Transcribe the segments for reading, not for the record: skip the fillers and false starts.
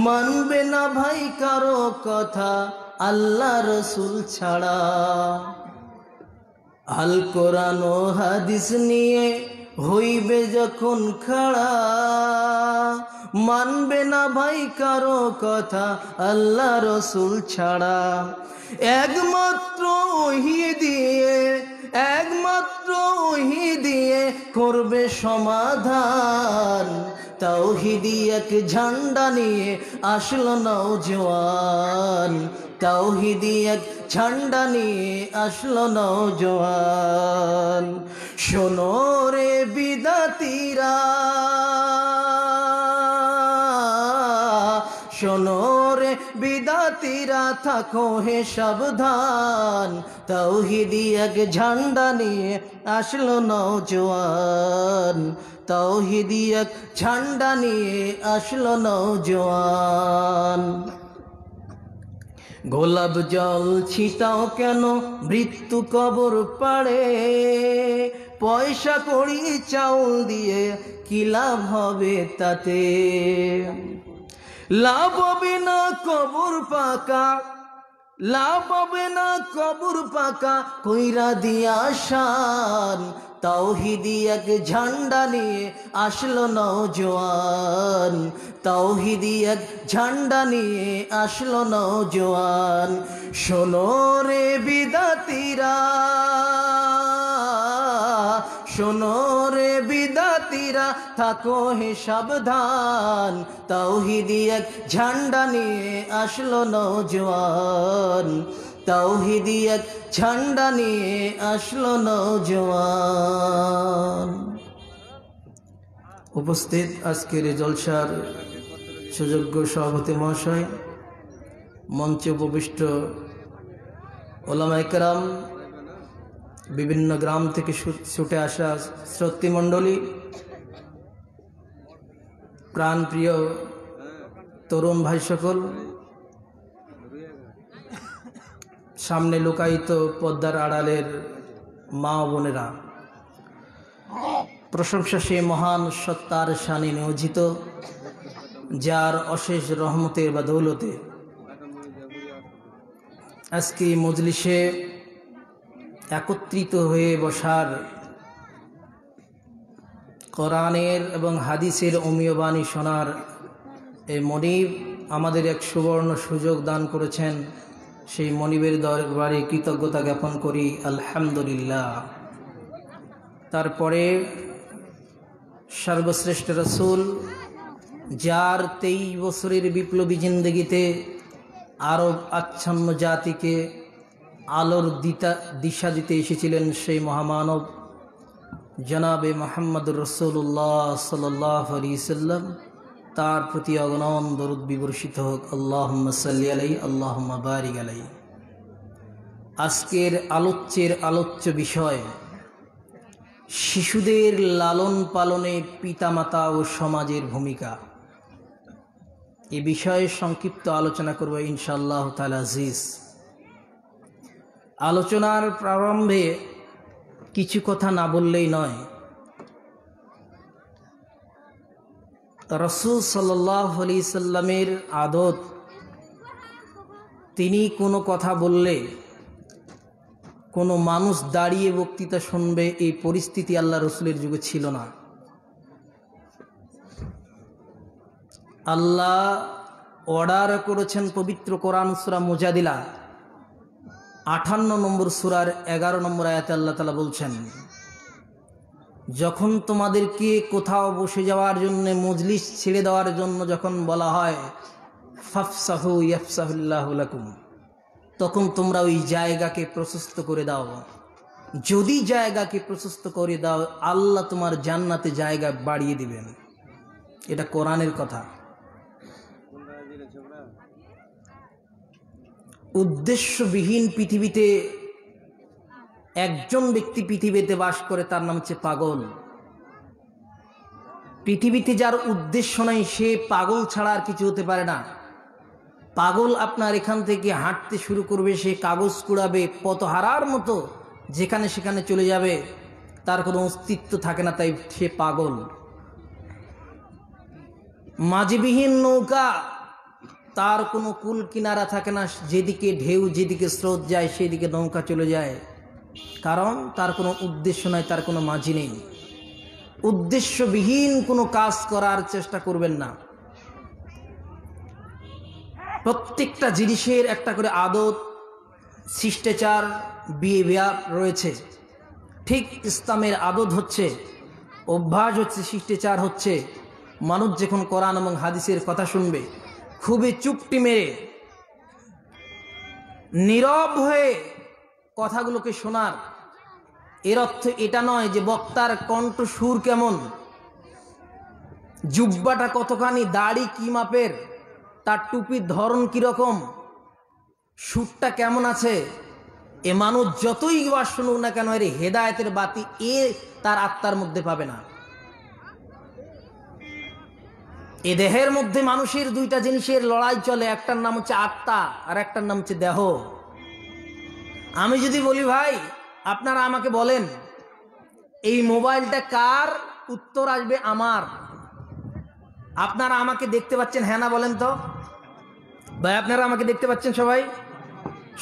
মানবে না ভাই কারো কথা আল্লাহ রসুল ছাড়া। আল কোরআন ও হাদিস নিয়ে হইবে যখন খাড়া, মানবে না ভাই কারো কথা আল্লাহ রসুল ছাড়া। একমাত্র ওহী দিয়ে, একমাত্র ওহী দিয়ে করবে সমাধান। তাওহীদি এক ঝান্ডা নিয়ে আসলো নওজোয়ান, তাওহীদি এক ঝান্ডা নিয়ে আসলো নওজোয়ান। শোনো রে বিদাতিরা, শোনো রে বিদাতিরা, থাকো হে সাবধান। তাওহীদি এক ঝান্ডা নিয়ে আসলো নওজোয়ান, তাওহীদি এক ঝান্ডা নিয়ে আসলো নওজোয়ান। গোলাপ জল ছিটাও কেন মৃত্যু কবর পাড়ে, পয়সা কড়ি চাউল দিয়ে কি লাভ হবে তাতে। লাভ হবে না কবর পাকা, লাভ হবে না কবর পাকা কইরা দিয়া শান। তাওহীদি এক ঝান্ডা নিয়ে আসলো নওজোয়ান, তাওহীদি এক ঝান্ডা নিয়ে আসলো নওজোয়ান। শোনো রে বিদাতিরা, শোনো রে বিদাতিরা, থাকো হে সাবধান। তাওহীদি এক ঝান্ডা নিয়ে আসলো নওজোয়ান, তাওহীদি এক ঝান্ডা নিয়ে আসলো নওজোয়ান। উপস্থিত আজকের জলসার সুযোগ্য সভাপতি মহাশয়, মঞ্চে উপবিষ্ট ওলামায়ে কেরাম, বিভিন্ন গ্রাম থেকে ছুটে আসা শ্রোতৃমণ্ডলী, প্রাণপ্রিয় তরুণ ভাই সকল, সামনে লুকায়িত পদ্মার আড়ালের মা বোনেরা, প্রশংসা সে মহান সত্তার শানে নিয়োজিত, যার অশেষ রহমতের বা দৌলতে আজকে মজলিসে একত্রিত হয়ে বসার, কোরআনের এবং হাদিসের অমীয় বাণী শোনার এই মনিব আমাদের এক সুবর্ণ সুযোগ দান করেছেন। সেই মনিবের দরবারে কৃতজ্ঞতা জ্ঞাপন করি, আলহামদুলিল্লাহ। তারপরে সর্বশ্রেষ্ঠ রসুল, যার 23 বছরের বিপ্লবী জিন্দগিতে আরব আচ্ছন্ন জাতিকে আলোর দিশা দিতে এসেছিলেন, সেই মহামানব জনাবে মুহাম্মদুর রাসূলুল্লাহ সাল্লাল্লাহু আলাইহি সাল্লাম, তার প্রতি অগণন দরুদ বিবর্ষিত হোক। আল্লাহুম্মা সাল্লি আলাইহি, আল্লাহুম্মা বারিক আলাইহি। আজকের আলোচ্য বিষয় শিশুদের লালন পালনে পিতামাতা ও সমাজের ভূমিকা। এ বিষয়ে সংক্ষিপ্ত আলোচনা করব ইনশাআল্লাহ তাআলা আজিজ। আলোচনার প্রারম্ভে কিছু কথা না বললেই নয়। রাসূল সাল্লাল্লাহু আলাইহি সাল্লামের আদত, তিনি কোনো কথা বললে কোনো মানুষ দাঁড়িয়ে বক্তৃতা শুনবে, এই পরিস্থিতি আল্লাহ রসুলের যুগে ছিল না। আল্লাহ অর্ডার করেছেন পবিত্র কোরআন সূরা মুজাদিলা 58 নম্বর সূরার 11 নম্বর আয়াতে আল্লাহ তাআলা বলছেন, যখন তোমাদেরকে কোথাও বসে যাওয়ার জন্য, মজলিস ছেড়ে দেওয়ার জন্য যখন বলা হয়, ফাফসাহু ইয়াফসাহুল্লাহু লাকুম, তখন তোমরা ওই জায়গাকে প্রশস্ত করে দাও। যদি জায়গাকে প্রশস্ত করে দাও, আল্লাহ তোমার জান্নাতে জায়গা বাড়িয়ে দিবেন। এটা কোরআনের কথা। উদ্দেশ্যবিহীন পৃথিবীতে একজন ব্যক্তি পৃথিবীতে বাস করে, তার নাম হচ্ছে পাগল। পৃথিবীতে যার উদ্দেশ্য নাই, সে পাগল ছাড়া আর কিছু হতে পারে না। পাগল আপনার এখান থেকে হাঁটতে শুরু করবে, সে কাগজ কুড়াবে, পথহারার মতো যেখানে সেখানে চলে যাবে, তার কোনো অস্তিত্ব থাকে না, তাই সে পাগল। মাঝিবিহীন নৌকা, তার কোনো কুল কিনারা থাকে না, যেদিকে ঢেউ যেদিকে স্রোত যায় সেদিকে নৌকা চলে যায়, কারণ তার কোনো উদ্দেশ্য নাই, তার কোনো মাঝি নেই। উদ্দেশ্যবিহীন কোনো কাজ করার চেষ্টা করবেন না। প্রত্যেকটা জিনিসের একটা করে আদত, শিষ্টাচার, বিহেভিয়ার রয়েছে। ঠিক ইসলামের আদত হচ্ছে, অভ্যাস হচ্ছে, শিষ্টাচার হচ্ছে, মানুষ যখন কোরআন এবং হাদিসের কথা শুনবে খুবই চুপটি মেরে নীরব হয়ে কথাগুলোকে শোনার। এর অর্থ এটা নয় যে বক্তার কণ্ঠ সুর কেমন, জুব্বাটা কতখানি, দাড়ি কি মাপের, তার টুপির ধরন কিরকম, সুরটা কেমন আছে, এ মানুষ যতই ওয়াজ শুনুক না কেন এর হেদায়েতের বাতি তার আত্মার মধ্যে পাবে না। এ দেহের মধ্যে মানুষের দুইটা জিনিসের লড়াই চলে, একটার নাম হচ্ছে আত্মা আর একটার নাম হচ্ছে দেহ। আমি যদি বলি ভাই আপনারা আমাকে বলেন এই মোবাইলটা কার, উত্তর আসবে আমার। আপনারা আমাকে দেখতে পাচ্ছেন, হ্যাঁ না বলেন তো ভাই? আপনারা আমাকে দেখতে পাচ্ছেন? সবাই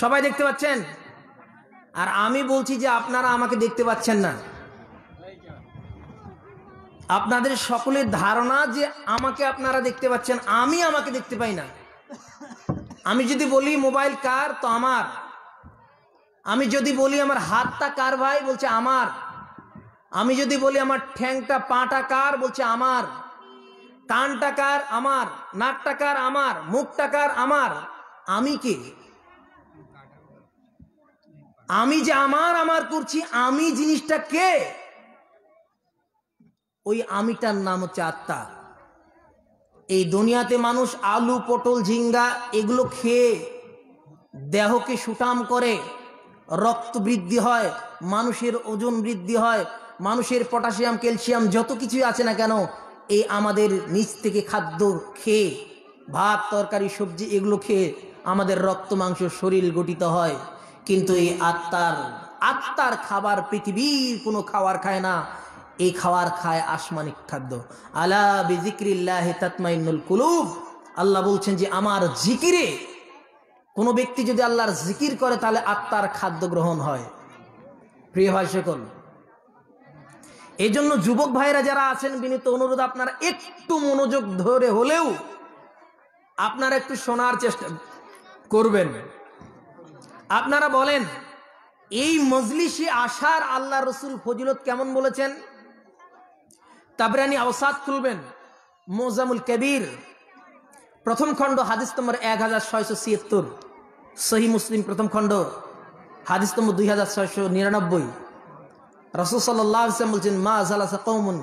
সবাই দেখতে পাচ্ছেন? আর আমি বলছি যে আপনারা আমাকে দেখতে পাচ্ছেন না। আপনাদের সকলের ধারণা যে আমাকে আপনারা দেখতে পাচ্ছেন, আমি আমাকে দেখতে পাই না। আমি যদি বলি মোবাইল কার, তো আমার। আমি যদি বলি আমার হাতটা কার ভাই, বলছে আমার। আমি যদি বলি আমার ঠ্যাংটা, পাটা কার, বলছে আমার। কানটা কার, আমার। নাকটা কার, আমার। মুখটা কার, আমার। আমি কে? আমি যে আমার আমার করছি, আমি জিনিসটা কে? ওই আমিটার নাম হচ্ছে আত্মা। এই দুনিয়াতে মানুষ আলু, পটল, ঝিঙ্গা এগুলো খেয়ে দেহকে সুঠাম করে, রক্ত বৃদ্ধি হয়, মানুষের ওজন বৃদ্ধি হয়, মানুষের পটাশিয়াম, ক্যালসিয়াম যত কিছুই আছে না কেন, এই আমাদের নিচ থেকে খাদ্য খেয়ে, ভাত, তরকারি, সবজি এগুলো খেয়ে আমাদের রক্ত, মাংস, শরীর গঠিত হয়। কিন্তু এই আত্মার খাবার পৃথিবীর কোনো খাবার খায় না। এই খাবার খায় আসমানিক খাদ্য। আলা বিযিক্রিল্লাহি তাতমাইন্নুল কুলুব। আল্লাহ বলছেন যে আমার জিকিরে কোনো ব্যক্তি যদি আল্লাহর জিকির করে তাহলে আত্মার খাদ্য গ্রহণ হয়। প্রিয় ভাই সকল, এই জন্য যুবক ভাইরা যারা আছেন, বিনীত অনুরোধ আপনারা একটু মনোযোগ ধরে হলেও আপনারা একটু শোনার চেষ্টা করবেন। আপনারা বলেন এই মজলিসে আসার আল্লাহ রসুল ফজিলত কেমন বলেছেন? তাবরানি আওসাত খুলবেন, মোজামুল কবির প্রথম খণ্ড হাদিস নম্বর 1676, সহি মুসলিম প্রথম খণ্ড হাদিস নম্বর 2699। রাসূল সাল্লাল্লাহু আলাইহি ওয়াসাল্লাম বলছেন, মা জালাসা কওমুন,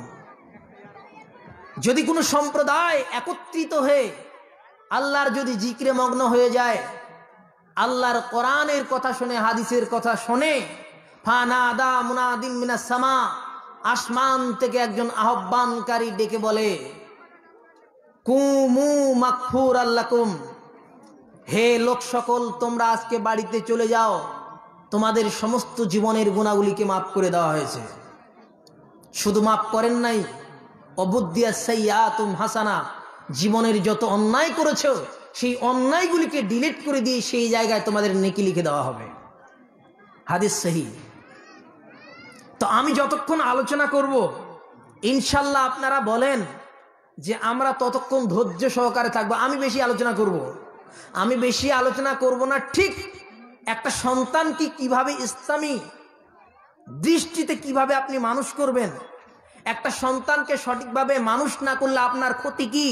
যদি কোনো সম্প্রদায় একত্রিত হয়ে আল্লাহর যদি জিকিরে মগ্ন হয়ে যায়, আল্লাহর কোরআনের কথা শুনে, হাদিসের কথা শুনে, ফানাদা মুনাদিম মিনাস সামা, আসমান থেকে একজন আহ্বানকারী ডেকে বলে, কুমু মাগফুর আল্লাকুম, হে লোক সকল তোমরা আজকে বাড়িতে চলে যাও, তোমাদের সমস্ত জীবনের গুনাহগুলিকে মাফ করে দেওয়া হয়েছে। শুধু মাফ করেন নাই, অবুদ্দিয়াস সাইয়্যাতুম হাসানা, জীবনের যত অন্যায় করেছো সেই অন্যায়গুলিকে ডিলিট করে দিয়ে সেই জায়গায় তোমাদের নেকি লিখে দেওয়া হবে। হাদিস সহিহ। তো আমি যতক্ষণ আলোচনা করব ইনশাল্লাহ আপনারা বলেন যে আমরা ততক্ষণ ধৈর্য সহকারে থাকবো। আমি বেশি আলোচনা করব না। ঠিক একটা সন্তানকে কিভাবে ইসলামী দৃষ্টিতে কিভাবে আপনি মানুষ করবেন, একটা সন্তানকে সঠিকভাবে মানুষ না করলে আপনার ক্ষতি কি,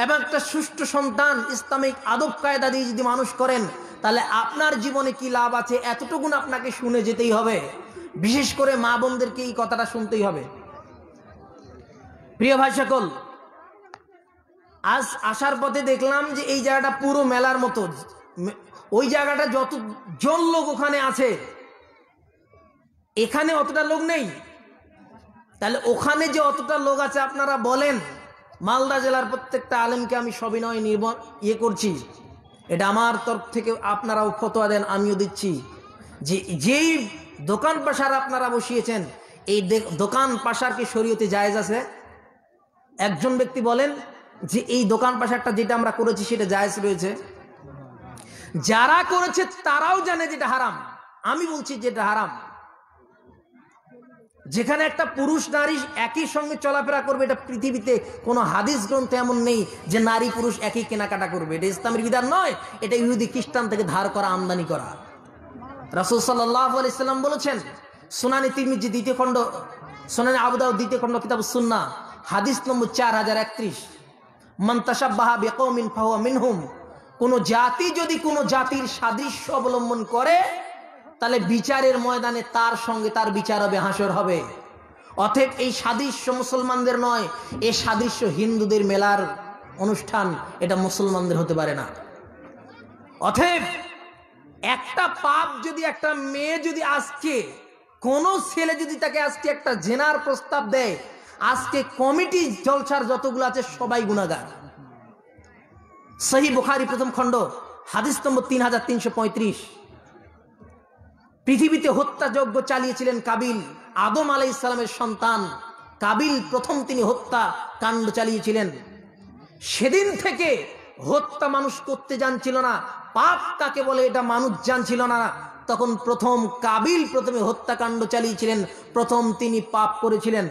এবং একটা সুষ্ঠু সন্তান ইসলামিক আদব কায়দা দিয়ে যদি মানুষ করেন তাহলে আপনার জীবনে কি লাভ আছে, এতটুকুন আপনাকে শুনে যেতেই হবে। বিশেষ করে মা বোনদেরকে এই কথাটা শুনতেই হবে। প্রিয় ভাই সকল, আজ আসার পথে দেখলাম যে এই জায়গাটা পুরো মেলার মতো। ওই জায়গাটা যত জন লোক ওখানে আছে, এখানে অতটা লোক নেই। তাহলে ওখানে যে অতটা লোক আছে, আপনারা বলেন, মালদা জেলার প্রত্যেকটা আলেমকে আমি সবিনয় করছি, এটা আমার তরফ থেকে আপনারাও ফতোয়া দেন, আমিও দিচ্ছি, যে যেই দোকান পাশার আপনারা বসিয়েছেন, এই দোকান পাশার কি শরীয়তে জায়েজ আছে? একজন ব্যক্তি বলেন যে এই দোকান পাশে একটা যেটা আমরা করেছি সেটা জায়েজ রয়েছে, যারা করেছে তারাও জানে যেটা হারাম। আমি বলছি যেটা হারাম। যেখানে একটা পুরুষ নারী একই সঙ্গে চলাফেরা করবে, এটা পৃথিবীতে কোনো হাদিস গ্রন্থে এমন নেই যে নারী পুরুষ একই কেনাকাটা করবে। এটা ইসলামের বিধান নয়, এটা ইহুদি খ্রিস্টান থেকে ধার করা, আমদানি করা। রাসূল সাল্লাল্লাহু আলাইহি সাল্লাম বলেছেন, সুনানে তিরমিজি দ্বিতীয় খণ্ড, সুনানে আবু দাউদ দ্বিতীয় খণ্ড, কিতাব সুন্নাহ, হাদিস নম্বর 4031, মান তাশাব্বাহা বিকওমিন ফাহুয়া মিনহুম। কোন জাতি যদি কোন জাতির সাদৃশ্য অবলম্বন করে, তাহলে বিচারের ময়দানে তার সঙ্গে তার বিচার হবে, হাসর হবে। অতএব এই সাদৃশ্য মুসলমানদের নয়, এই সাদৃশ্য হিন্দুদের মেলার অনুষ্ঠান, এটা মুসলমানদের হতে পারে না। অতএব একটা পাপ যদি একটা মেয়ে যদি আজকে কোন ছেলে যদি তাকে আজকে একটা জেনার প্রস্তাব দেয়, আজকে কমিটি জলসার যতগুলো আছে সবাই গুনাহগার। সহিহ বুখারী প্রথম খণ্ড, হাদিস নম্বর 3335। পৃথিবীতে হত্যাযজ্ঞ চালিয়েছিলেন কাবিল, আদম আলাইহিস সালামের সন্তান কাবিল প্রথম তিনি হত্যা কাণ্ড চালিয়েছিলেন। সেদিন থেকে হত্যা মানুষ করতে জানছিল না, পাপ কাকে বলে এটা মানুষ জানছিল না। তখন প্রথম কাবিল প্রথমে হত্যাকাণ্ড চালিয়েছিলেন, প্রথম তিনি পাপ করেছিলেন।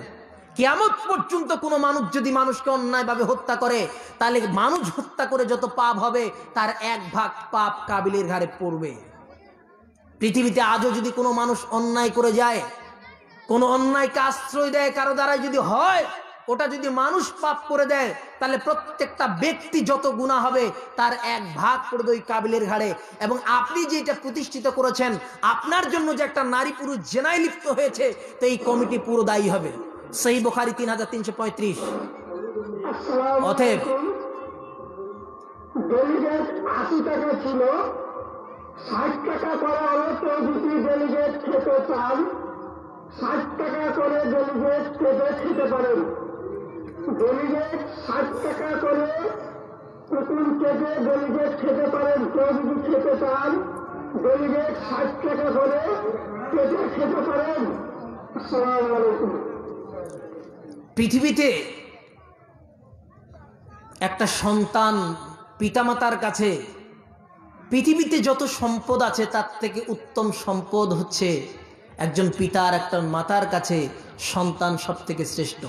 কিয়ামত পর্যন্ত কোনো মানুষ যদি মানুষকে অন্যায়ভাবে হত্যা করে, তাহলে মানুষ হত্যা করে যত পাপ হবে তার 1 ভাগ পাপ কাবিলের ঘাড়ে পড়বে। পৃথিবীতে আজও যদি কোনো মানুষ অন্যায় করে যায়, কোনো অন্যায়কে আশ্রয় দেয় কারো দ্বারা যদি হয়, ওটা যদি মানুষ পাপ করে দেয়, তাহলে প্রত্যেকটা ব্যক্তি যত গুনাহ হবে তার 1 ভাগ পড়বে ওই কাবিলের ঘাড়ে। এবং আপনি যেটা প্রতিষ্ঠিত করেছেন, আপনার জন্য যে একটা নারী পুরুষ জেনায় লিপ্ত হয়েছে, তো এই কমিটি পুরো দায়ী হবে। সহিহ বুখারী 3335। অতএব ডেলিগেট 80 টাকা ছিল, 60 টাকা করা হলো। কেউ যদি ডেলিগেট খেতে চান, 60 টাকা করে ডেলিগেট খেতে পারেন। ডেলিগেট 60 টাকা করে কুকুর কেটে ডেলিগেট খেতে পারেন। কেউ যদি খেতে চান, ডেলিগেট 60 টাকা করে কেটে খেতে পারেন। আসসালামু আলাইকুম। পৃথিবীতে একটা সন্তান পিতামাতার কাছে, পৃথিবীতে যত সম্পদ আছে তার থেকে উত্তম সম্পদ হচ্ছে একজন পিতার, একটা মাতার কাছে সন্তান সব থেকে শ্রেষ্ঠ।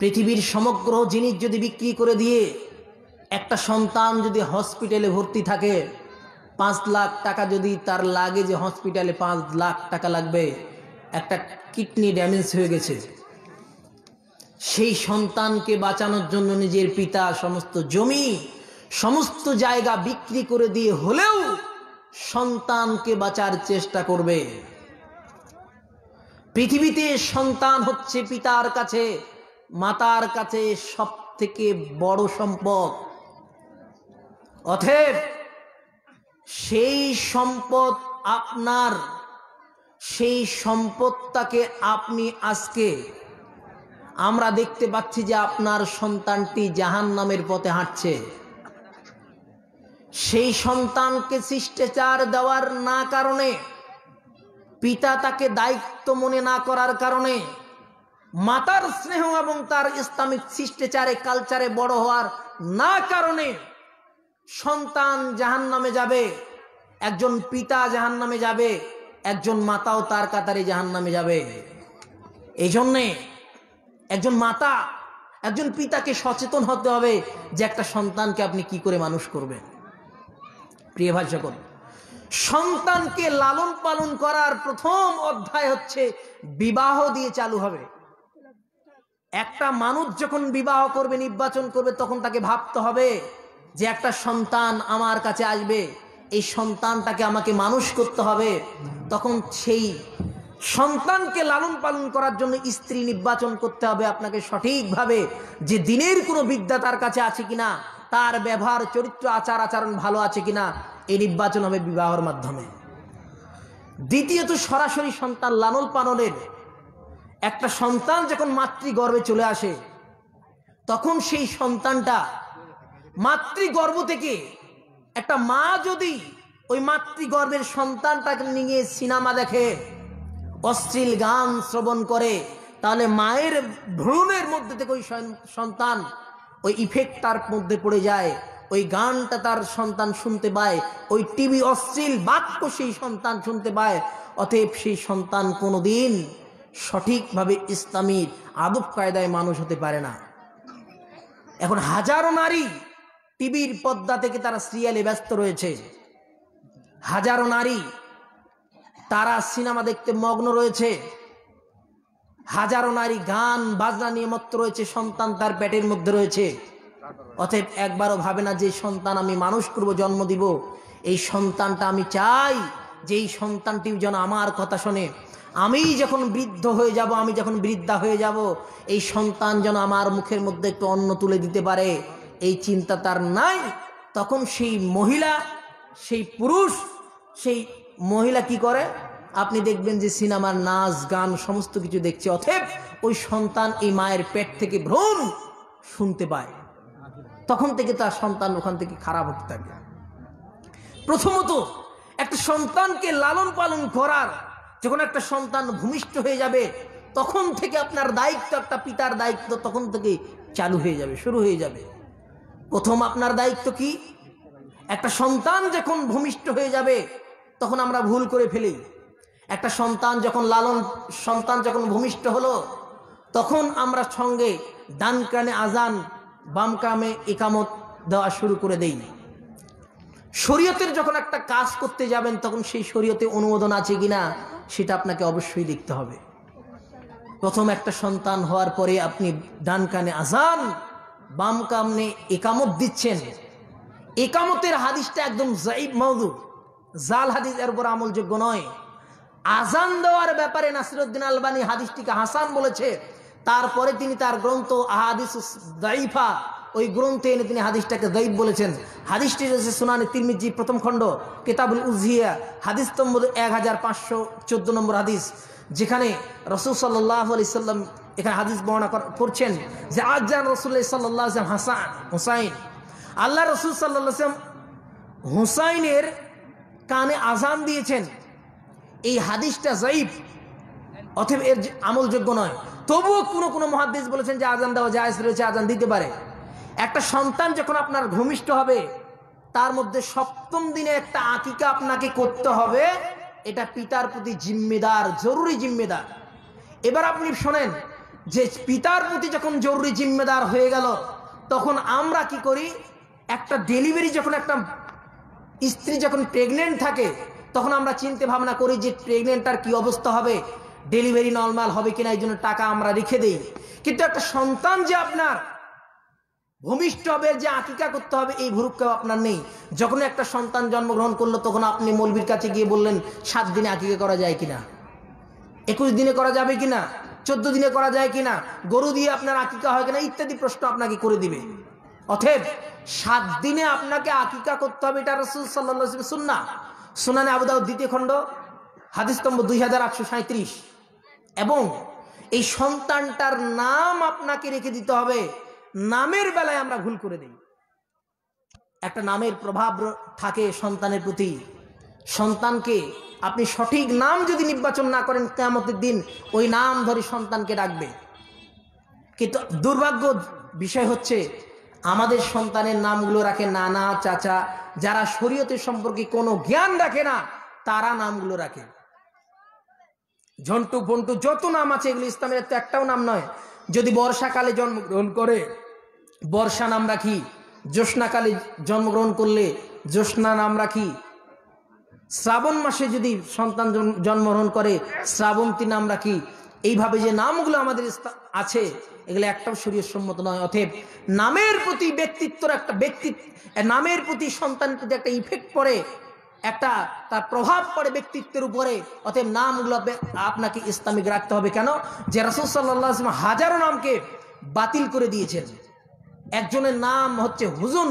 পৃথিবীর সমগ্র জিনিস যদি বিক্রি করে দিয়ে একটা সন্তান যদি হসপিটালে ভর্তি থাকে, 5 লাখ টাকা যদি তার লাগে, যে হসপিটালে 5 লাখ টাকা লাগবে, একটা কিডনি ড্যামেজ হয়ে গেছে, সেই সন্তানকে বাঁচানোর জন্য নিজের পিতা সমস্ত জমি সমস্ত জায়গা বিক্রি করে দিয়ে হলেও সন্তানকে বাঁচার চেষ্টা করবে। পৃথিবীতে সন্তান হচ্ছে পিতার কাছে, মাতার কাছে সব থেকে বড় সম্পদ। অতএব সেই সম্পদ আপনার, সেই সম্পদটাকে আপনি আজকে আমরা দেখতে পাচ্ছি যে আপনার সন্তানটি জাহান্নামের পথে হাঁটছে। সেই সন্তানকে শিষ্টাচার দেওয়ার না কারণে, পিতা তাকে দায়িত্ব মনে না করার কারণে, মাতার স্নেহ এবং তার ইসলামিক শিষ্টাচারে কালচারে বড় হওয়ার না কারণে সন্তান জাহান্নামে যাবে। একজন পিতা জাহান্নামে যাবে, একজন মাতাও তার কাতারে জাহান্নামে যাবে। এই জন্যে একজন মাতা, একজন পিতাকে সচেতন হতে হবে যে একটা সন্তানকে আপনি কি করে মানুষ করবেন। প্রিয় ভাই সকল, সন্তানকে লালন পালন করার প্রথম অধ্যায় হচ্ছে বিবাহ দিয়ে চালু হবে। একটা মানুষ যখন বিবাহ করবে, নির্বাচন করবে, তখন তাকে ভাবতে হবে যে একটা সন্তান আমার কাছে আসবে, এই সন্তানটাকে আমাকে মানুষ করতে হবে। তখন সেই সন্তানকে লালন পালন করার জন্য স্ত্রী নির্বাচন করতে হবে আপনাকে সঠিকভাবে, যে দিনের কোনো বিদ্যা তার কাছে আছে কিনা, তার ব্যবহার চরিত্র আচার আচরণ ভালো আছে কিনা, এই নির্বাচন হবে বিবাহের মাধ্যমে। দ্বিতীয়ত সরাসরি সন্তান লালন পালনের, একটা সন্তান যখন মাতৃগর্ভে চলে আসে, তখন সেই সন্তানটা মাতৃগর্ভ থেকে, একটা মা যদি ওই মাতৃগর্ভের সন্তানটাকে নিয়ে সিনেমা দেখে, অশ্লীল গান শ্রবণ করে, তাহলে মায়ের ভ্রূণের মধ্যে থেকে ওই সন্তান ওই ইফেক্ট তার মধ্যে পড়ে যায়, ওই গানটা তার সন্তান শুনতে পায়, ওই টিভি অশ্লীল বাক্য সেই সন্তান শুনতে পায়। অতএব সেই সন্তান কোনোদিন সঠিকভাবে ইসলামীর আদব কায়দায় মানুষ হতে পারে না। এখন হাজারো নারী টিভির পর্দা থেকে তারা সিরিয়ালে ব্যস্ত রয়েছে, হাজারো নারী তারা সিনেমা দেখতে মগ্ন রয়েছে, হাজারো নারী গান বাজনা নিয়ে মত্ত রয়েছে, সন্তান তার পেটের মধ্যে রয়েছে। অতএব একবারও ভাবে না যে সন্তান আমি মানুষ করব, জন্ম দিব, এই সন্তানটা আমি চাই যে এই সন্তানটি যেন আমার কথা শোনে, আমি যখন বৃদ্ধ হয়ে যাব, আমি যখন বৃদ্ধা হয়ে যাব, এই সন্তান যেন আমার মুখের মধ্যে একটু অন্ন তুলে দিতে পারে, এই চিন্তা তার নাই। তখন সেই মহিলা, সেই পুরুষ, সেই মহিলা কি করে, আপনি দেখবেন যে সিনেমার নাচ গান সমস্ত কিছু দেখছে। অতএব ওই সন্তান এই মায়ের পেট থেকে ভ্রূণ শুনতে পায়, তখন থেকে তার সন্তান ওখান থেকে খারাপ হতে থাকে। প্রথমত একটা সন্তানকে লালন পালন করার, যখন একটা সন্তান ভূমিষ্ঠ হয়ে যাবে তখন থেকে আপনার দায়িত্ব, একটা পিতার দায়িত্ব তখন থেকে চালু হয়ে যাবে, শুরু হয়ে যাবে। প্রথম আপনার দায়িত্ব কি, একটা সন্তান যখন ভূমিষ্ঠ হয়ে যাবে তখন আমরা ভুল করে ফেলি। একটা সন্তান যখন ভূমিষ্ঠ হলো তখন আমরা সঙ্গে ডান কানে আজান, বাম কানে ইকামত দেওয়া শুরু করে দেই। শরীয়তের যখন একটা কাজ করতে যাবেন তখন সেই শরীয়তে অনুমোদন আছে কিনা সেটা আপনাকে অবশ্যই দেখতে হবে। প্রথম একটা সন্তান হওয়ার পরে আপনি ডান কানে আজান, বাম কানে ইকামত দিচ্ছেন, ইকামতের হাদিসটা একদম যায়ীফ মাওযু, জাল হাদিস, এর উপর আমলযোগ্য নয়। আজান দেওয়ার ব্যাপারে নাসিরউদ্দিন আলবানী হাদিসটিকে হাসান বলেছে, তারপরে তিনি তার গ্রন্থ আহাদিস যায়ীফা, ওই গ্রন্থে এনে তিনি হাদিসটাকে যায়ীফ বলেছেন। হাদিসটি রয়েছে সুনানে তিরমিজি প্রথম খণ্ড কিতাবুল উযহিয়া, হাদিস নম্বর 1514 নম্বর হাদিস, যেখানে রাসূল সাল্লাল্লাহু আলাইহি সাল্লাম এখানে হাদিস বর্ণনা করছেন যে আজান রাসূলুল্লাহ সাল্লাল্লাহু আলাইহি ওয়াসাল্লাম হাসান হুসাইন, আল্লাহ রাসূল সাল্লাল্লাহু আলাইহি ওয়াসাল্লাম হুসাইনের কানে আজান দিয়েছেন। এই হাদিসটা যায়ীফ, অতএব এর আমলযোগ্য নয়। তবুও কোনো মুহাদ্দিস বলেছেন যে আজান দেওয়া জায়েজ রয়েছে, আজান দিতে পারে। একটা সন্তান যখন আপনার ভূমিষ্ঠ হবে তার মধ্যে 7ম দিনে একটা আকিকা আপনাকে করতে হবে, এটা পিতার প্রতি জিম্মেদার, জরুরি জিম্মেদার। এবার আপনি শোনেন যে পিতার প্রতি যখন জরুরি জিম্মেদার হয়ে গেল তখন আমরা কি করি, একটা ডেলিভারি, যখন একটা স্ত্রী যখন প্রেগনেন্ট থাকে তখন আমরা চিন্তা ভাবনা করি যে প্রেগনেন্টটার কি অবস্থা হবে, ডেলিভারি নর্মাল হবে কিনা, এই জন্য টাকা আমরা রেখে দেই। কিন্তু একটা সন্তান যে আপনার ভূমিষ্ঠ হবে, যে আকিকা করতে হবে, এই ভুরুক্ষেও আপনার নেই। যখন একটা সন্তান জন্মগ্রহণ করলো তখন আপনি মৌলবীর কাছে গিয়ে বললেন 7 দিনে আকিকা করা যায় কিনা, 21 দিনে করা যাবে কিনা, 14 দিনে করা যায় কিনা, গরু দিয়ে আপনার আকিকা হয় কিনা, ইত্যাদি প্রশ্ন আপনাকে করে দিবে। অতএব 7 দিনে আপনাকে আকিকা করতে হবে, এটা রাসূল সাল্লাল্লাহু আলাইহি ওয়াসাল্লাম সুন্নাহ। সুনানে আবু দাউদ 2য় খণ্ড হাদিস নম্বর 2837। এবং এই সন্তানটার নাম আপনাকে রেখে দিতে হবে। নামের বেলায় আমরা ভুল করে দেই, একটা নামের প্রভাব থাকে সন্তানের প্রতি। সন্তানকে আপনি সঠিক নাম যদি নির্বাচন না করেন, কিয়ামতের দিন ওই নাম ধরে সন্তানকে ডাকবে। কিন্তু দুর্ভাগ্য বিষয় হচ্ছে আমাদের সন্তানের নামগুলো রাখে নানা, চাচা, যারা শরীয়তের সম্পর্কে কোনো জ্ঞান রাখে না তারা নামগুলো রাখে। ঝন্টু, বন্টু, যত নাম আছে এগুলো ইসলামের তো একটাও নাম নয়। যদি বর্ষাকালে জন্মগ্রহণ করে বর্ষা নাম রাখি, জ্যোৎস্নাকালে জন্মগ্রহণ করলে জ্যোৎস্না নাম রাখি, শ্রাবণ মাসে যদি সন্তান জন্মগ্রহণ করে শ্রাবন্তী নাম রাখি। এইভাবে যে নামগুলো আমাদের আছে এগুলো একটাও শরীয়তসম্মত নয়। অতএব নামের প্রতি ব্যক্তিত্বর একটা নামের প্রতি সন্তানের প্রতি একটা ইফেক্ট পড়ে, একটা তার প্রভাব পড়ে ব্যক্তিত্বের উপরে। অতএব নামগুলো আপনাকে ইসলামিক রাখতে হবে। কেন? যে রাসূল সাল্লাল্লাহু আলাইহি ওয়াসাল্লাম হাজারো নামকে বাতিল করে দিয়েছেন। একজনের নাম হচ্ছে হুজুন।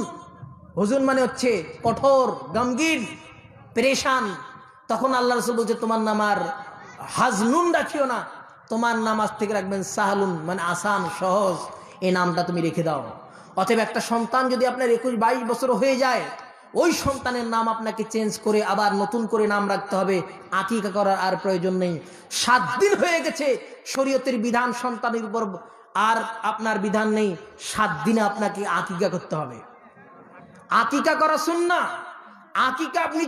হুজুন মানে হচ্ছে কঠোর, গমগীন, পেরেশান। তখন আল্লাহ রাসূল বলছে তোমার নাম আর হাজনুন রাখিও না, তোমার নাম আজ থেকে রাখবেন সাহালুন, মানে আসান, সহজ। এই নামটা তুমি রেখে দাও। অতএব একটা সন্তান যদি আপনার 21-22 বছর হয়ে যায়, ওই সন্তানের নাম আপনাকে চেঞ্জ করে আবার নতুন করে নাম রাখতে হবে। আকিকা করার আর প্রয়োজন নেই। 7 দিন হয়ে গেছে, শরীয়তের বিধান সন্তানের উপর আর আপনার বিধান নেই 7 দিনে আপনাকে আকিকা করতে হবে। আকিকা করা সুন্নাহ। আকিকা আপনি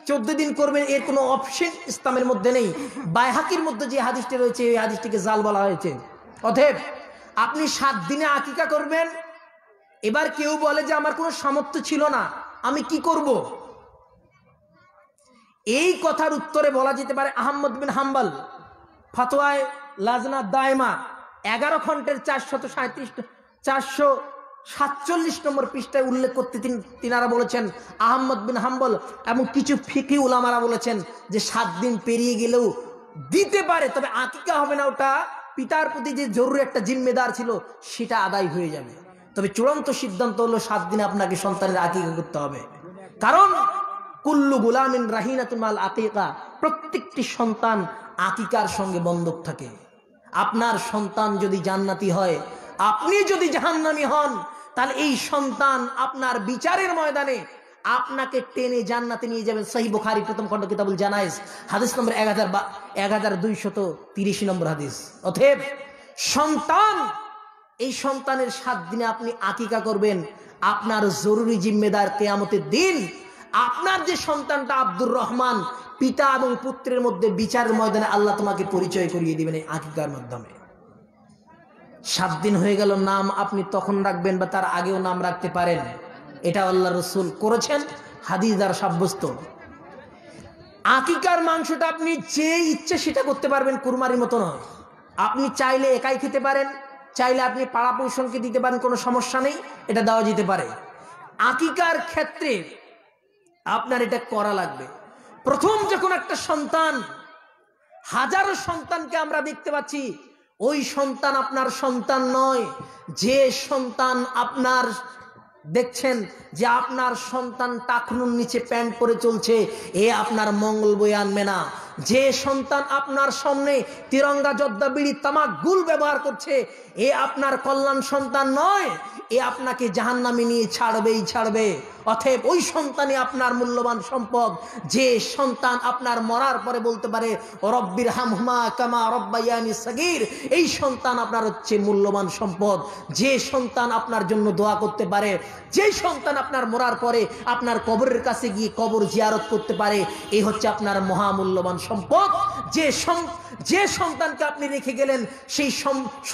14 দিন করবেন, এর কোনো অপশন ইসলামের মধ্যে নেই। বাইহাকির মধ্যে যে হাদিসটি রয়েছে এই হাদিসটিকে জাল বলা হয়েছে। অতএব আপনি 7 দিনে আকিকা করবেন। এবার কেউ বলে যে আমার কোনো সামর্থ্য ছিল না, আমি কি করব? এই কথার উত্তরে বলা যেতে পারে আহমদ বিন হাম্বল ফতোয়ায়ে লাজনা দায়মা 11 খণ্ডের 447 নম্বর পৃষ্ঠায় উল্লেখ করতে তিনারা বলেছেন, আহমদ বিন হাম্বল এবং কিছু ফিকহি উলামারা বলেছেন যে 7 দিন পেরিয়ে গেলেও দিতে পারে, তবে আকিকা হবে না। ওটা পিতার প্রতি যে জরুরি একটা জিম্মেদার ছিল সেটা আদায় হয়ে যাবে। তবে চূড়ান্ত সিদ্ধান্ত হলো 7 দিনে আপনাকে সন্তানের আকিকা করতে হবে। কারণ কুল্লু গুলামিন রাহিনাতুন মাল আকিকা, প্রত্যেকটি সন্তান আকিকার সঙ্গে বন্ধক থাকে। আপনার সন্তান যদি জান্নাতি হয়, আপনি যদি জাহান্নামী হন, তাহলে এই সন্তান আপনার বিচারের ময়দানে আপনাকে টেনে জান্নাতে নিয়ে যাবেন। সহিহ বুখারী প্রথম খণ্ড কিতাবুল জানায়েজ হাদিস নম্বর 1230 নম্বর হাদিস। অতএব সন্তান, এই সন্তানের 7 দিনে আপনি আকিকা করবেন। আপনার জরুরি জিম্মেদার কিয়ামতের দিন আপনার যে সন্তানটা আব্দুর রহমান, পিতা এবং পুত্রের মধ্যে বিচারের ময়দানে আল্লাহ তোমাকে পরিচয় করিয়ে দিবেন এই আকিকার মাধ্যমে। 7 দিন হয়ে গেল, নাম আপনি তখন রাখবেন বা তার আগেও নাম রাখতে পারেন। এটা আল্লাহ রসুল করেছেন, হাদিস দ্বারা সাব্যস্ত। আকিকার মাংসটা আপনি যে ইচ্ছে সেটা করতে পারবেন, কুরবানির মতো নয়। আপনি চাইলে একাই খেতে পারেন, চাইলে আপনি পাড়া পৌষণকে দিতে পারেন, কোনো সমস্যা নেই, এটা দেওয়া যেতে পারে। আকিকার ক্ষেত্রে আপনার এটা করা লাগবে। প্রথম যখন একটা সন্তান, হাজারো সন্তানকে আমরা দেখতে পাচ্ছি, ওই সন্তান আপনার সন্তান নয়। যে সন্তান আপনার দেখছেন যে আপনার সন্তান টাকনুর নিচে প্যান্ট পরে চলছে, এ আপনার মঙ্গল বয়ে আনবে না। যে সন্তান আপনার সামনে তিরঙ্গা, জর্দা, বিড়ি, তামাক, গুল ব্যবহার করছে, এ আপনার কল্যাণ সন্তান নয়, এ আপনাকে জাহান্নামে নিয়ে ছাড়বেই ছাড়বে। অতএব ওই সন্তানই আপনার মূল্যবান সম্পদ। যে সন্তান আপনার মরার পরে বলতে পারে রব্বির হামহুমা কামা রব্বায়ানি সগীর, এই সন্তান আপনার হচ্ছে মূল্যবান সম্পদ। যে সন্তান আপনার জন্য দোয়া করতে পারে, যে সন্তান আপনার মরার পরে আপনার কবরের কাছে গিয়ে কবর জিয়ারত করতে পারে, এই হচ্ছে আপনার মহামূল্যবান সম্পদ। যে সন্তানকে আপনি রেখে গেলেন, সেই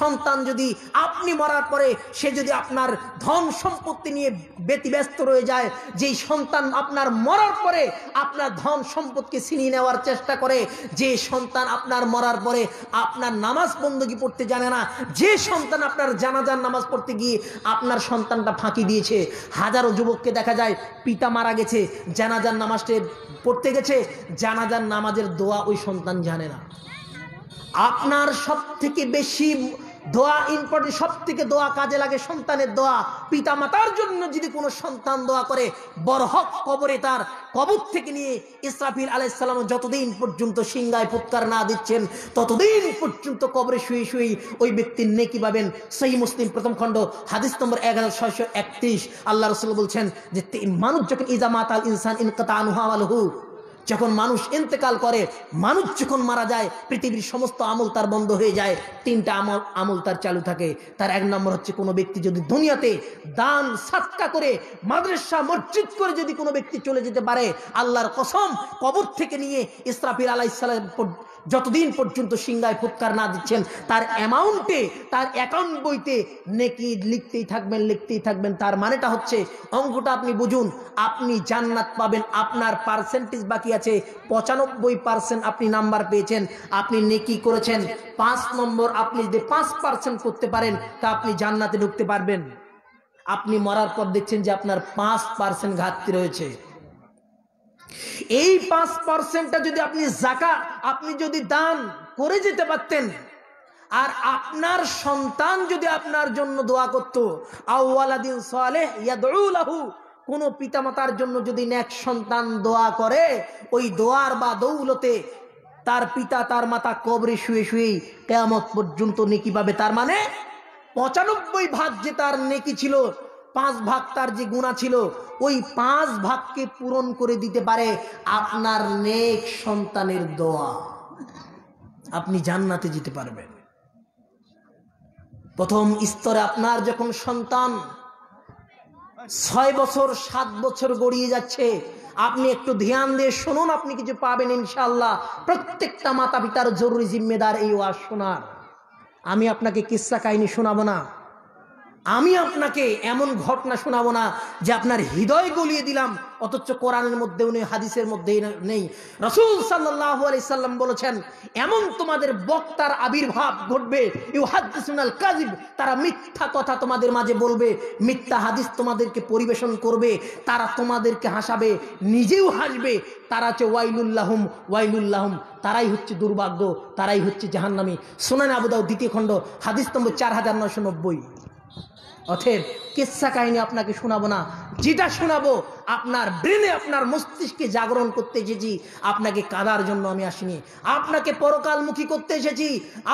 সন্তান যদি আপনি মরার পরে সে যদি আপনার ধন সম্পত্তি নিয়ে ব্যতিব্যস্ত রয়ে যায়, যেই সন্তান আপনার মরার পরে আপনার ধন সম্পদকে ছিনিয়ে নেওয়ার চেষ্টা করে, যে সন্তান আপনার মরার পরে আপনার নামাজ বন্দী পড়তে জানে না, যে সন্তান আপনার জানাজার নামাজ পড়তে গিয়ে আপনার সন্তানটা ফাঁকি দিয়েছে। হাজারো যুবককে দেখা যায় পিতা মারা গেছে, জানাজার নামাজটা পড়তে গেছে, জানাজার নামাজের দোয়া ওই সন্তান জানে না। আপনার সব থেকে বেশি দোয়া ইম্পর্টেন্ট, সব থেকে দোয়া কাজে লাগে সন্তানের দোয়া। পিতা মাতার জন্য যদি কোনো সন্তান দোয়া করে, বরহক কবরে তার কবর থেকে নিয়ে ইসরাফিল আলাইহিস সালাম যতদিন পর্যন্ত সিংহায় ফুৎকার না দিচ্ছেন, ততদিন পর্যন্ত কবরে শুয়ে শুয়ে ওই ব্যক্তির নেকি পাবেন। সহিহ মুসলিম প্রথম খণ্ড হাদিস নম্বর 1631 আল্লাহ রাসূল বলছেন যে মানুষ যখন ইজা মাতাল ইনসান ইনকাতা আনহু আমালহু, যখন মানুষ ইন্তেকাল করে, মানুষ যখন মারা যায়, পৃথিবীর সমস্ত আমল তার বন্ধ হয়ে যায়। 3টা আমল তার চালু থাকে। তার 1 নম্বর হচ্ছে কোনো ব্যক্তি যদি দুনিয়াতে দান সাদকা করে, মাদ্রাসা মসজিদ করে যদি কোনো ব্যক্তি চলে যেতে পারে, আল্লাহর কসম কবর থেকে নিয়ে ইসরাফিল আলাইহিস সালাম যতদিন পর্যন্ত সিংহায় ফুৎকার না দিচ্ছেন, তার অ্যামাউন্টে, তার অ্যাকাউন্ট বইতে নেকি লিখতেই থাকবেন। তার মানেটা হচ্ছে, অঙ্কটা আপনি বুঝুন, আপনি জান্নাত পাবেন, আপনার পার্সেন্টেজ বাকি আছে 95% আপনি নাম্বার পেয়েছেন, আপনি নেকি করেছেন 5 নম্বর। আপনি যদি 5% করতে পারেন তা আপনি জান্নাতে ঢুকতে পারবেন। আপনি মরার পর দেখছেন যে আপনার 5% ঘাটতি রয়েছে। এই 5%টা যদি আপনি যাকাত, আপনি যদি দান করে যেতে পারতেন, আর আপনার সন্তান যদি আপনার জন্য দোয়া করত, আওয়ালাদিন সালেহ ইয়াদউ লাহু, কোন পিতামাতার জন্য যদি নেক সন্তান দোয়া করে, ওই দোয়ার বা দৌলতে তার পিতা তার মাতা কবরে শুয়ে শুয়ে কিয়ামত পর্যন্ত নেকি পাবে। তার মানে 95 ভাগ যে তার নেকি ছিল, 5 ভাগ তার যে গুনাহ ছিল, ওই 5 ভাগকে পূরণ করে দিতে পারে আপনার নেক সন্তানের দোয়া। আপনি জান্নাতে যেতে পারবেন। প্রথম স্তরে আপনার যখন সন্তান 6 বছর 7 বছর গড়িয়ে যাচ্ছে, আপনি একটু ধ্যান দিয়ে শুনুন, আপনি কিছু পাবেন ইনশাআল্লাহ। প্রত্যেকটা মাতা পিতার জরুরি জিম্মেদার এই ওয়াজ শোনার। আমি আপনাকে কিসসা কাহিনী শোনাবো না, আমি আপনাকে এমন ঘটনা শোনাবো না যে আপনার হৃদয় গলিয়ে দিলাম, অথচ কোরআনের মধ্যেও নেই, হাদিসের মধ্যেও নেই। রাসূল সাল্লাল্লাহু আলাইহি সাল্লাম বলেছেন, এমন তোমাদের বক্তার আবির্ভাব ঘটবে, ইউহাদ্দিসুনাল কাযিব, তারা মিথ্যা কথা তোমাদের মাঝে বলবে, মিথ্যা হাদিস তোমাদেরকে পরিবেশন করবে, তারা তোমাদেরকে হাসাবে, নিজেও হাসবে। তারা হচ্ছে ওয়াইলুল্লাহুম ওয়াইলুল্লাহুম, তারাই হচ্ছে দুর্ভাগ্য, তারাই হচ্ছে জাহান্নামী। সুনানে আবু দাউদ 2য় খণ্ড হাদিস নম্বর 4990। অতএব কিসসা কাহিনী আপনাকে শোনাবো না, যেটা শোনাবো আপনার ব্রেনে, আপনার মস্তিষ্কে জাগরণ করতে এসেছি। আপনাকে কাদার জন্য আমি আসিনি, আপনাকে পরকালমুখী করতে এসেছি।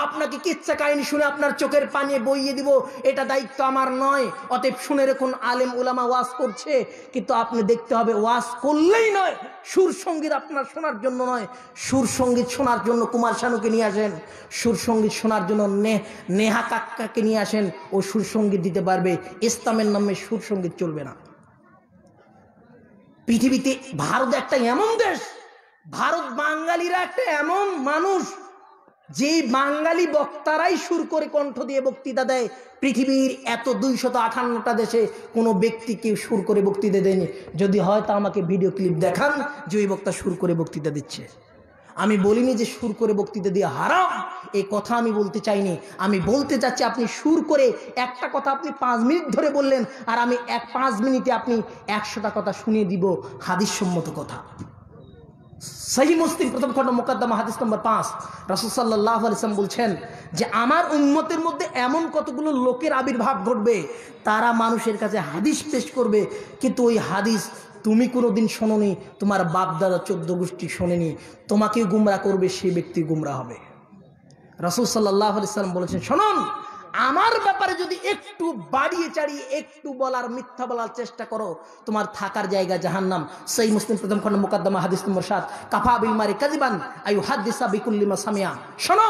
আপনাকে কিসসা কাহিনী শুনে আপনার চোখের পানি বইয়ে দিব, এটা দায়িত্ব আমার নয়। অতএব শুনে রাখুন, আলেম উলামা ওয়াজ করছে, কিন্তু আপনি দেখতে হবে ওয়াজ করলেই নয়, সুর সঙ্গীত আপনার শোনার জন্য নয়। সুর সঙ্গীত শোনার জন্য কুমার শানুকে নিয়ে আসেন, সুর সঙ্গীত শোনার জন্য নেহা কাক্কাকে নিয়ে আসেন, ও সুর সঙ্গীত দিতে পারবে। ইসলামের নামে সুর সঙ্গীত চলবে না। পৃথিবীতে ভারত একটা এমন দেশ, ভারত বাঙালিরা একটা এমন মানুষ, যে বাঙালি বক্তারাই সুর করে কণ্ঠ দিয়ে বক্তৃতা দেয়। পৃথিবীর এত 258টা দেশে কোনো ব্যক্তিকে সুর করে বক্তৃতা দেয়নি। যদি হয় তা আমাকে ভিডিও ক্লিপ দেখান যে ওই বক্তা সুর করে বক্তৃতা দিচ্ছে। আমি বলিনি যে সুর করে বক্তৃতা দিয়ে হারাম, এই কথা আমি বলতে চাইনি। আমি বলতে চাচ্ছি, আপনি সুর করে একটা কথা আপনি 5 মিনিট ধরে বললেন, আর আমি 5 মিনিটে আপনি 100টা কথা শুনিয়ে দিব, হাদিস সম্মত কথা। সহিহ মুসলিম 1ম খণ্ড মুকাদ্দমা হাদিস নম্বর 5, রাসূল সাল্লাল্লাহু আলাইহি ওয়াসাল্লাম বলছেন যে আমার উম্মতের মধ্যে এমন কতগুলো লোকের আবির্ভাব ঘটবে, তারা মানুষের কাছে হাদিস পেশ করবে, কিন্তু ওই হাদিস তুমি কোনোদিন শোনোনি, তোমার বাপ দাদা 14 গোষ্ঠী শোনেনি, তোমাকেও গুমরা করবে, সেই ব্যক্তি গুমরা হবে। রাসূল সাল্লাল্লাহু আলাইহি ওয়াসাল্লাম বলেছেন, শুনুন, আমার ব্যাপারে যদি একটু বাড়িয়ে চাড়িয়ে একটু বলার, মিথ্যা বলার চেষ্টা করো, তোমার থাকার জায়গা জাহান্নাম। সহিহ মুসলিম 1ম খণ্ড মুকাদ্দমা হাদিস নম্বর 7, কাফা বিল মারি কাযিবান আইয়ুহাদ্দিসা বিকুল্লি মা সামিয়া। শোনো,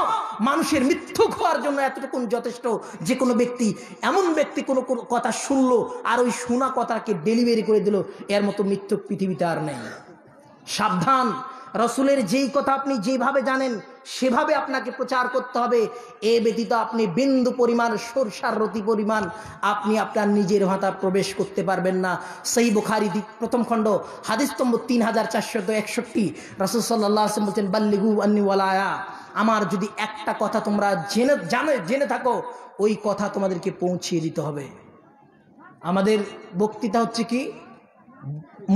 মানুষের মিথ্যুক হওয়ার জন্য এতটুকু যথেষ্ট, যে কোনো ব্যক্তি, এমন ব্যক্তি কোনো কথা শুনলো আর ওই শোনা কথাকে ডেলিভারি করে দিল, এর মতো মিথ্যুক পৃথিবীতে আর নেই। সাবধান, রসুলের যেই কথা আপনি যেভাবে জানেন সেভাবে আপনাকে প্রচার করতে হবে। এ ব্যতীত আপনি বিন্দু পরিমাণ, সরষার রতি পরিমাণ আপনি আপনার নিজের ভাতা প্রবেশ করতে পারবেন না। সহিহ বুখারী 1ম খণ্ড হাদিস নম্বর 3461, রাসূল সাল্লাল্লাহু আলাইহি ওয়াসাল্লাম বলেন, বাল্লিগু আন্নি ওয়ালায়া, আমার যদি একটা কথা তোমরা জেনে থাকো, ওই কথা তোমাদেরকে পৌঁছিয়ে দিতে হবে। আমাদের বক্তৃতা হচ্ছে কি,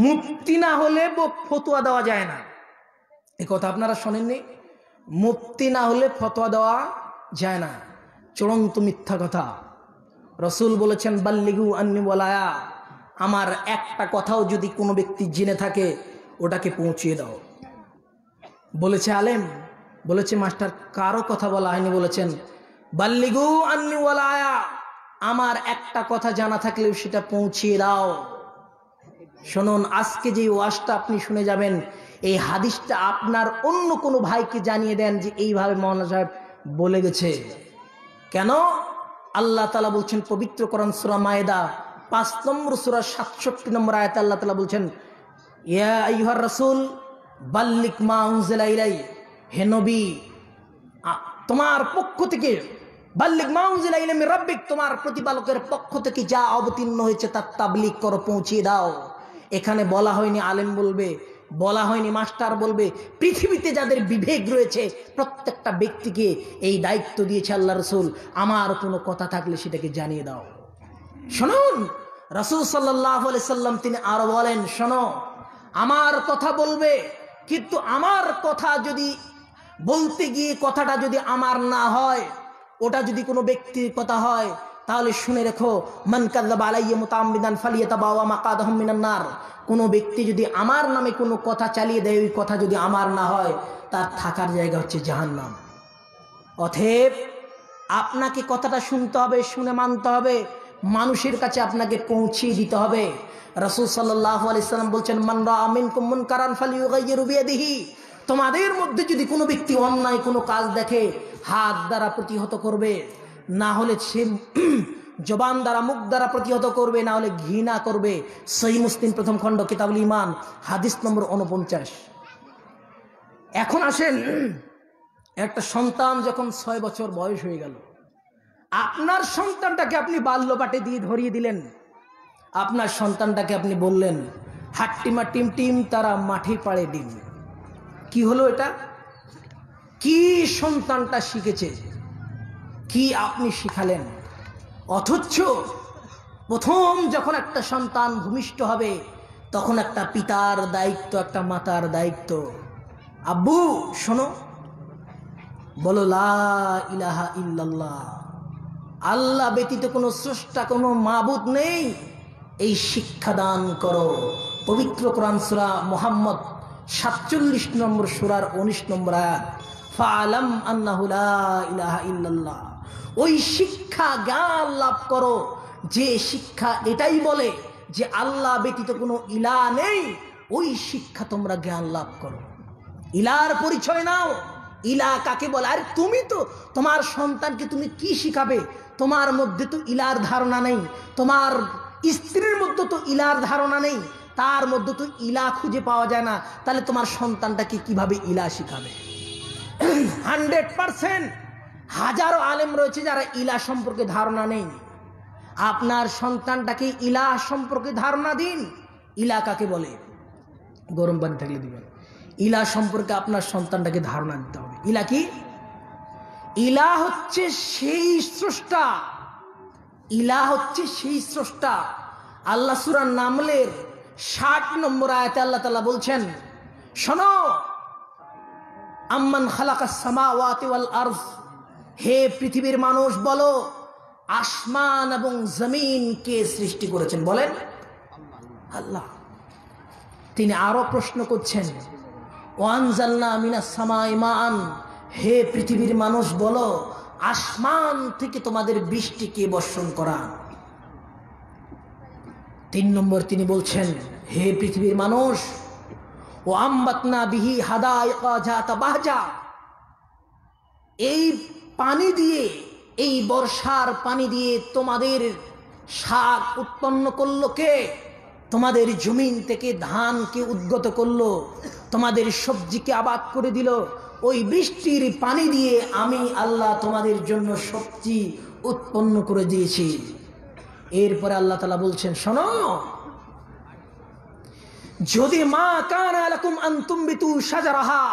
মুফতি না হলে ফতোয়া দেওয়া যায় না, এই কথা আপনারা শোনেননি? মুফতি না হলে ফতোয়া দেওয়া যায় না, চূড়ান্ত মিথ্যা কথা। রসুল বলেছেন, বাল্লিগু আন্নি ওয়ালায়া, আমার একটা কথাও যদি কোনো ব্যক্তি জেনে থাকে, ওটাকে পৌঁছিয়ে দাও। বলেছে আলেম, বলেছে মাস্টার, কারো কথা বলা হয়নি, বলেছেন বাল্লিগু আন্নি ওয়ালায়া, আমার একটা কথা জানা থাকলেও সেটা পৌঁছিয়ে দাও। শুনুন, আজকে যে ওয়াজটা আপনি শুনে যাবেন, এই হাদিসটা আপনার অন্য কোনো ভাইকে জানিয়ে দেন যে এইভাবে মাওলানা সাহেব বলে গেছে। কেন? আল্লাহ তাআলা বলছেন পবিত্র কোরআন সূরা মায়েদা 5 নম্বর সূরা 67 নম্বর আয়াতে আল্লাহ তাআলা বলছেন, ইয়া আইয়ুহার রাসূল বাল্লিগ মা উনজিলা ইলাই, হে নবী, তোমার পক্ষ থেকে, বাল্লিগ মা উনজিলা ইলাই মির রাব্বিক, তোমার প্রতিপালকের পক্ষ থেকে যা অবতীর্ণ হয়েছে তার তাবলীগ করো, পৌঁছিয়ে দাও। এখানে বলা হয়নি আলেম বলবে, বলা হয়নি মাস্টার বলবে, পৃথিবীতে যাদের বিবেক রয়েছে প্রত্যেকটা ব্যক্তিকে এই দায়িত্ব দিয়েছে আল্লাহ রসুল, আমার কোনো কথা থাকলে সেটাকে জানিয়ে দাও। শুনুন, রাসূল সাল্লাল্লাহু আলাইহি সাল্লাম তিনি আরো বলেন, শোনো, আমার কথা বলবে, কিন্তু আমার কথা যদি বলতে গিয়ে কথাটা যদি আমার না হয়, ওটা যদি কোনো ব্যক্তির কথা হয়, তাহলে শুনে রেখো, মান কাযাবা আলাইয়া মুতাআম্মিদান ফালিয়াতাবাওয়া মাকাদাহু মিনান নার। কোনো ব্যক্তি যদি আমার নামে কোনো কথা চালিয়ে দেয়, ওই কথা যদি আমার না হয়, তার থাকার জায়গা হচ্ছে জাহান্নাম। অতএব আপনাকে কথাটা শুনতে হবে, শুনে মানতে হবে, মানুষের কাছে আপনাকে পৌঁছিয়ে দিতে হবে। রাসূল সাল্লাল্লাহু আলাইহি সাল্লাম বলছেন, মান রাআ মিনকুম মুনকারান ফালিয়ুগাইয়িরু বিয়াদিহি, তোমাদের মধ্যে যদি কোনো ব্যক্তি অন্যায় কোনো কাজ দেখে, হাত দ্বারা প্রতিহত করবে। না হলে সে জবান দ্বারা মুখ দ্বারা প্রতিহত করবে, না হলে ঘৃণা করবে। সহিহ মুসলিম প্রথম খণ্ড কিতাবুল ঈমান হাদিস নম্বর 49। এখন আসেন, একটা সন্তান যখন 6 বছর বয়স হয়ে গেল, আপনার সন্তানটাকে আপনি বাল্যপাটে দিয়ে ধরিয়ে দিলেন, আপনার সন্তানটাকে আপনি বললেন হাট্টিমা টিম টিম তারা মাঠে পাড়ে ডিম। কি হলো এটা? কি সন্তানটা শিখেছে, কি আপনি শিখালেন? অথচ প্রথম যখন একটা সন্তান ভূমিষ্ঠ হবে তখন একটা পিতার দায়িত্ব, একটা মাতার দায়িত্ব। আব্বু শোনো, বলো লা ইলাহা ইল্লাল্লাহ, আল্লাহ ব্যতীত কোনো স্রষ্টা, কোনো মাবুদ নেই, এই শিক্ষা দান করো। পবিত্র কোরআন সূরা মুহাম্মদ 47 নম্বর সূরার 19 নম্বর আয়াত, ফাআলাম আন্নাহু লা ইলাহা ইল্লাল্লাহ। ওই শিক্ষা জ্ঞান লাভ করো যে শিক্ষা এটাই বলে যে আল্লাহ ব্যতীত কোনো ইলাহ নেই। ওই শিক্ষা তোমরা জ্ঞান লাভ করো, ইলার পরিচয় নাও। ইলা কাকে বলে? আর তুমি তো তোমার সন্তানকে তুমি কি শিখাবে? তোমার মধ্যে তো ইলার ধারণা নেই, তোমার স্ত্রীর মধ্যে তো ইলার ধারণা নেই, তার মধ্যে তো ইলা খুঁজে পাওয়া যায় না, তাহলে তোমার সন্তানটাকে কিভাবে ইলা শিখাবে? 100% হাজারো আলেম রয়েছে যারা ইলা সম্পর্কে ধারণা নেই। আপনার সন্তানটাকে ইলা সম্পর্কে ধারণা দিন। ইলা কাকে বলে? গরম পানি থাকলে দিবেন। ইলা সম্পর্কে আপনার সন্তানটাকে ধারণা দিতে হবে। ইলা কি? ইলা হচ্ছে সেই স্রষ্টা, ইলা হচ্ছে সেই স্রষ্টা। আল্লাহ সূরা নামলের 60 নম্বর আয়াতে আল্লাহ তাআলা বলছেন, শোনো, আম্মান খালাকাস সামাওয়াতি ওয়াল আরদ, হে পৃথিবীর মানুষ বলো, আসমান এবং জমিন কে সৃষ্টি করেছেন? বলেন আল্লাহ। তিনি আরো প্রশ্ন করছেন, ওয়ানজালনা মিনাস সামাই মান, হে পৃথিবীর মানুষ বলো, আসমান থেকে তোমাদের বৃষ্টি কে বর্ষণ করা? 3 নম্বর তিনি বলছেন, হে পৃথিবীর মানুষ, ও আম্বাতনা বিহি হাদাইকা জাতা বাহজা, এই পানি দিয়ে, এই বর্ষার পানি দিয়ে তোমাদের শাক উৎপন্ন করলো কে? তোমাদের জমিন থেকে ধানকে উদ্গত করলো, তোমাদের সবজিকে আবাদ করে দিল। ওই বৃষ্টির পানি দিয়ে আমি আল্লাহ তোমাদের জন্য সবজি উৎপন্ন করে দিয়েছি। এরপরে আল্লাহ তাআলা বলছেন, শোনো, যদি মা কানা লাকুম আন তুমবিতু শাজারাহা,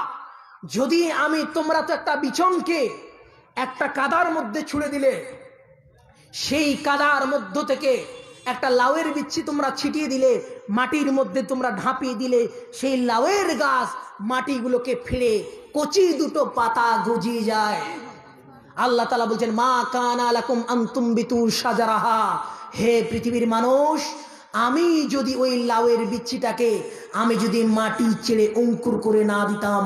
যদি আমি, তোমরা তো একটা বিচনকে একটা কাদার মধ্যে ছুঁড়ে দিলে, সেই কাদার মধ্য থেকে একটা লাউয়ের বিচ্ছি তোমরা ছিটিয়ে দিলে, মাটির মধ্যে তোমরা ঢাপিয়ে দিলে, সেই লাউয়ের গাছ মাটিগুলোকে ফিরে কচি দুটো পাতা গজিয়ে যায়। আল্লাহ তাআলা বলছেন, মা কানা লাকুম আন তুমবিতু শাজারাহা, হে পৃথিবীর মানুষ, আমি যদি ওই লাউয়ের বিচ্ছিটাকে আমি যদি মাটি ছেড়ে অঙ্কুর করে না দিতাম,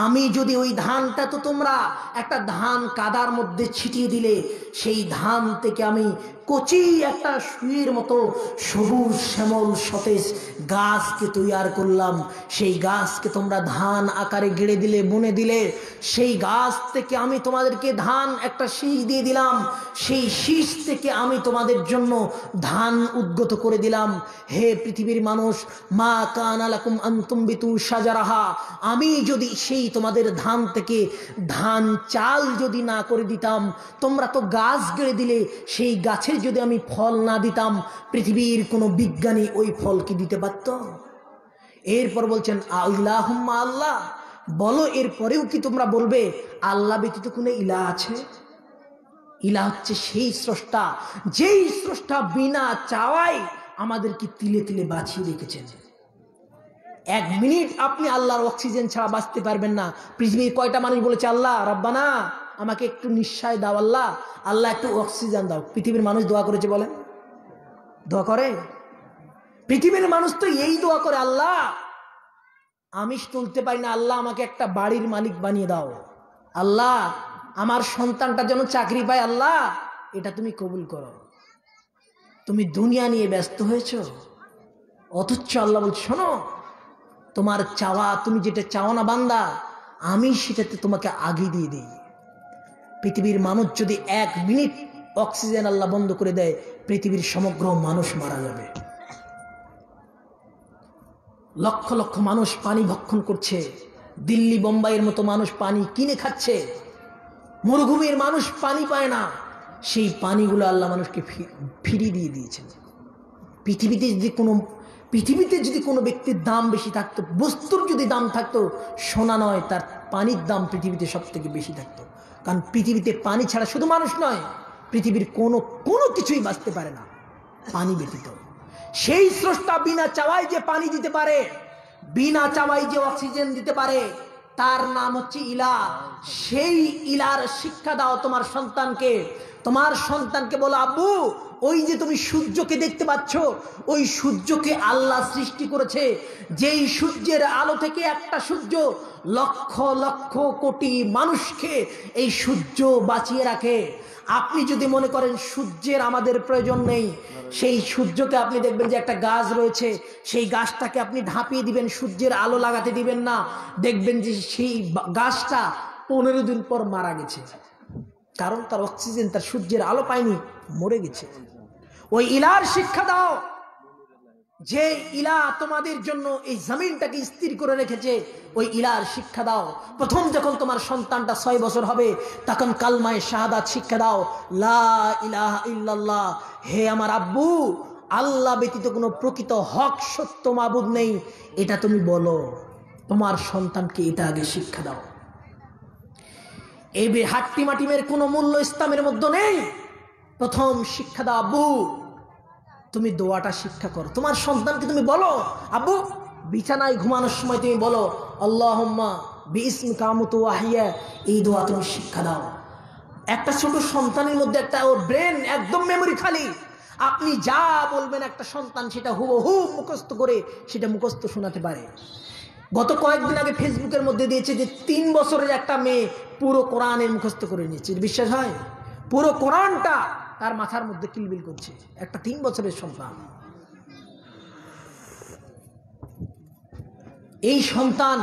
আমি যদি ওই ধানটা, তো তোমরা একটা ধান কাদার মধ্যে ছিটিয়ে দিলে, সেই ধান থেকে আমি কচি একটা সুইয়ের মতো সবুজ শ্যামল সতেজ গাছকে তৈয়ার করলাম। সেই গাছকে তোমরা ধান আকারে গেড়ে দিলে, বুনে দিলে, সেই গাছ থেকে আমি তোমাদেরকে ধান একটা শীষ দিয়ে দিলাম, সেই শীষ থেকে আমি তোমাদের জন্য ধান উদ্গত করে দিলাম। হে পৃথিবীর মানুষ, মা কানা লাকুম আন তুমবিতু শাজারাহা, আমি যদি সেই তোমাদের ধান থেকে ধান চাল যদি না করে দিতাম, তোমরা তো গাছ গেড়ে দিলে, সেই গাছের যদি আমি ফল না দিতাম, পৃথিবীর কোনো বিজ্ঞানী ওই ফল কি দিতে পারত? এরপর বলছেন, আল্লাহুম্মা, আল্লাহ বলো, এরপরেও কি তোমরা বলবে আল্লাহ ব্যতীত কোনো ইলাহ আছে? ইলাহ হচ্ছে সেই স্রষ্টা, যেই স্রষ্টা বিনা চাওয়াই আমাদেরকে তিলে তিলে বাঁচিয়ে রেখেছেন। 1 মিনিট আপনি আল্লাহর অক্সিজেন ছাড়া বাঁচতে পারবেন না। পৃথিবীর কয়টা মানুষ বলেছে, আল্লাহ রব্বানা আমাকে একটু নিঃশ্বাস দাও, আল্লাহ আল্লাহ একটু অক্সিজেন দাও? পৃথিবীর মানুষ দোয়া করেছে? বলেন, দোয়া করে? পৃথিবীর মানুষ তো এই দোয়া করে, আল্লাহ আমি তুলতে পারি না, আল্লাহ আমাকে একটা বাড়ির মালিক বানিয়ে দাও, আল্লাহ আমার সন্তানটা যেন চাকরি পায়, আল্লাহ এটা তুমি কবুল করো। তুমি দুনিয়া নিয়ে ব্যস্ত হয়েছ, অথচ আল্লাহ বলছে, শোনো, তোমার চাওয়া, তুমি যেটা চাও না বান্দা, আমি সেটাতে তোমাকে আগে দিয়ে দিই। পৃথিবীর মানুষ যদি 1 মিনিট অক্সিজেন আল্লাহ বন্ধ করে দেয়, পৃথিবীর সমগ্র মানুষ মারা যাবে। লক্ষ লক্ষ মানুষ পানি ভক্ষণ করছে, দিল্লি বোম্বাইয়ের মতো মানুষ পানি কিনে খাচ্ছে, মরুভূমির মানুষ পানি পায় না, সেই পানিগুলো আল্লাহ মানুষকে ফিরিয়ে দিয়ে দিয়েছেন। পৃথিবীতে যদি কোনো ব্যক্তির দাম বেশি থাকতো, বস্তুর যদি দাম থাকতো, সোনা নয়, তার পানির দাম পৃথিবীতে সব থেকে বেশি থাকতো। কারণ পৃথিবীতে পানি ছাড়া শুধু মানুষ নয়, পৃথিবীর কোনো কিছুই বাঁচতে পারে না পানি ব্যতীত। সেই স্রষ্টা বিনা চাওয়াই যে পানি দিতে পারে, বিনা চাওয়াই যে অক্সিজেন দিতে পারে, তার নাম হচ্ছে ইলাহ। সেই ইলার শিক্ষা দাও তোমার সন্তানকে। তোমার সন্তানকে বলো, আব্বু ওই যে তুমি সূর্যকে দেখতে পাচ্ছ, ওই সূর্যকে আল্লাহ সৃষ্টি করেছে। যেই সূর্যের আলো থেকে একটা সূর্য লক্ষ লক্ষ কোটি মানুষকে এই সূর্য বাঁচিয়ে রাখে। আপনি যদি মনে করেন সূর্যের আমাদের প্রয়োজন নেই, সেই সূর্যকে আপনি দেখবেন যে একটা গাছ রয়েছে, সেই গাছটাকে আপনি ঢাপিয়ে দিবেন, সূর্যের আলো লাগাতে দিবেন না, দেখবেন যে সেই গাছটা 15 দিন পর মারা গেছে। কারণ তার অক্সিজেন, তার সূর্যের আলো পায়নি, মরে গেছে। ওই ইলার শিক্ষা দাও, যে ইলা তোমাদের জন্য এই জমিনটাকে স্থির করে রেখেছে, ওই ইলার শিক্ষা দাও। প্রথম যখন তোমার সন্তানটা 6 বছর হবে, তখন কালমায়ে শাহাদাত শিক্ষা দাও, লা ইলাহা ইল্লাল্লাহ, হে আমার আব্বু, আল্লাহ ব্যতীত কোনো প্রকৃত হক সত্য মাবুদ নেই, এটা তুমি বলো। তোমার সন্তানকে এটা আগে শিক্ষা দাও। এই হাট্টি মাটিমের কোনো মূল্য ইসলামের মধ্যে নেই। প্রথম শিক্ষা দাও, আব্বু তুমি দোয়াটা শিক্ষা করো। তোমার সন্তানকে তুমি বলো, আব্বু বিছানায় ঘুমানোর সময় তুমি বলো, আল্লাহুম্মা বিইসমিকা আমুতু ওয়া আহইয়া, এই দোয়া তুমি শিক্ষা দাও। একটা ছোট সন্তানের মধ্যে একটা ওর ব্রেন একদম মেমোরি খালি, আপনি যা বলবেন একটা সন্তান সেটা হুবহু মুখস্থ করে সেটা মুখস্থ শোনাতে পারে। গত কয়েকদিন আগে ফেসবুকের মধ্যে দিয়েছে যে 3 বছরের একটা মেয়ে পুরো কোরআনের মুখস্থ করে নিয়েছে। বিশ্বাস হয়? পুরো কোরআনটা তার মাথার মধ্যে কিলবিল করছে, একটা 3 বছরের সন্তান। এই সন্তান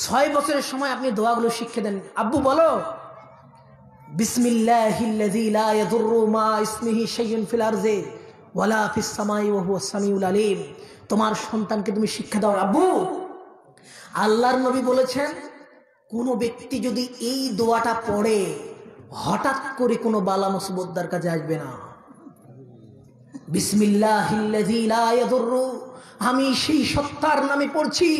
6 বছরের সময় আপনি দোয়াগুলো শিক্ষা দেন। আব্বু বলো, বিসমিল্লাহিল্লাযী লা ইয়াদুররু মা ইসমিহি শাইউন ফিল আরদি ওয়ালা ফিস সামাই ওয়া হুয়াস সামিউল আলিম। তোমার সন্তানকে তুমি শিক্ষা দাও, আব্বু আল্লাহর নবী বলেছেন, কোন ব্যক্তি যদি এই দোয়াটা পড়ে হঠাৎ করে কোনো বালা মুসিবত তার কাছে আসবে না। বিসমিল্লাহিল্লাযী লা ইয়াদুররু, আমি সেই সত্তার নামে পড়ছি,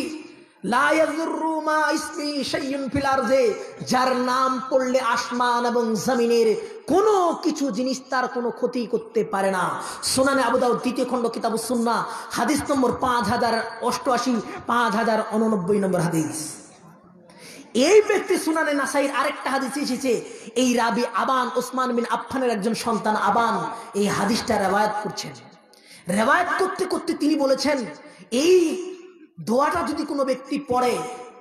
লা ইয়াদুররু মা ইসমিহি শাইউন ফিল আরদি, যার নাম পড়লে আসমান এবং জমিনের কোনো কিছু জিনিস তার কোনো ক্ষতি করতে পারে না। সুনানে আবু দাউদ 2য় খণ্ড কিতাবুস সুন্নাহ, হাদিস নম্বর 5088, 5089 নম্বর হাদিস। এই ব্যক্তি সুনানে নাসাইর আরেকটা হাদিস এসেছে, এই রাবি আবান ওসমান বিন আফফানের একজন সন্তান আবান এই হাদিসটা রিওয়ায়াত করছেন। রিওয়ায়াত করতে করতে তিনি বলেছেন, এই দোয়াটা যদি কোনো ব্যক্তি পড়ে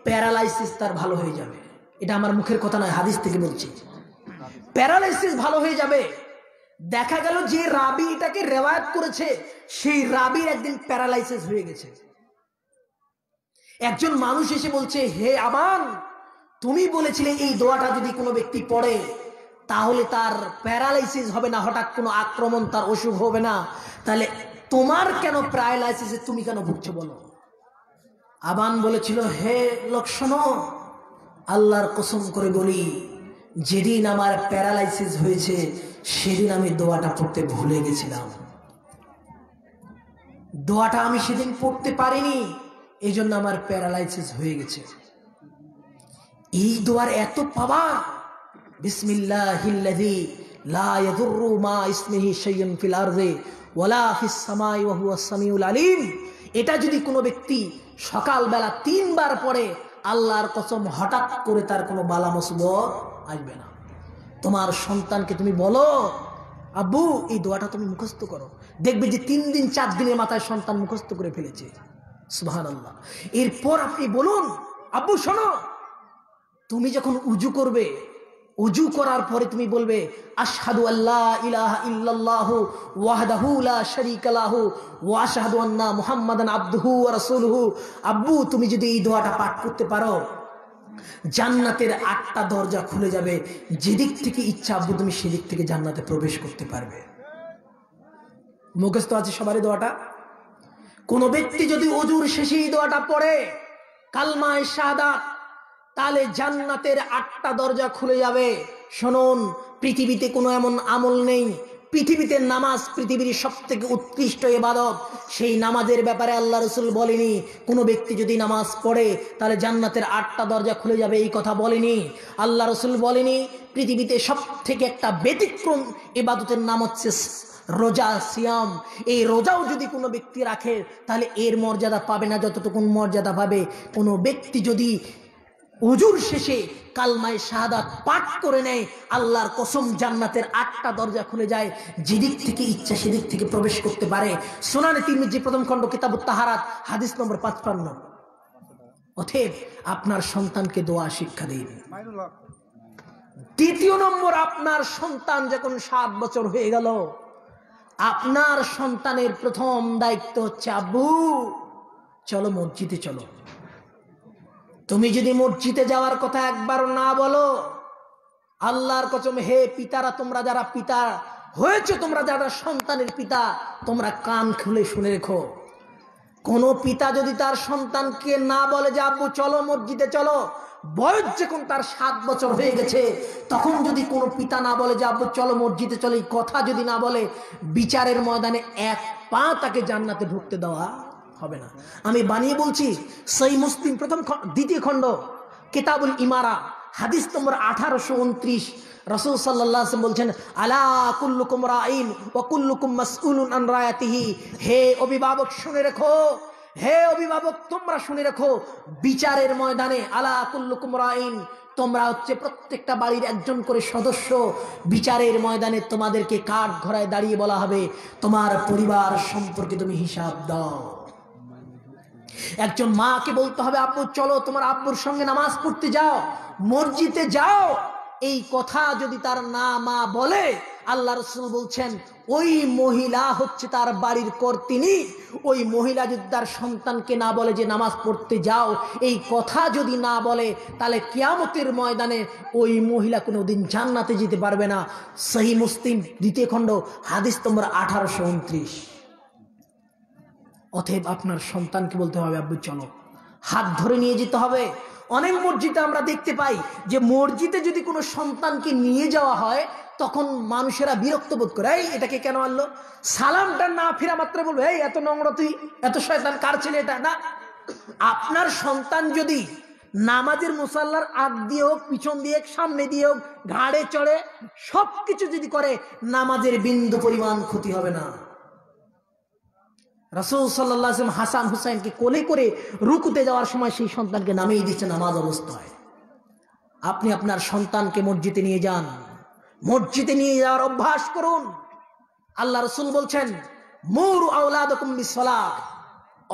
প্যারালাইসিস তার ভালো হয়ে যাবে। এটা আমার মুখের কথা নয়, হাদিস থেকে বলছি, প্যারালাইসিস ভালো হয়ে যাবে। দেখা গেল যে রাবি এটাকে রিওয়ায়াত করেছে, সেই রাবির একদিন প্যারালাইসিস হয়ে গেছে। একজন মানুষ এসে বলছে, হে আবান, তুমি বলেছিলে এই দোয়াটা যদি কোনো ব্যক্তি পড়ে তাহলে তার প্যারালাইসিস হবে না, হঠাৎ কোনো আক্রমণ, তার অসুখ হবে না, তাহলে তোমার কেন প্যারালাইসিসে তুমি কেন ভুগছো বলো? আবান বলেছিল, হে লোক শোনো, আল্লাহর কসম করে বলি, যেদিন আমার প্যারালাইসিস হয়েছে সেদিন আমি দোয়াটা পড়তে ভুলে গেছিলাম। দোয়াটা আমি সেদিন পড়তে পারিনি, এই জন্য আমার প্যারালাইসিস হয়ে গেছে। এই দোয়ার এত পাওয়ার, বিসমিল্লাহিল্লাযী লা ইয়াদুররু মা ইসমিহি শাইউন ফিল আরদি ওয়ালা ফিস সামাই ওয়া হুয়াস সামিউল আলিম। এটা যদি কোনো ব্যক্তি সকালবেলা 3 বার পড়ে, আল্লাহর কসম হঠাৎ করে তার কোনো বালা মুসিবত আসবে না। তোমার সন্তানকে তুমি বলো, আব্বু এই দোয়াটা তুমি মুখস্থ করো, দেখবে যে 3 দিন 4 দিনের মাথায় সন্তান মুখস্থ করে ফেলেছে। সুবহানাল্লাহ। এরপর আপনি বলুন, আব্বু শোনো, তুমি যখন উজু করবে, উজু করার পরে তুমি বলবে, আশহাদু আল্লা ইলাহা ইল্লাল্লাহু ওয়াহদাহু লা শারীকা লাহু ওয়া আশহাদু আন্না মুহাম্মাদান আবদুহু ওয়া রাসূলুহু। আব্বু তুমি যদি এই দোয়াটা পাঠ করতে পারো, জান্নাতের 8টা দরজা খুলে যাবে, যেদিক থেকে ইচ্ছা আব্বু তুমি সেদিক থেকে জান্নাতে প্রবেশ করতে পারবে। মুখস্থ আছে সবারই দোয়াটা? কোন ব্যক্তি যদি ওযুর শেষে এই দোয়াটা পড়ে, কালমায়ে শাহাদাত, তাহলে জান্নাতের 8টা দরজা খুলে যাবে। শুনুন, পৃথিবীতে কোনো এমন আমল নেই, পৃথিবীতে নামাজ পৃথিবীর সবথেকে উৎকৃষ্ট ইবাদত, সেই নামাজের ব্যাপারে আল্লাহ রাসূল বলেনি কোনো ব্যক্তি যদি নামাজ পড়ে তাহলে জান্নাতের 8টা দরজা খুলে যাবে, এই কথা বলেনি। আল্লাহ রাসূল বলেনি পৃথিবীতে সবথেকে একটা ব্যতিক্রম ইবাদতের নাম হচ্ছে রোজা, সিয়াম। এই রোজাও যদি কোনো ব্যক্তি রাখে তাহলে এর মর্যাদা পাবে না যতটুকু মর্যাদা পাবে কোনো ব্যক্তি যদি ওযুর শেষে কালমায়ে শাহাদাত পাঠ করে নেয়। আল্লাহর কসম, জান্নাতের 8টা দরজা খুলে যায়, যেদিক থেকে ইচ্ছা সেদিক থেকে প্রবেশ করতে পারে। সুনানে তিরমিজি প্রথম খণ্ড কিতাবুত তাহারাত হাদিস নম্বর 55। অতএব আপনার সন্তানকে দোয়া শিক্ষা দিন। দ্বিতীয় নম্বর, আপনার সন্তান যখন 7 বছর হয়ে গেল, আপনার সন্তানের প্রথম দায়িত্ব হচ্ছে আব্বু চলো মসজিদে চলো। তুমি যদি মসজিদে যাওয়ার কথা একবার না বলো, আল্লাহর কসম, হে পিতারা, তোমরা যারা পিতা হয়েছে, তোমরা যারা সন্তানের পিতা, তোমরা কান খুলে শুনে রেখো। কোন পিতা যদি তার সন্তানকে না বলে যে আব্বু চলো মসজিদে চলো, বয়স যখন তার 7 বছর হয়ে গেছে, তখন যদি কোনো পিতা না বলে যে আব্বু চলো মসজিদে চলো, এই কথা যদি না বলে, বিচারের ময়দানে 1 পা তাকে জান্নাতে ঢুকতে দেওয়া হবে না। আমি বানিয়ে বলছি, সহিহ মুসলিম দ্বিতীয় খণ্ড কিতাবুল ইমারা হাদিস নম্বর 1829, রাসূল সাল্লাল্লাহু আলাইহি ওয়াসাল্লাম বলছেন, আলা কুল্লুকুম রাঈন ওয়া কুল্লুকুম মাসউলুন আন রায়াতিহি। হে অভিভাবক শুনে রেখো, হে অভিভাবক তোমরা শুনে রেখো, বিচারের ময়দানে আলা কুল্লুকুম রাঈন, তোমরা হচ্ছে প্রত্যেকটা বাড়ির একজন করে সদস্য। বিচারের ময়দানে তোমাদেরকে কাঠ ঘোড়ায় দাঁড়িয়ে বলা হবে তোমার পরিবার সম্পর্কে তুমি হিসাব দাও। একজন মাকে বলতে হবে আব্বু চলো তোমার আব্বুর সঙ্গে নামাজ পড়তে যাও, মসজিদে যাও। এই কথা যদি তার না মা বলে, আল্লাহ রাসূল বলছেন ওই মহিলা হচ্ছে তার বাড়ির কর্ত্রী। ওই মহিলা যদি তার সন্তানকে না বলে যে নামাজ পড়তে যাও, এই কথা যদি না বলে, তাহলে কিয়ামতের ময়দানে ওই মহিলা কোনোদিন জান্নাতে যেতে পারবে না। সহিহ মুসলিম দ্বিতীয় খণ্ড হাদিস নম্বর 1829। অতএব আপনার সন্তানকে বলতে হবে আব্বু চলো, হাত ধরে নিয়ে যেতে হবে। অনেক মসজিদে আমরা দেখতে পাই যে মসজিদে যদি কোনো সন্তানকে নিয়ে যাওয়া হয়, তখন মানুষেরা বিরক্ত বোধ করে, এই এটাকে কেন আনলো? সালামটা না ফিরা মাত্র বলবে, এই এত নোংরা, তুই এত শয়তান, কার ছেলে এটা? না, আপনার সন্তান যদি নামাজের মুসাল্লার আগ দিয়ে হোক, পিছন দিয়ে হোক, সামনে দিয়ে হোক, ঘাড়ে চড়ে, সবকিছু যদি করে, নামাজের বিন্দু পরিমাণ ক্ষতি হবে না। রাসূল সাল্লাল্লাহু আলাইহি ওয়াসাল্লাম হাসান হুসাইনকে কোলে করে রুকুতে যাওয়ার সময় সেই সন্তানকে নামিয়ে দিচ্ছে নামাজ অবস্থায়। আপনি আপনার সন্তানকে মসজিদে নিয়ে যান, মসজিদে নিয়ে যাওয়ার অভ্যাস করুন। আল্লাহ রাসূল বলছেন, মুরু আওলাদাকুম বিসসালাহ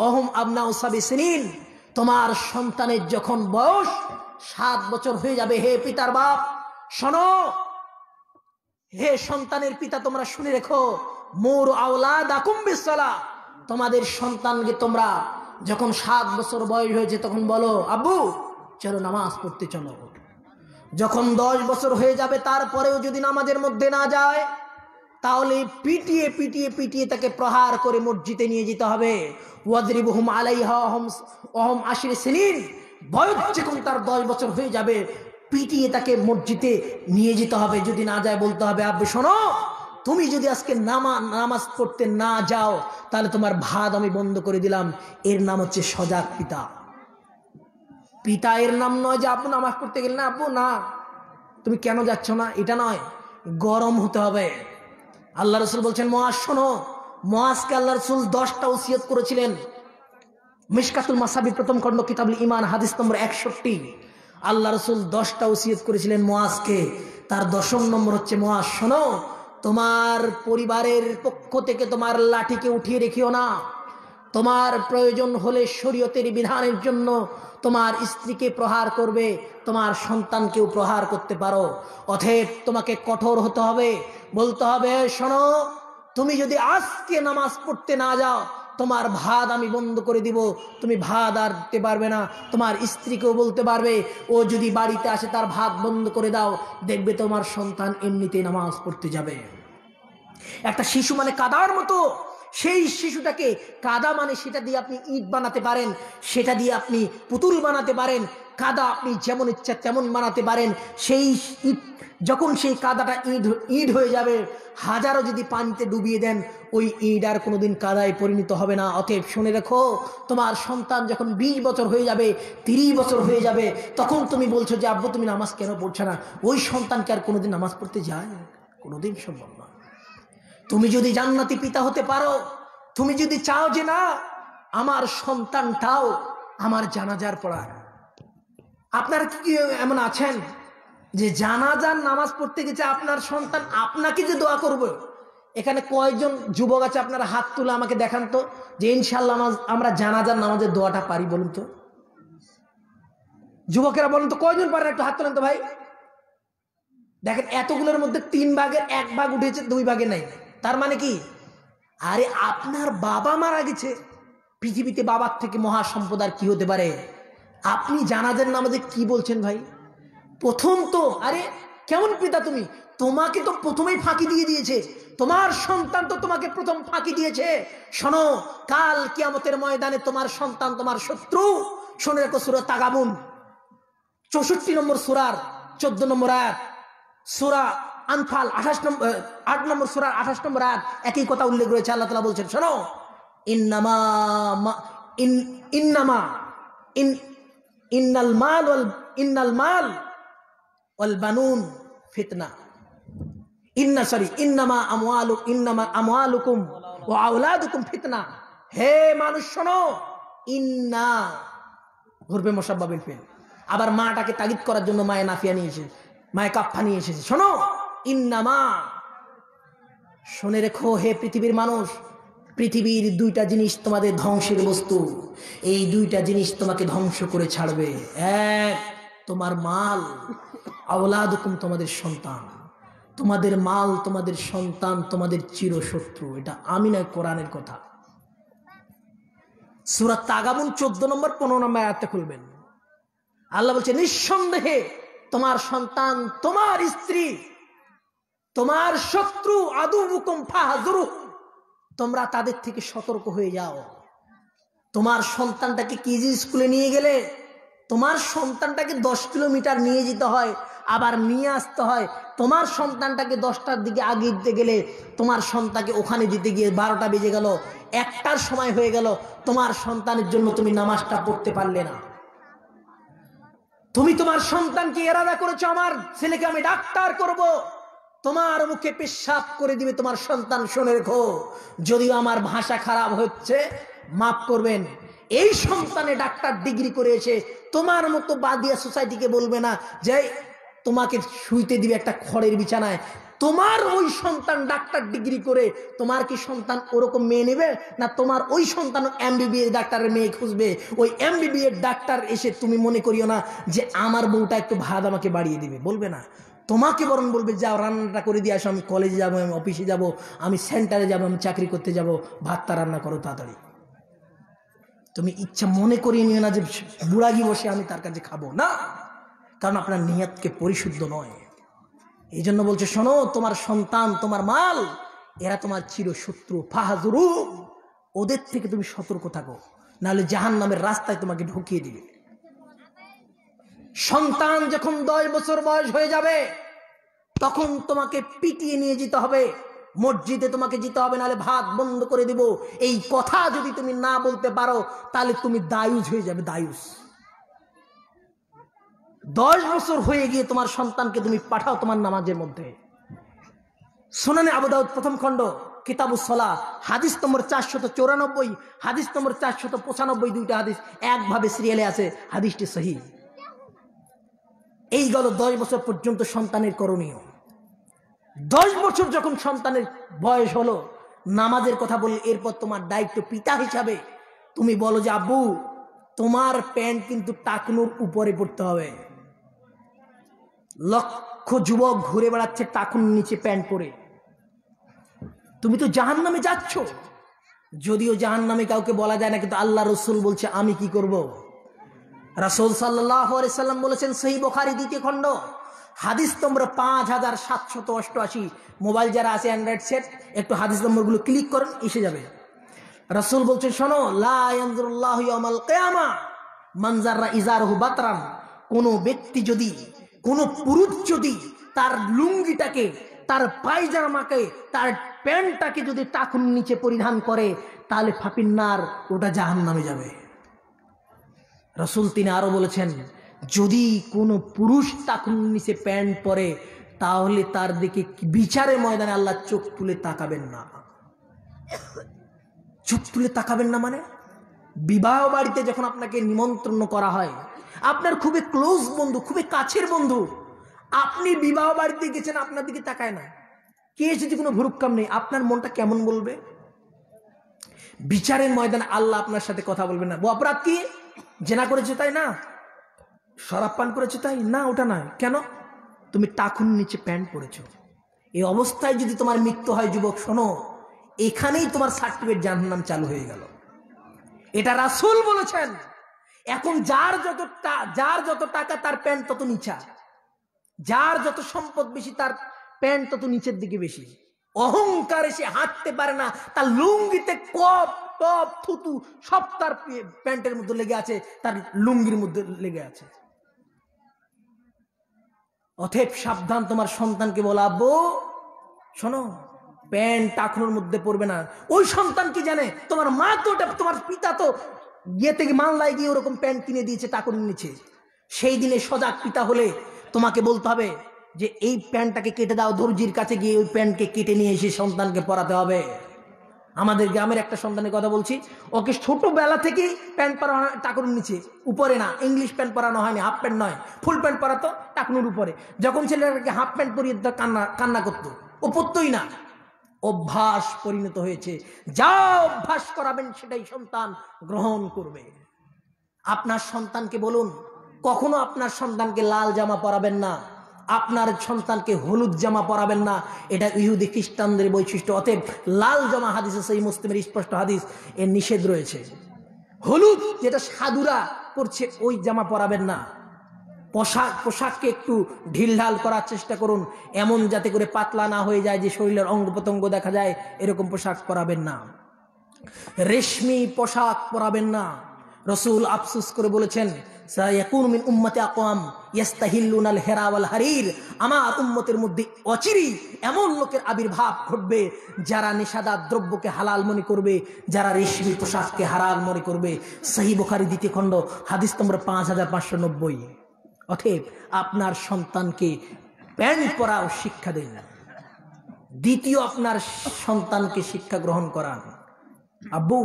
ওহুম আবনাউ সাব'i সিনিন। তোমার সন্তানের যখন বয়স 7 বছর হয়ে যাবে, হে পিতার বাপ শোনো, হে সন্তানের পিতা তোমরা শুনে রেখো, মুরু আওলাদাকুম বিসসালাহ, তোমাদের সন্তানকে তোমরা যখন 7 বছর বয়স হয়েছে তখন বলো আব্বু চলো নামাজ পড়তে চলো। যখন 10 বছর হয়ে যাবে তারপরেও যদি নামাজের মধ্যে না যায়, তাহলে পিটিয়ে পিটিয়ে পিটিয়ে তাকে প্রহার করে মসজিদে নিয়ে যেতে হবে। ওয়াদরিবুহুম আলাইহা ওহুম 10 সিনিন, বয়স যখন তার 10 বছর হয়ে যাবে, পিটিয়ে তাকে মসজিদে নিয়ে যেতে হবে। যদি না যায় বলতে হবে আব্বু শোনো, তুমি যদি আজকে নামাজ পড়তে না যাও তাহলে তোমার ভাত আমি বন্ধ করে দিলাম। এর নাম হচ্ছে সজাগ পিতা। পিতা এর নাম নয় যে আপু নামাজ পড়তে গেলে না, আপু না তুমি কেন যাচ্ছ না, এটা নয়, গরম হতে হবে। আল্লাহ রাসূল বলছেন মুআজ শোনো, মুআজকে আল্লাহ রাসূল 10টা ওসিয়ত করেছিলেন। মিশকাতুল মাসাবি প্রথম খণ্ড কিতাবুল ঈমান হাদিস নম্বর 61। আল্লাহ রাসূল 10টা ওসিয়ত করেছিলেন মুআজকে। তার 10ম নম্বর হচ্ছে মুআজ শোনো, তোমার পরিবারের পক্ষ থেকে তোমার লাঠিকে উঠিয়ে রেখিও না। তোমার প্রয়োজন হলে শরীয়তের বিধানের জন্য তোমার স্ত্রীকে প্রহার করবে, তোমার সন্তানকেও প্রহার করতে পারো। অতএব তোমাকে কঠোর হতে হবে, বলতে হবে শোনো, তুমি যদি আজকে নামাজ পড়তে না যাও তোমার ভাত আমি বন্ধ করে দিব, তুমি ভাত আর দিতে পারবে না। তোমার স্ত্রীকেও বলতে পারবে ও যদি বাড়িতে আসে তার ভাত বন্ধ করে দাও, দেখবে তোমার সন্তান এমনিতেই নামাজ পড়তে যাবে। একটা শিশু মানে কাদার মতো, সেই শিশুটাকে কাদা মানে সেটা দিয়ে আপনি ইট বানাতে পারেন, সেটা দিয়ে আপনি পুতুল বানাতে পারেন, কাদা আপনি যেমন ইচ্ছা তেমন বানাতে পারেন। সেই ইট যখন সেই কাদাটা ইট হয়ে যাবে, হাজারো যদি পানিতে ডুবিয়ে দেন ওই ইট আর কোনোদিন কাদায় পরিণত হবে না। অতএব শুনে রেখো, তোমার সন্তান যখন 20 বছর হয়ে যাবে, 30 বছর হয়ে যাবে, তখন তুমি বলছো যে আব্বু তুমি নামাজ কেন পড়ছো না, ওই সন্তানকে আর কোনোদিন নামাজ পড়তে যায়? কোনোদিন সম্ভব না। তুমি যদি জান্নাতি পিতা হতে পারো, তুমি যদি চাও যে না আমার সন্তানটাও আমার জানাজার পড়ার, আপনার কি এমন আছেন যে জানাজার নামাজ পড়তে গেছে আপনার সন্তান আপনাকে যে দোয়া করবে? এখানে কয়জন যুবক আছে আপনারা হাত তুলে আমাকে দেখান তো যে ইনশাআল্লাহ আমরা জানাজার নামাজের দোয়াটা পারি, বলুন তো যুবকেরা, বলুন তো কয়জন পারেন, একটু হাত তোলেন তো ভাই। দেখেন এতগুলোর মধ্যে 3 ভাগের 1 ভাগ উঠেছে, 2 ভাগে নাই। তার মানে কি? আরে আপনার বাবা মারা গেছে, পৃথিবীতে বাবার থেকে মহা সম্পদ আর কি হতে পারে? আপনি জানাজার নামাজে কি বলছেন ভাই? প্রথম তো আরে কেমন পিতা তুমি, তোমাকে তো প্রথমেই ফাঁকি দিয়ে দিয়েছে, তোমার সন্তান তো তোমাকে প্রথম ফাঁকি দিয়েছে। শোনো, কাল কিয়ামতের ময়দানে তোমার সন্তান তোমার শত্রু। শোনে রাখো, সূরা তাগাবুন 64 নম্বর সূরার 14 নম্বর আয়াত, সূরা আনফাল 8 নম্বর সূরার 28 নম্বর আয়াত একই কথা উল্লেখ রয়েছে। আল্লাহ তাআলা বলছেন, শোনো, ইন্নাল মাল ওয়াল বানুন ফিতনা, ইন্নামা আমওয়ালুকুম ওয়া আওলাদুকুম ফিতনা। হে মানুষ শোনো, ইন্না ঘুরবে মুসাব্বাবিল ফিল, আবার মাটাকে তাগিদ করার জন্য মায়ে নাফিয়া নিয়ে এসেছে, মায়ে কাফা নিয়ে এসেছে। শোনো, ইন্নামা, শুনে রেখো হে পৃথিবীর মানুষ, পৃথিবীর 2টা জিনিস তোমাদের ধ্বংসের বস্তু, এই 2টা জিনিস তোমাকে ধ্বংস করে ছাড়বে। এক, তোমার মাল, আওলাদুকুম তোমাদের সন্তান। তোমাদের মাল, তোমাদের সন্তান তোমাদের চিরশত্রু। এটা আমি নয়, কোরআনের কথা। সূরা তাগাবুন 14 নম্বর 15 নম্বর আয়াতটা খুলবেন। আল্লাহ বলছে, নিঃসন্দেহে তোমার সন্তান, তোমার স্ত্রী, তোমার শত্রু, আদুউকুম ফাহযুরু, তোমরা তাদের থেকে সতর্ক হয়ে যাও। তোমার সন্তানটাকে কেজি স্কুলে নিয়ে গেলে তোমার সন্তানটাকে 10 কিলোমিটার নিয়ে যেতে হয়, আবার নিয়ে আসতে হয়। তোমার সন্তানটাকে 10টার দিকে আগে দিতে গেলে তোমার সন্তানকে ওখানে দিতে গিয়ে 12টা বেজে গেল, 1টার সময় হয়ে গেল, তোমার সন্তানের জন্য তুমি নামাজটা পড়তে পারলে না। তুমি তোমার সন্তানকে ইরাদা করেছো আমার ছেলেকে আমি ডাক্তার করব, তোমার মুখে পেশাব করে দিবে তোমার সন্তান। শুনে রেখো, যদিও আমার ভাষা খারাপ হচ্ছে মাফ করবেন, এই সন্তানে ডাক্তার ডিগ্রি করেছে, তোমার মতো বাদিয়া সোসাইটিকে বলবে না যে তোমাকে শুইতে দিবে একটা খড়ের বিছানায়। তোমার ওই সন্তান ডাক্তার ডিগ্রি করে, তোমার কি সন্তান ওরকম মেয়ে নেবে না? তোমার ওই সন্তান এমবিবিএস ডাক্তারের মেয়ে খুঁজবে। ওই এমবিবিএস ডাক্তার এসে তুমি মনে করিও না যে আমার বউটা একটু ভাত আমাকে বাড়িয়ে দিবে, বলবে না। তোমাকে বরং বলবে যাও রান্নাটা করে দিয়ে আসো, আমি কলেজে যাবো, আমি অফিসে যাব, আমি সেন্টারে যাব, আমি চাকরি করতে যাব, ভাতটা রান্না করো তাড়াতাড়ি। তুমি ইচ্ছা মনে করিয়ে নিও না যে বুড়াগি বসে আমি তার কাছে খাবো না, কারণ আপনার নিয়তকে পরিশুদ্ধ নয়। এই জন্য বলছে, শোনো, তোমার সন্তান, তোমার মাল, এরা তোমার চিরশত্রু, ফাহযুরু, ওদের থেকে তুমি সতর্ক থাকো, নাহলে জাহান্নামের রাস্তায় তোমাকে ঢুকিয়ে দিবে। সন্তান যখন 10 বছর বয়স হয়ে যাবে তখন তোমাকে পিটিয়ে নিয়ে যেতে হবে, মসজিদে তোমাকে যেতে হবে, নাহলে ভাত বন্ধ করে দিব। এই কথা যদি তুমি না বলতে পারো তাহলে তুমি দায়ুস হয়ে যাবে, দায়ুস। 10 বছর হয়ে গিয়ে তোমার সন্তানকে তুমি পাঠাও তোমার নামাজের মধ্যে। সুনানে আবু দাউদ প্রথম খণ্ড কিতাবুস সালাহ হাদিস নম্বর 494, হাদিস নম্বর 495, 2টা হাদিস একভাবে সিরিয়ালে আছে, হাদিসটি সহিহ। এই গেল 10 বছর পর্যন্ত সন্তানের করণীয়। 10 বছর যখন সন্তানের বয়স হলো, নামাজের কথা বললে, এরপর তোমার দায়িত্ব পিতা হিসাবে তুমি বলো যে আব্বু তোমার প্যান্ট কিন্তু টাকনুর উপরে পড়তে হবে। লক্ষ যুবক ঘুরে বেড়াচ্ছে টাকুন নিচে প্যান্ট পরে, তুমি তো জাহান্নামে যাচ্ছ। যদিও জাহান্নামে কাউকে বলা যায় না, কিন্তু আল্লাহ রসুল বলছে আমি কি করব। রাসূল সাল্লাল্লাহু আলাইহি সাল্লাম বলেছেন, সহিহ বুখারী 2 খণ্ড হাদিস নম্বর 5788। মোবাইল যারা আছে অ্যান্ড্রয়েড সেট, একটু হাদিস নম্বরগুলো ক্লিক করেন, এসে যাবে। রাসূল বলছেন, শোনো, লা ইয়ানজুরুল্লাহু ইয়াওমাল কিয়ামা মান জাররা ইজারহু বাতরান। কোনো ব্যক্তি যদি, কোনো পুরুষ যদি তার লুঙ্গিটাকে, তার পায়জামাকে, তার প্যান্টটাকে যদি টাকুন নিচে পরিধান করে, তাহলে ফাপিন্নার, ওটা জাহান্নামে যাবে। রাসূল তিনি আরো বলেছেন, যদি কোনো পুরুষ টাকুন নিচে প্যান্ট পরে, তাহলে তার দিকে বিচারের ময়দানে আল্লাহ চোখ তুলে তাকাবেন না। চোখ তুলে তাকাবেন না মানে, বিবাহ বাড়িতে যখন আপনাকে নিমন্ত্রণ করা হয়, আপনার খুবই ক্লোজ বন্ধু, খুবই কাছের বন্ধু, আপনি বিবাহ বাড়িতে গেছেন, আপনার দিকে তাকায় না, কে যদি কোনো ভুরুক্কাম নেই, আপনার মনটা কেমন বলবে? বিচারের ময়দানে আল্লাহ আপনার সাথে কথা বলবেন না। অপরাধ কি? জেনা করেছে তাই না, শরাব পান করেছে তাই না, ওটা নয়। কেন? তুমি টাকুন নিচে প্যান্ট পরেছো। এই অবস্থায় যদি তোমার মৃত্যু হয়, যুবক শোনো, এখানেই তোমার সার্টিফিকেট জাহান্নাম চালু হয়ে গেল। এটা রাসূল বলেছেন। এখন যার যত টাকা তার প্যান্ট তত নিচা, যার যত সম্পদ বেশি তার প্যান্ট তত নিচের দিকে বেশি। অহংকারে সে হাঁটতে পারে না, তার লুঙ্গিতে কপ টপ থুতু সব তার প্যান্টের মধ্যে লেগে আছে, তার লুঙ্গির মধ্যে লেগে আছে। অতএব সাবধান, তোমার সন্তানকে বলো, আব্বু শোনো, প্যান্ট টাকুনোর মধ্যে পড়বে না। ওই সন্তান কি জানে? তোমার মা তো, তোমার পিতা তো ইয়ে থেকে মানলায় গিয়ে ওরকম প্যান্ট কিনে দিয়েছে টাকুনের নিচে। সেই দিনে সজাগ পিতা হলে তোমাকে বলতে হবে যে এই প্যান্টটাকে কেটে দাও, দর্জির কাছে গিয়ে ওই প্যান্টকে কেটে নিয়ে এসে সন্তানকে পরাতে হবে। আমাদের গ্রামের একটা সন্তানের কথা বলছি, ওকে ছোটবেলা থেকেই প্যান্ট পরানো টাকুনের নিচে, উপরে না। ইংলিশ প্যান্ট পরানো হয়নি, হাফ প্যান্ট নয়, ফুল প্যান্ট পরাতো টাকুনের উপরে। যখন ছেলেটাকে হাফ প্যান্ট পরিয়ে কান্না করতো, ও পরতই না। অভ্যাস পরিণত হয়েছে। যা অভ্যাস করাবেন সেটাই সন্তান গ্রহণ করবে। আপনার সন্তানকে বলুন, কখনো আপনার সন্তানকে লাল জামা পরাবেন না, আপনার সন্তানকে হলুদ জামা পরাবেন না। এটা ইহুদি খ্রিস্টানদের বৈশিষ্ট্য। অতএব লাল জামা হাদিসে সহিহ মুসলিমের স্পষ্ট হাদিস, এর নিষেধ রয়েছে। হলুদ যেটা সাধুরা পরছে ওই জামা পরাবেন না। পোশাককে একটু ঢিলঢাল করার চেষ্টা করুন, এমন যাতে করে পাতলা না হয়ে যায় যে শরীরের অঙ্গ প্রত্যঙ্গ দেখা যায়, এরকম পোশাক পরাবেন না। রেশমি পোশাক পরাবেন না। রাসূল আফসোস করে বলেছেন, সায়াকুনু মিন উম্মতি আকওয়াম ইস্তাহিল্লুনাল হিরা ওয়াল হারির। আমার উম্মতের মধ্যে অচিরেই এমন লোকের আবির্ভাব ঘটবে যারা নেশাদার দ্রব্যকে হালাল মনে করবে, যারা রেশমি পোশাককে হারাম মনে করবে। সহিহ বুখারী 2 খণ্ড হাদিস নম্বর 5590। অতএব আপনার সন্তানকে প্যান্ট পরাও শিক্ষা দেন। দ্বিতীয়, আপনার সন্তানকে শিক্ষা গ্রহণ করান। আব্বু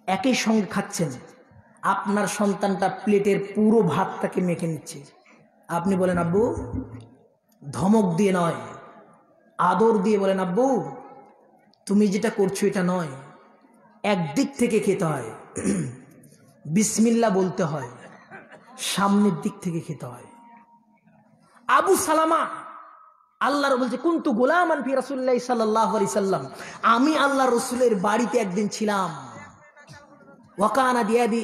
একই সঙ্গে খাচ্ছেন, আপনার সন্তানটা প্লেটের পুরো ভাতটাকে মেখে নিচ্ছে, আপনি বলেন আব্বু, ধমক দিয়ে নয়, আদর দিয়ে বলেন, আব্বু তুমি যেটা করছো এটা নয়। একদিক থেকে খেতে হয়, বিসমিল্লাহ বলতে হয়, সামনের দিক থেকে খেতে হয়। আবু সালামা আল্লাহর বলছে, কুনতু গোলামান ফি রাসূলিল্লাহি সাল্লাল্লাহু আলাইহি সাল্লাম, আমি আল্লাহ রসুলের বাড়িতে একদিন ছিলাম। ওয়াকানা বিয়াদি,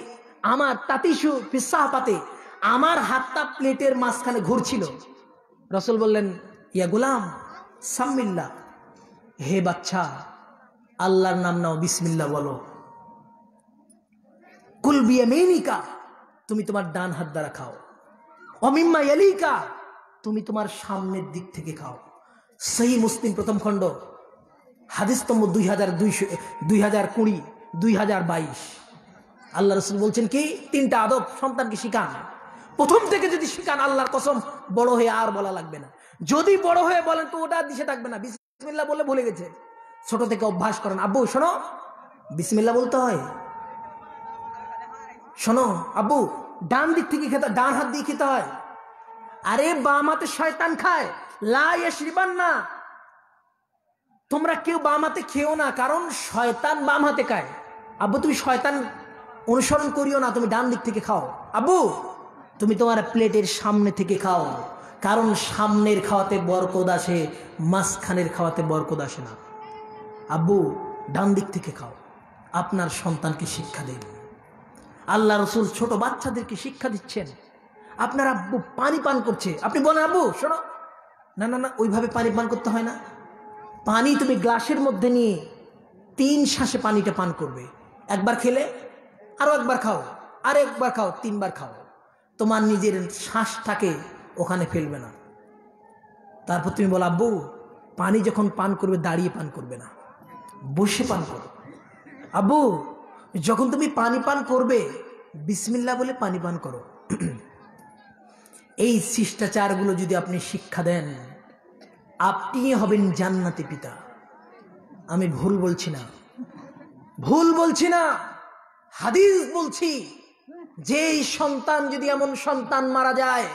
আমার তাতিশু ফিসাহপাতে, আমার হাতটা প্লেটের মাঝখানে ঘুরছিল। রসুল বললেন, ইয়া গোলাম সাম্মিল্লাহ, হে বাচ্চা আল্লাহর নাম নাও, বিসমিল্লাহ বলো। কুল বিয়ামিনিকা, তুমি তোমার ডান হাত দ্বারা খাও। অমিম্মা ইয়ালিকা, তুমি তোমার সামনের দিক থেকে খাও। সহিহ মুসলিম 1ম খণ্ড হাদিস নম্বর 2020 আল্লাহ রাসূল বলছেন কি, 3টা আদব সন্তানকে শিখান। প্রথম থেকে যদি শিখান, আল্লাহর কসম বড় হয়ে আর বলা লাগবে না। যদি বড় হয়ে বলেন তো ওটা দিশে থাকবে না, বিসমিল্লাহ বলে ভুলে গেছে। ছোট থেকে অভ্যাস করেন, আব্বু শোনো বিসমিল্লাহ বলতে হয়। শোনো আব্বু, ডান দিক থেকে খেতে, ডান হাত দিয়ে খেতে হয়। আরে বাম হাতে শয়তান খায়, লা ইয়াশরিবান্না, তোমরা কেউ বাম হাতে খেও না, কারণ শয়তান বাম হাতে খায়। আব্বু তুমি শয়তান অনুসরণ করিও না, তুমি ডান দিক থেকে খাও। আব্বু তুমি তোমার প্লেটের সামনে থেকে খাও, কারণ সামনের খাওয়াতে বরকত আসে, মাঝখানের খাওয়াতে বরকত আসে না। আব্বু ডান দিক থেকে খাও। আপনার সন্তানকে শিক্ষা দিন। আল্লাহ রসুল ছোট বাচ্চাদেরকে শিক্ষা দিচ্ছেন। আপনার আব্বু পানি পান করছে, আপনি বলেন আব্বু শোনো, না না না, ওইভাবে পানি পান করতে হয় না। পানি তুমি গ্লাসের মধ্যে নিয়ে 3 শ্বাসে পানিটা পান করবে। একবার খেলে আরো একবার খাও, আর একবার খাও, 3বার খাও। তোমার নিজের শ্বাসটাকে ওখানে ফেলবে না। তারপর তুমি বলো আব্বু পানি যখন পান করবে দাঁড়িয়ে পান করবে না, বসে পান করো। আব্বু যখন তুমি পানি পান করবে বিসমিল্লাহ বলে পানি পান করো। এই শিষ্টাচারগুলো যদি আপনি শিক্ষা দেন, আপনি হবেন জান্নাতি পিতা। আমি ভুল বলছি না, ভুল বলছি না, হাদিস বলছি। যে সন্তান যদি এমন সন্তান মারা যায়,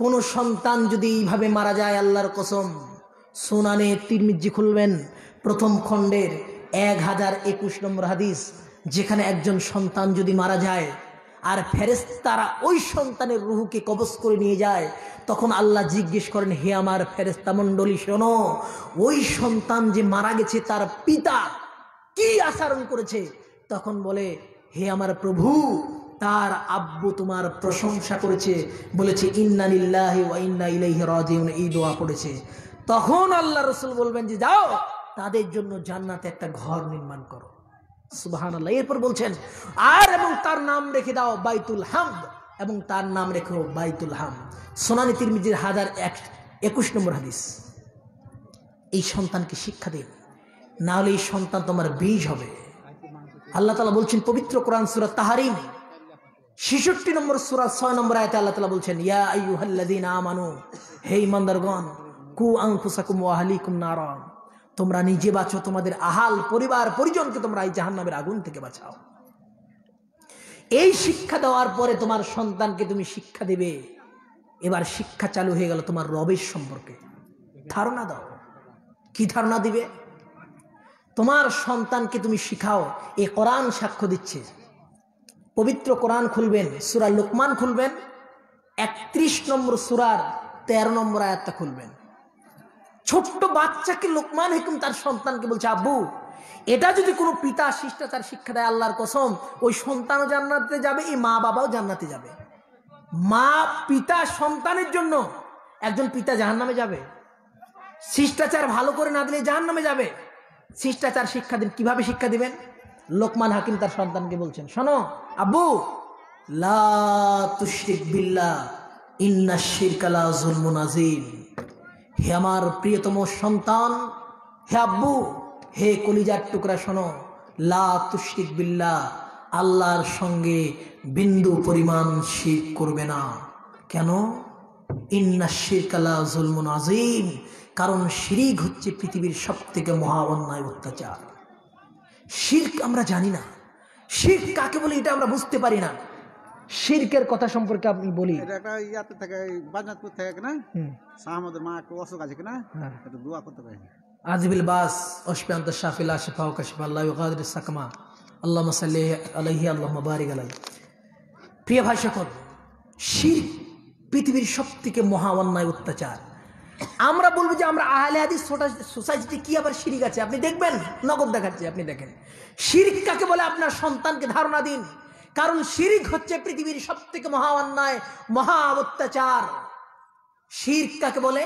কোন সন্তান যদি এইভাবে মারা যায়, আল্লাহর কসম, সুনানে তিরমিজি খুলবেন প্রথম খণ্ডের 1021 নম্বর হাদিস, যেখানে একজন সন্তান যদি মারা যায় আর ফেরেশতারা ওই সন্তানের রূহকে কবজ করে নিয়ে যায়, তখন আল্লাহ জিজ্ঞেস করেন, হে আমার ফেরেশতা মণ্ডলী শোনো, ওই সন্তান যে মারা গেছে তার পিতা কি আচরণ করেছে? তখন বলে, হে আমার প্রভু, তার আব্বু তোমার প্রশংসা করেছে, বলেছে ইন্না লিল্লাহি ওয়া ইন্না ইলাইহি রাজিউন, এই দোয়া পড়েছে। তখন আল্লাহ রাসূল বলবেন যে যাও তাদের জন্য জান্নাতে একটা ঘর নির্মাণ করো। সুবহানাল্লাহ। এরপর বলছেন আর এবং তার নাম রেখে দাও বাইতুল হামদ, এবং তার নাম রেখো বাইতুল হামদ। সুনানে তিরমিজির 1021 নম্বর হাদিস। এই সন্তানকে শিক্ষা দিন, না হলে এই সন্তান তোমার বীজ হবে। আল্লাহ তাআলা বলছেন পবিত্র কোরআন সূরা তাহরিম 66 নম্বর সূরা 6 নম্বর আয়াতে আল্লাহ তাআলা বলছেন, ইয়া আইয়ুহাল্লাযীনা আমানু, হে ঈমানদারগণ, কু আনফুসাকুম ওয়া আহলিকুম নারা, তোমরা নিজে বাঁচো, তোমাদের আহাল পরিবার পরিজনকে তোমরা এই জাহান্নামের আগুন থেকে বাঁচাও। এই শিক্ষা দেওয়ার পরে তোমার সন্তানকে তুমি শিক্ষা দেবে। এবার শিক্ষা চালু হয়ে গেল তোমার রবের সম্পর্কে ধারণা দাও। কি ধারণা দিবে? তোমার সন্তানকে তুমি শিখাও, এই কোরআন সাক্ষ্য দিচ্ছে। পবিত্র কোরআন খুলবেন, সূরা লুকমান খুলবেন, 31 নম্বর সূরার 13 নম্বর আয়াতটা খুলবেন। ছোট্ট বাচ্চাকে লোকমান হাকিম তার সন্তানকে বলছে, আব্বু এটা যদি কোনো পিতা শিষ্টাচার শিক্ষা দেয়, আল্লাহর কসম, ওই সন্তানও জান্নাতে যাবে, এই মা বাবাও জান্নাতে যাবে। মা পিতা সন্তানের জন্য, একজন পিতা জাহান্নামে যাবে, শিষ্টাচার ভালো করে না দিলে জাহান্নামে যাবে। শিষ্টাচার শিক্ষা দিন। কিভাবে শিক্ষা দিবেন? লোকমান হাকিম তার সন্তানকে বলছেন, শোনো আব্বু, লা তুশরিক বিল্লাহ ইন্নাশ শিরকা লা যুলমুন আযীম। হে আমার প্রিয়তম সন্তান, হে আব্বু, হে কলিজার টুকরা, শোনো, লা তুশরিক বিল্লাহ, আল্লাহর সঙ্গে বিন্দু পরিমাণ শিরক করবে না। কেন? ইন্নাশ শিরকা লা যুলমুন আযীম, কারণ শিরক হচ্ছে পৃথিবীর সবথেকে মহা অন্যায় অত্যাচার। শিরক আমরা জানি না, শিরক কাকে বলে এটা আমরা বুঝতে পারি না। শিরকের কথা সম্পর্কে আপনি বলি, এটা একটা ইয়াতে থেকে বাজনাতপুর থেকে না শাহমদের মা একটু অসুখ আছে কিনা, একটু দোয়া করতে পারি। আজিবিল বাস অশফিয়ান্ত শাফিলা শিফা ও কাশফা আল্লাহ ওয়াকাদির সাকমা আল্লাহুম্মা সাল্লি আলাইহি আল্লাহুম্মা বারিক আলাইহি। প্রিয় ভাই সকল, শিরক পৃথিবীর সবথেকে মহা অন্যায় অত্যাচার। আমরা বলবো যে আমরা আহলে হাদিস সোসাইটি কি আবার শিরক আছে? আপনি দেখবেন, নগদ দেখাচ্ছে, আপনি দেখেন শিরক কাকে বলে। আপনার সন্তানকে ধারণা দিন, কারণ শিরক হচ্ছে পৃথিবীর সবথেকে মহা অন্যায়, মহা অত্যাচার। শিরক কাকে বলে?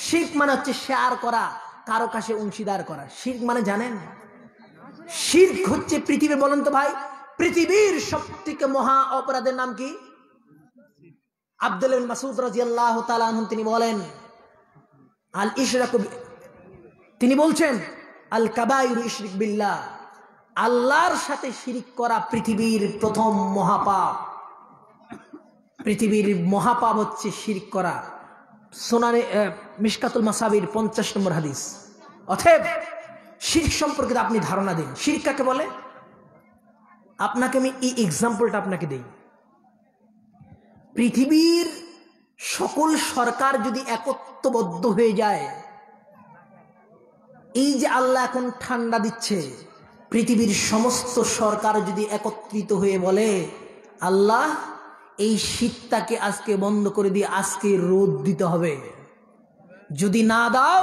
শিরক মানে হচ্ছে শেয়ার করা, কারো কাছে অংশীদার করা। শিরক মানে জানেন? শিরক হচ্ছে পৃথিবীর, বলেন তো ভাই, পৃথিবীর সবথেকে মহা অপরাধের নাম কি? আব্দুল্লাহ বিন মাসউদ রাদিয়াল্লাহু তাআলা আনহু তিনি বলেন, আল ইশরাকু, তিনি বলছেন আল কাবাইরু ইশরিক বিল্লাহ, আল্লাহর সাথে শিরিক করা পৃথিবীর প্রথম মহাপাপ। পৃথিবীর মহাপাপ হচ্ছে শিরিক করা। সুনানে মিশকাতুল মাসাবির 50 নম্বর হাদিস। অতএব শিরক সম্পর্কে আপনি ধারণা দিন। শিরক কাকে বলে? আপনাকে আমি এই এক্সাম্পলটা আপনাকে দেই। পৃথিবীর সকল সরকার যদি একত্ববদ্ধ হয়ে যায়, এই যে আল্লাহ এখন ঠান্ডা দিচ্ছে, পৃথিবীর সমস্ত সরকার যদি একত্রিত হয়ে বলে, আল্লাহ এই শীতটাকে আজকে বন্ধ করে দিয়ে আজকে রোদ দিতে হবে, যদি না দাও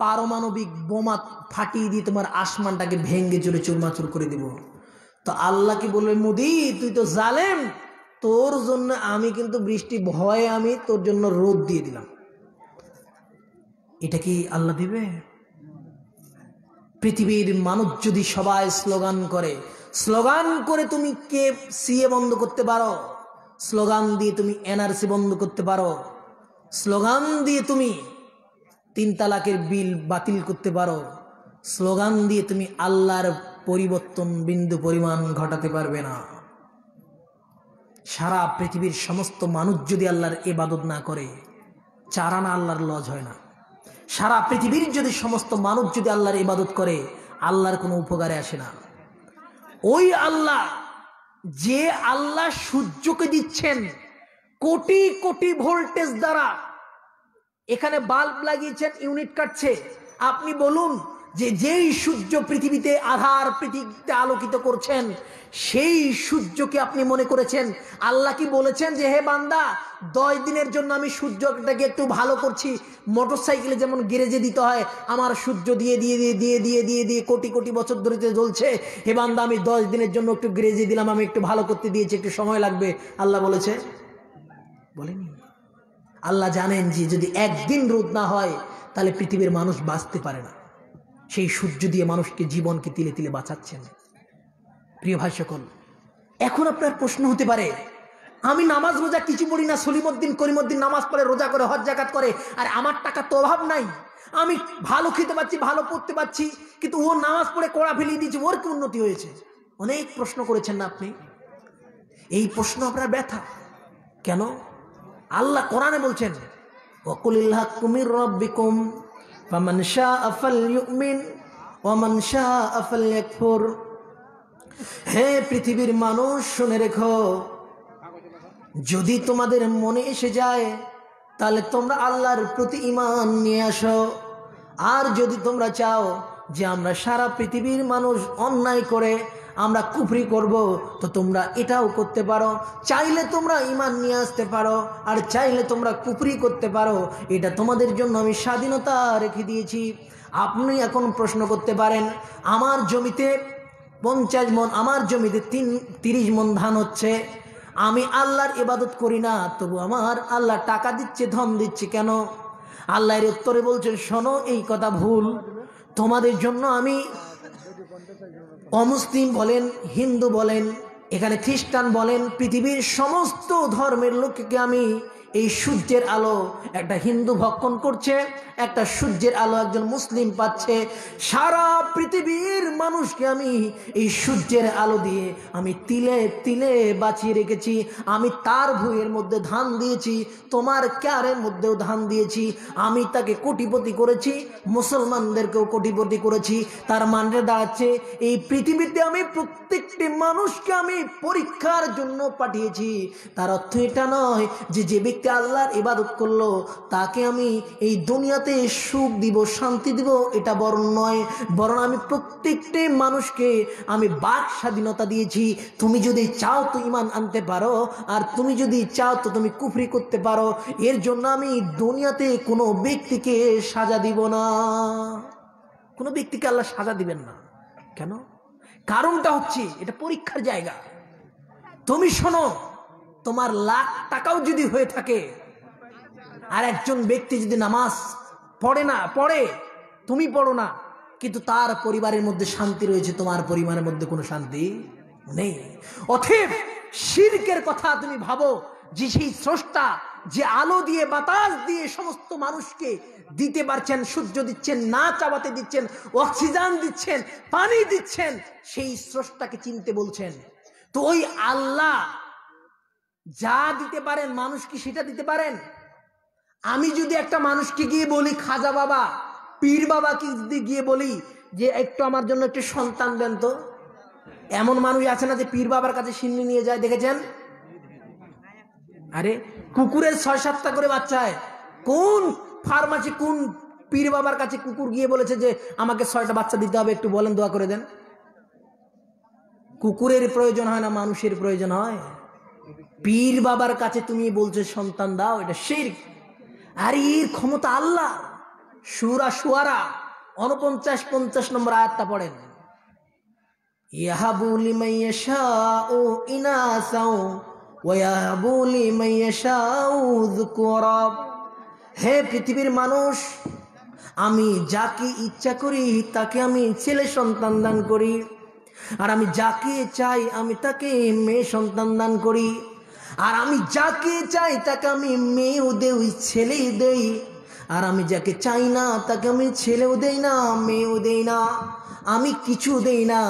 পারমাণবিক বোমা ফাটিয়ে দিয়ে তোমার আসমানটাকে ভেঙ্গে চুরে চুরমাচুর করে দিব। তো আল্লাহ কি বলবে, মোদি তুই তো জালেম, তোর জন্য আমি কিন্তু বৃষ্টি ভয়ে আমি তোর জন্য রোদ দিয়ে দিলাম। এটা কি আল্লাহ দিবে? পৃথিবীর মানুষ যদি সবাই স্লোগান করে তুমি কে সিএ বন্ধ করতে পারো, স্লোগান দিয়ে তুমি এনআরসি বন্ধ করতে পারো, স্লোগান দিয়ে তুমি 3 তালাকের বিল বাতিল করতে পারো, স্লোগান দিয়ে তুমি আল্লাহর পরিবর্তন বিন্দু পরিমাণ ঘটাতে পারবে না। সারা পৃথিবীর সমস্ত মানুষ যদি আল্লাহর ইবাদত না করে, 4 আনা আল্লাহর লজ হয় না। সারা পৃথিবীর যদি সমস্ত মানুষ যদি আল্লাহর ইবাদত করে, আল্লাহর কোনো উপকারে আসে না। ওই আল্লাহ, যে আল্লাহ সূর্যকে দিচ্ছেন কোটি কোটি ভোল্টেজ দ্বারা, এখানে বাল্ব লাগিয়েছেন, ইউনিট কাটছে, আপনি বলুন যে যেই সূর্য পৃথিবীতে আধার পৃথিবীতে আলোকিত করছেন, সেই সূর্যকে আপনি মনে করেছেন আল্লাহ কি বলেছেন যে হে বান্দা 10 দিনের জন্য আমি সূর্যটাকে একটু ভালো করছি, মোটরসাইকেলে যেমন গ্যারেজে দিতে হয়, আমার সূর্য দিয়ে দিয়ে দিয়ে দিয়ে দিয়ে দিয়ে দিয়ে কোটি কোটি বছর ধরে জ্বলছে, হে বান্দা আমি 10 দিনের জন্য একটু গ্যারেজে দিলাম, আমি একটু ভালো করতে দিয়েছি, একটু সময় লাগবে, আল্লাহ বলেছে? বলেনি। আল্লাহ জানেন যে যদি একদিন রোদ না হয় তাহলে পৃথিবীর মানুষ বাঁচতে পারে না, সেই সূর্য দিয়ে মানুষকে জীবনকে তিলে তিলে বাঁচাচ্ছেন। প্রিয় ভাই সকল, এখন আপনার প্রশ্ন হতে পারে, আমি নামাজ রোজা কিছু পড়ি না, সলিমউদ্দিন করিমউদ্দিন নামাজ পড়ে, রোজা করে, হজ জাকাত করে, আর আমার টাকা তো অভাব নাই, আমি ভালো খেতে পাচ্ছি, ভালো পড়তে পাচ্ছি, কিন্তু ও নামাজ পড়ে কোড়া ফেলিয়ে দিয়েছে, ওর কি উন্নতি হয়েছে? অনেক প্রশ্ন করেছেন না আপনি? এই প্রশ্ন আপনার ব্যথা কেন? আল্লাহ কোরআনে বলছেন, ওয়াকুলিল হাক্কু মির রাব্বিকুম ফামান শাআ ফালইউমিন ওয়া মান শাআ ফালইয়াকফুর। হে পৃথিবীর মানুষ, শুনে রেখো, যদি তোমাদের মনে এসে যায় তাহলে তোমরা আল্লাহর প্রতি ঈমান নিয়ে আসো, আর যদি তোমরা চাও যে আমরা সারা পৃথিবীর মানুষ অন্যায় করে আমরা কুফরি করব, তো তোমরা এটাও করতে পারো, চাইলে তোমরা ঈমান নিয়ে আসতে পারো, আর চাইলে তোমরা কুফরি করতে পারো, এটা তোমাদের জন্য আমি স্বাধীনতা রেখে দিয়েছি। আপনি এখন প্রশ্ন করতে পারেন, আমার জমিতে 50 মণ, আমার জমিতে 30 মণ ধান হচ্ছে, আমি আল্লাহর ইবাদত করি না, তবু আমার আল্লাহ টাকা দিচ্ছে, ধন দিচ্ছে কেন? আল্লাহর উত্তরে বলছেন, শোনো, এই কথা ভুল, তোমাদের জন্য আমি অমুসলিম বলেন, হিন্দু বলেন, এখানে খ্রিস্টান বলেন, পৃথিবীর সমস্ত ধর্মের লোককে আমি এই সূর্যের আলো, একটা হিন্দু ভক্ষণ করছে, একটা সূর্যের আলো একজন মুসলিম পাচ্ছে, সারা পৃথিবীর মানুষকে আমি এই সূর্যের আলো দিয়ে আমি তিলে তিলে বাঁচিয়ে রেখেছি। আমি তার ভুঁইয়ের মধ্যে ধান দিয়েছি, তোমার ক্যারের মধ্যেও ধান দিয়েছি, আমি তাকে কোটিপতি করেছি, মুসলমানদেরকেও কোটিপতি করেছি। তার মানে দাঁড়াচ্ছে এই পৃথিবীতে আমি প্রত্যেকটি মানুষকে আমি পরীক্ষার জন্য পাঠিয়েছি। তার অর্থ এটা নয় যে যে ব্যক্তি আল্লাহর ইবাদত করলো তাকে আমি এই দুনিয়াতে সুখ দিব, শান্তি দিব, এটা বরং নয়, বরং আমি প্রত্যেকটি মানুষকে আমি বাক স্বাধীনতা দিয়েছি। তুমি যদি চাও তো ঈমান আনতে পারো, আর তুমি যদি চাও তো তুমি কুফরি করতে পারো। এর জন্য আমি দুনিয়াতে কোনো ব্যক্তিকে সাজা দিব না, কোনো ব্যক্তিকে আল্লাহ সাজা দিবেন না। কেন? কারণটা হচ্ছে এটা পরীক্ষার জায়গা। তুমি শোনো, তোমার লাখ টাকাও যদি হয়ে থাকে, আর একজন ব্যক্তি যদি নামাজ পড়ে, তুমি পড়ো না, কিন্তু তার পরিবারের মধ্যে শান্তি রয়েছে, তোমার পরিবারের মধ্যে কোনো শান্তি নেই। অতএব শিরকের কথা তুমি ভাবো যে সেই স্রষ্টা যে আলো দিয়ে বাতাস দিয়ে সমস্ত মানুষকে দিতে পারছেন, সূর্য দিচ্ছেন, না চাবাতে দিচ্ছেন, অক্সিজেন দিচ্ছেন, পানি দিচ্ছেন, সেই স্রষ্টাকে চিনতে বলছেন। তো ওই আল্লাহ যা দিতে পারেন মানুষ কি সেটা দিতে পারেন? আমি যদি একটা মানুষকে গিয়ে বলি, খাজা বাবা, পীর বাবা কি গিয়ে বলি যে একটু আমার জন্য একটু সন্তান দেন তো, এমন মানুষ আছে না যে পীর বাবার কাছে সিন্নি নিয়ে যায়? দেখেছেন? আরে কুকুরের 6-7টা করে বাচ্চা হয়। কোন ফার্মাসি, কোন পীর বাবার কাছে কুকুর গিয়ে বলেছে যে আমাকে 6টা বাচ্চা দিতে হবে, একটু বলেন, দোয়া করে দেন? কুকুরের প্রয়োজন হয় না, মানুষের প্রয়োজন হয়। পীর বাবার কাছে তুমি বলছো সন্তান দাও, এটা শিরক। আর এর ক্ষমতা আল্লাহ। সূরা শুআরা 49-50 নম্বর আয়াতটা পড়েন। ইয়াহাবু লিমান ইয়াশাউ ইনাসাও ওয়া ইয়াহাবু লিমান ইয়াশাউ যুকুরা। হে পৃথিবীর মানুষ, আমি যাকে ইচ্ছা করি তাকে আমি ছেলে সন্তান দান করি, আর আমি যাকে চাই আমি তাকে মেয়ে সন্তান দান করি, আর আমি যাকে চাই তাকে আমি মেয়েও দেই ছেলেও দেই, আর আমি যাকে চাই না তাকে আমি ছেলেও দেই না মেয়েও দেই না, আমি কিছু দেই না,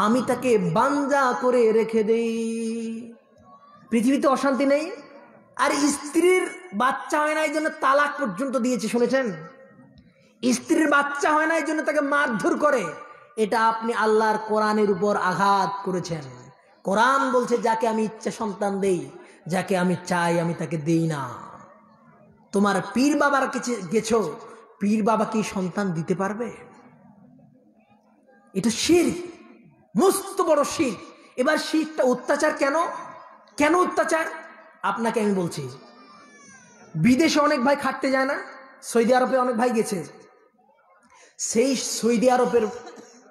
আমি তাকে বাঞ্জা করে রেখে দেই। পৃথিবীতে অশান্তি নেই। আর স্ত্রীর বাচ্চা হয় না এই জন্য তালাক পর্যন্ত দিয়েছে, শুনেছেন? স্ত্রীর বাচ্চা হয় না এই জন্য তাকে মারধর করে। এটা আপনি আল্লাহর কোরআনের উপর আঘাত করেছেন। কোরআন বলছে যাকে আমি ইচ্ছা সন্তান দেই, যাকে আমি চাই আমি তাকে দেই না। তোমার পীর বাবার কাছে গেছো, পীর বাবা কি সন্তান দিতে পারবে? এটা শিরক, মস্ত বড় শিরক। এবার শিরকটা অত্যাচার কেন? কেন অত্যাচার আপনাকে আমি বলছি। বিদেশে অনেক ভাই খাটতে যায় না, সৌদি আরবে অনেক ভাই গেছে, সেই সৌদি আরবের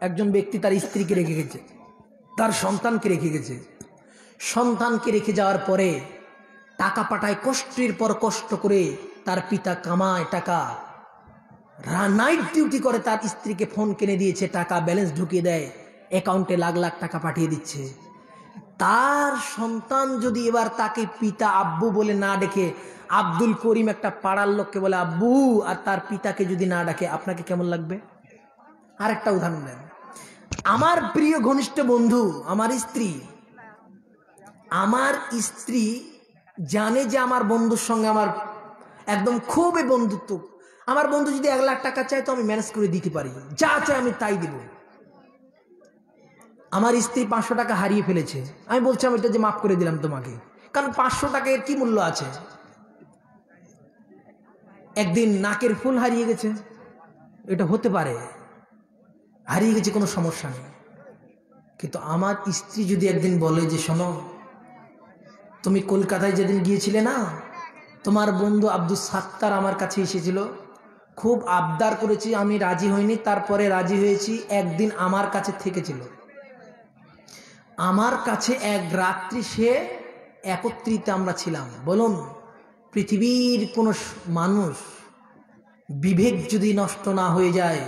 একজন ব্যক্তি তার স্ত্রীকে রেখে গেছে, তার সন্তানকে রেখে গেছে। সন্তানকে রেখে যাওয়ার পরে টাকা পাঠায়, কষ্টের পর কষ্ট করে তার পিতা কামায় টাকা, নাইট ডিউটি করে তার স্ত্রীকে ফোন কিনে দিয়েছে, টাকা ব্যালেন্স ঢুকিয়ে দেয়, অ্যাকাউন্টে লাখ লাখ টাকা পাঠিয়ে দিচ্ছে। তার সন্তান যদি এবার তাকে পিতা আব্বু বলে না ডেকে আব্দুল করিম একটা পাড়ার লোককে বলে আব্বু, আর তার পিতাকে যদি না ডাকে, আপনাকে কেমন লাগবে? আরেকটা উদাহরণ দেন। আমার প্রিয় ঘনিষ্ঠ বন্ধু আমার স্ত্রী জানে যে আমার বন্ধুর সঙ্গে আমার একদম খুবই বন্ধুত্ব। আমার বন্ধু যদি 1 লাখ টাকা চায় তো আমি ম্যানেজ করে দিতে পারি, যা চাই আমি তাই দিব। আমার স্ত্রী 500 টাকা হারিয়ে ফেলেছে, আমি বলছি আমি এটা যে মাফ করে দিলাম তোমাকে, কারণ 500 টাকা এর কি মূল্য আছে? একদিন নাকের ফুল হারিয়ে গেছে, এটা হতে পারে, হারিয়ে গেছে, কোনো সমস্যা নেই। কিন্তু আমার স্ত্রী যদি একদিন বলে যে শোনো, তুমি কলকাতায় যেদিন গিয়েছিলে না, তোমার বন্ধু আব্দুল সাত্তার আমার কাছে এসেছিল, খুব আবদার করেছি, আমি রাজি হইনি, তারপরে রাজি হয়েছি, একদিন আমার কাছে থেকেছিল, আমার কাছে এক রাত্রি সে একত্রিত আমরা ছিলাম। বলুন, পৃথিবীর কোনো মানুষ বিবেক যদি নষ্ট না হয়ে যায়,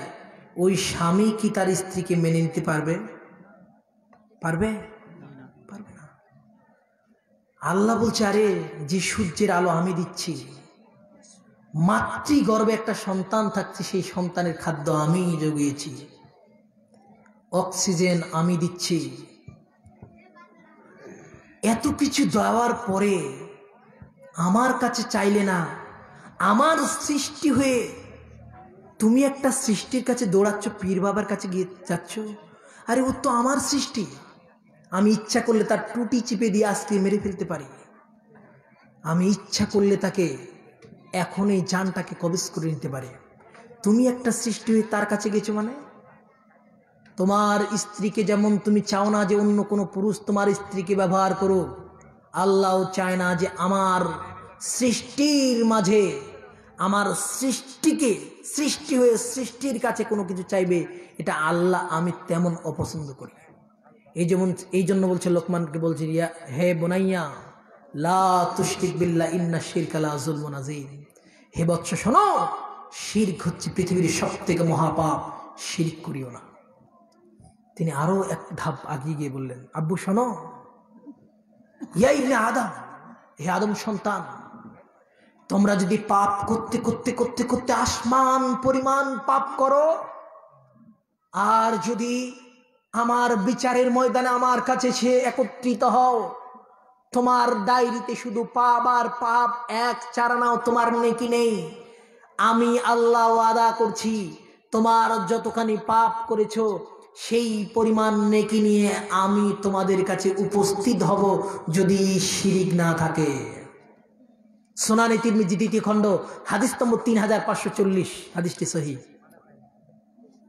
ওই স্বামী কি তার স্ত্রীকে মেনে নিতে পারবে? পারবে? পারবে না। আল্লাহ বলছে, আরে যে সূর্যের আলো আমি দিচ্ছি, মাতৃগর্ভে একটা সন্তান থাকছে, সেই সন্তানের খাদ্য আমি জুগিয়েছি, অক্সিজেন আমি দিচ্ছি, এত কিছু দেওয়ার পরে আমার কাছে চাইলে না, আমার সৃষ্টি হয়ে তুমি একটা সৃষ্টির কাছে দৌড়াচ্ছ, পীর বাবার কাছে গিয়ে যাচ্ছ। আরে ও তো আমার সৃষ্টি, আমি ইচ্ছা করলে তার টুটি চিপে দিয়ে আজকে মেরে ফেলতে পারি, আমি ইচ্ছা করলে তাকে এখন এই জানটাকে কবজ করে নিতে পারি। তুমি একটা সৃষ্টি হয়ে তার কাছে গেছো, মানে তোমার স্ত্রীকে যেমন তুমি চাও না যে অন্য কোনো পুরুষ তোমার স্ত্রীকে ব্যবহার করুক, আল্লাহ চায় না যে আমার সৃষ্টির মাঝে, আমার সৃষ্টি হয়ে সৃষ্টির কাছে কোনো কিছু চাইবে, এটা আল্লাহ আমি তেমন অপছন্দ করি। এই জন্য বলছে, লোকমানকে বলছে, হে বোনাইয়া লা তুশরিক বিল্লাহ ইন্না শিরকা লা যুলমুন আযীম। হে বৎস শোনো, শিরক হচ্ছে পৃথিবীর সবথেকে মহাপাপ, শিরক করিও না। তিনি আরো এক ধাপ আগিয়ে গিয়ে বললেন, আব্বু শোনো, ইয়া ইবনে আদম, হে আদম সন্তান, তোমরা যদি পাপ করতে করতে করতে করতে আসমান পরিমাণ পাপ করো, আর যদি আমার বিচারের ময়দানে আমার কাছে সে একত্রিত হও, তোমার ডায়েরিতে শুধু পাপ আর পাপ, 1 চারানাও তোমার নেকি নেই। আমি আল্লাহ ওয়াদা করছি, তোমার যতখানি পাপ করেছো সেই পরিমাণ নেকি নিয়ে আমি তোমাদের কাছে উপস্থিত হব, যদি শিরিক না থাকে। সুনানে তিরমিজি 2য় খণ্ড হাদিস নম্বর 3540, হাদিসটি সহিহ।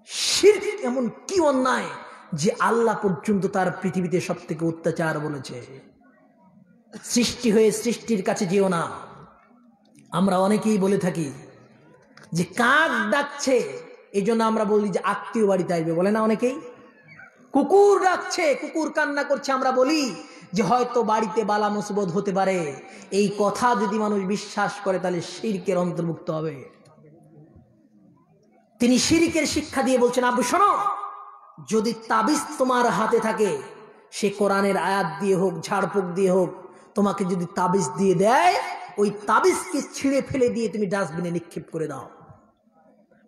শিরক এমন কি অন্যায় যে আল্লাহ পর্যন্ত তার পৃথিবীতে সবথেকে অত্যাচার বলেছে। সৃষ্টি হয়ে সৃষ্টির কাছে যেও না। আমরা অনেকেই বলে থাকি যে কাক ডাকছে, এই জন্য আমরা বলি যে আত্মীয় বাড়িতে আসবে, বলে না অনেকেই। কুকুর ডাকছে, কুকুর কান্না করছে, আমরা বলি যে হয়তো বাড়িতে বালা মুসিবত হতে পারে। এই কথা যদি মানুষ বিশ্বাস করে তাহলে শিরকের অন্তর্ভুক্ত হবে। তিনি শিরকের শিক্ষা দিয়ে বলছেন, আব্বু শোনো, যদি তাবিজ তোমার হাতে থাকে, সে কোরআনের আয়াত দিয়ে হোক, ঝাড়ফুঁক দিয়ে হোক, তোমাকে যদি তাবিজ দিয়ে দেয়, ওই তাবিজকে ছিঁড়ে ফেলে দিয়ে তুমি ডাস্টবিনে নিক্ষেপ করে দাও।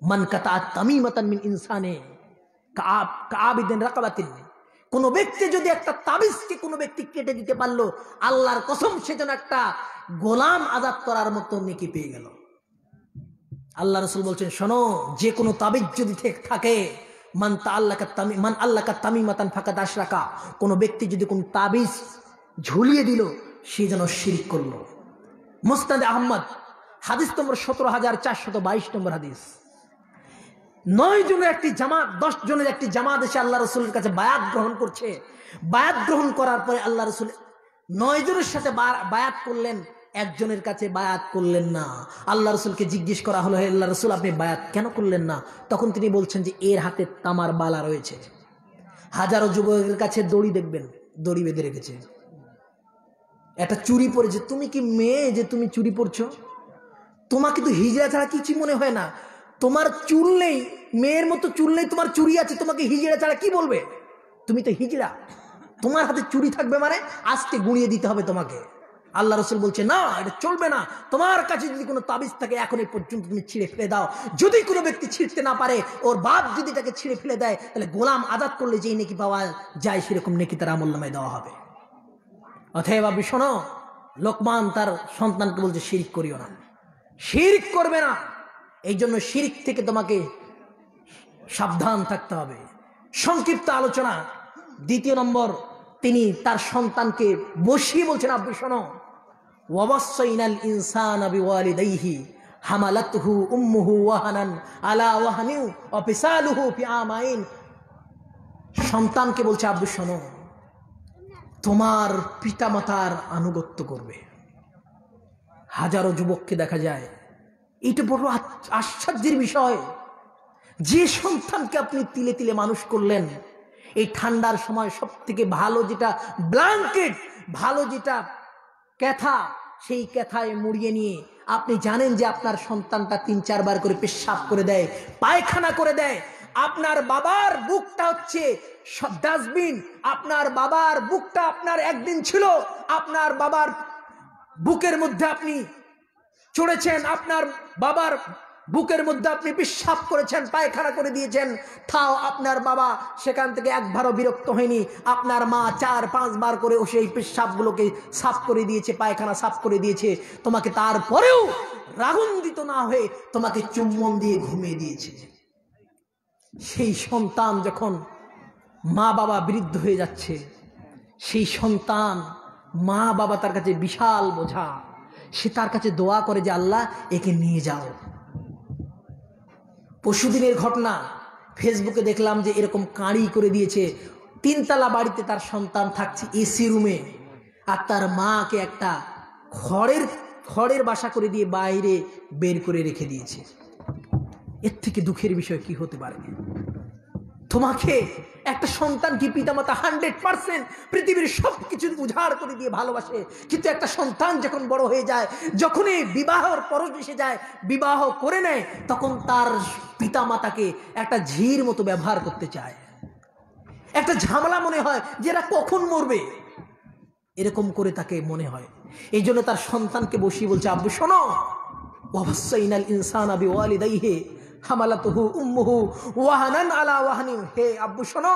মান কাতা তামিমাতান মিন ইনসানে কাআবিদিন রাকাবাতিন, কোন ব্যক্তি যদি একটা তাবিজকে কোন ব্যক্তি কেটে দিতে পারলো, আল্লাহর কসম সে যেন একটা গোলাম আজাদ করার মতো নেকি পেয়ে গেল। আল্লাহ রাসূল বলছেন, শোনো, যে কোনো তাবিজ যদি থাকে, মান আল্লাকা তামিমাতান ফাকাদ আশরাকা, কোন ব্যক্তি যদি কোন তাবিজ ঝুলিয়ে দিল, সে যেন শিরক করলো। মুসনাদ আহমদ হাদিস নম্বর 17,422 নম্বর হাদিস। 9 জনের একটি জামাত, 10 জনের একটি জামাত এসে আল্লাহ রসুলের কাছে বায়াত গ্রহণ করছে। বায়াত গ্রহণ করার পরে আল্লাহ রসুল 9 জনের সাথে বায়াত করলেন, একজনের কাছে বায়াত করলেন না। আল্লাহ রসুলকে জিজ্ঞেস করা হলো, হে আল্লাহ রসুল, আপনি বায়াত কেন করলেন না? তখন তিনি বলছেন যে এর হাতে তামার বালা রয়েছে। হাজারো যুবকের কাছে দড়ি দেখবেন, দড়ি বেঁধে রেখেছে, একটা চুরি পরেছে। তুমি কি মেয়ে যে তুমি চুরি পরছো? তোমাকে তো হিজড়া ছাড়া কিছু মনে হয় না। তোমার চুল নেই, মেয়ের মতো চুল নেই, তোমার চুরি আছে, তোমাকে হিজড়া ছাড়া কি বলবে? তুমি তো হিজড়া, তোমার হাতে চুরি থাকবে মানে আজকে গুঁড়িয়ে দিতে হবে তোমাকে। আল্লাহ রসুল বলছে, না, এটা চলবে না। তোমার কাছে যদি কোনো তাবিজ থাকে, এখন এই পর্যন্ত তুমি ছিঁড়ে ফেলে দাও। যদি কোনো ব্যক্তি ছিঁড়তে না পারে, ওর বাপ যদি তাকে ছিঁড়ে ফেলে দেয়, তাহলে গোলাম আজাদ করলে যেই নেকি পাওয়া যায়, সেরকম নেকি তার আমলনামায় দেওয়া হবে। অতএব আপনি শোনো, লোকমান তার সন্তানকে বলছে, শিরক করিও না, শিরক করবে না। এই জন্য শিরক থেকে তোমাকে সাবধান থাকতে হবে। সংক্ষিপ্ত আলোচনা। 2 নম্বর, তিনি তার সন্তানকে বসিয়ে বলছেন, আব্বু শোনো, ওয়াসাইনাল ইনসানা বিওয়ালিদাইহি হামালাতহু উম্মুহু ওয়াহানান আলা ওয়াহানিন ওয়া ফিসালুহু ফি আমাইন। সন্তানকে বলছে, আব্বু শোনো, তোমার পিতামাতার আনুগত্য করবে। হাজারো যুবককে দেখা যায়, এটা বড় আশ্চর্যের বিষয়, যে সন্তানকে আপনি তিলে তিলে মানুষ করলেন, এই ঠান্ডার সময় সব থেকে ভালো যেটা ব্ল্যাঙ্কেট, ভালো যেটা ক্যাথা, সেই ক্যাথায় মুড়িয়ে নিয়ে আপনি জানেন যে আপনার সন্তানটা 3-4 বার করে পেশাব করে দেয়, পায়খানা করে দেয়। আপনার বাবার বুকটা হচ্ছে ডাস্টবিন। আপনার বাবার বুকটা আপনার একদিন ছিল, আপনার বাবার বুকের মধ্যে আপনি চড়েছেন, আপনার বাবার বুকের মধ্যে আপনি পেশাব করেছেন, পায়খানা করে দিয়েছেন। তাও আপনার বাবা সেখান থেকে একবারও বিরক্ত হয়নি। আপনার মা 4-5 বার করে সেই পেশাবগুলোকে সাফ করে দিয়েছে, পায়খানা সাফ করে দিয়েছে। তোমাকে তারপরেও রাগান্বিত না হয়ে তোমাকে চুম্বন দিয়ে ঘুমিয়ে দিয়েছে। সেই সন্তান যখন মা বাবা বৃদ্ধ হয়ে যাচ্ছে, সেই সন্তান, মা বাবা তার কাছে বিশাল বোঝা। সে তার কাছে দোয়া করে যে আল্লাহ একে নিয়ে যাও। পরশুদিনের ঘটনা, ফেসবুকে দেখলাম যে এরকম কাঁড়ি করে দিয়েছে, 3 তলা বাড়িতে তার সন্তান থাকছে এসি রুমে, আর তার মাকে একটা খড়ের বাসা করে দিয়ে বাইরে বের করে রেখে দিয়েছে। এর থেকে দুঃখের বিষয় কি হতে পারে? তোমাকে একটা সন্তানকে পিতামাতা 100% পৃথিবীর সবকিছু উজাড় করে দিয়ে ভালোবাসে, কিন্তু একটা সন্তান যখন বড় হয়ে যায়, যখনই বিবাহর পরশ এসে যায়, বিবাহ করে নেয়, তখন তার পিতামাতাকে একটা ঝির মতো ব্যবহার করতে চায়। একটা ঝামেলা মনে হয় যে এরা কখন মরবে, এরকম করে তাকে মনে হয়। এই জন্য তার সন্তানকে বসিয়ে বলছে, আব্বু শোনো, ওয়াসাইনাল ইনসানা বিওয়ালিদাইহি হামালাতুহু উম্মুহু ওয়াহানান আলা ওয়াহানিন। হে আব্বু শোনো,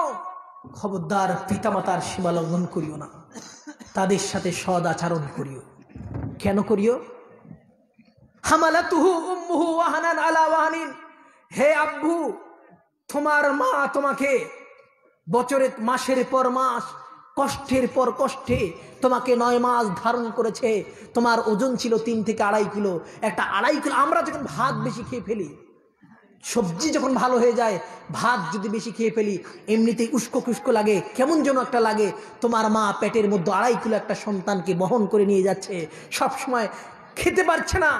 খবরদার পিতামাতার সীমা লঙ্ঘন করিও না, তাদের সাথে সদ আচরণ করিও। কেন করিও? হামালাতুহু উম্মুহু ওয়াহানান আলা ওয়াহানিন। হে আব্বু, তোমার মা তোমাকে মাসের পর মাস, কষ্টের পর কষ্টে তোমাকে 9 মাস ধারণ করেছে। তোমার ওজন ছিল 3 থেকে 2.5 কিলো। একটা 2.5 কিলো, আমরা যখন ভাত বেশি খেয়ে ফেলি, সবজি যখন ভালো হয়ে যায়, ভাত যদি বেশি খেয়ে ফেলি, এমনিতেই উস্কো খুস্কো লাগে, কেমন যেন একটা লাগে। তোমার মা পেটের মধ্যে 2.5 কিলো একটা সন্তানকে বহন করে নিয়ে যাচ্ছে, সবসময় খেতে পারছে না,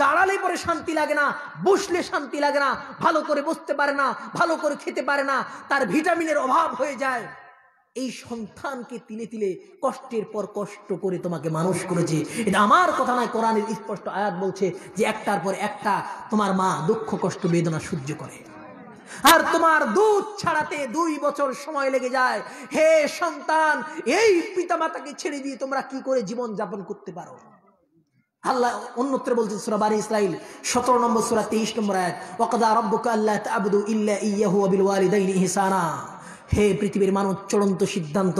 দাঁড়ালে পরে শান্তি লাগে না, বসলে শান্তি লাগে না, ভালো করে বসতে পারে না, ভালো করে খেতে পারে না, তার ভিটামিনের অভাব হয়ে যায়। এই সন্তানকে তিলে তিলে কষ্টের পর কষ্ট করে তোমাকে মানুষ করেছে। এটা আমার কথা নয়, কোরআনের স্পষ্ট আয়াত বলছে যে একটার পর একটা তোমার মা দুঃখ কষ্ট বেদনা সহ্য করে, আর তোমার দুধ ছাড়াতে 2 বছর সময় লেগে যায়। হে সন্তান, এই পিতামাতাকে ছেড়ে দিয়ে তোমরা কি করে জীবন যাপন করতে পারো? আল্লাহ অন্যত্র বলছেন সূরা বানী ইসরাঈল 17 নম্বর সূরা 23 নম্বর আয়াত, ওয়াকাদা রাব্বুকা আল্লা তা'বুদু ইল্লা ইয়্যাহু ওয়া বিল ওয়ালিদাইনি ইহসানা। হে পৃথিবীর মানুষ, চূড়ান্ত সিদ্ধান্ত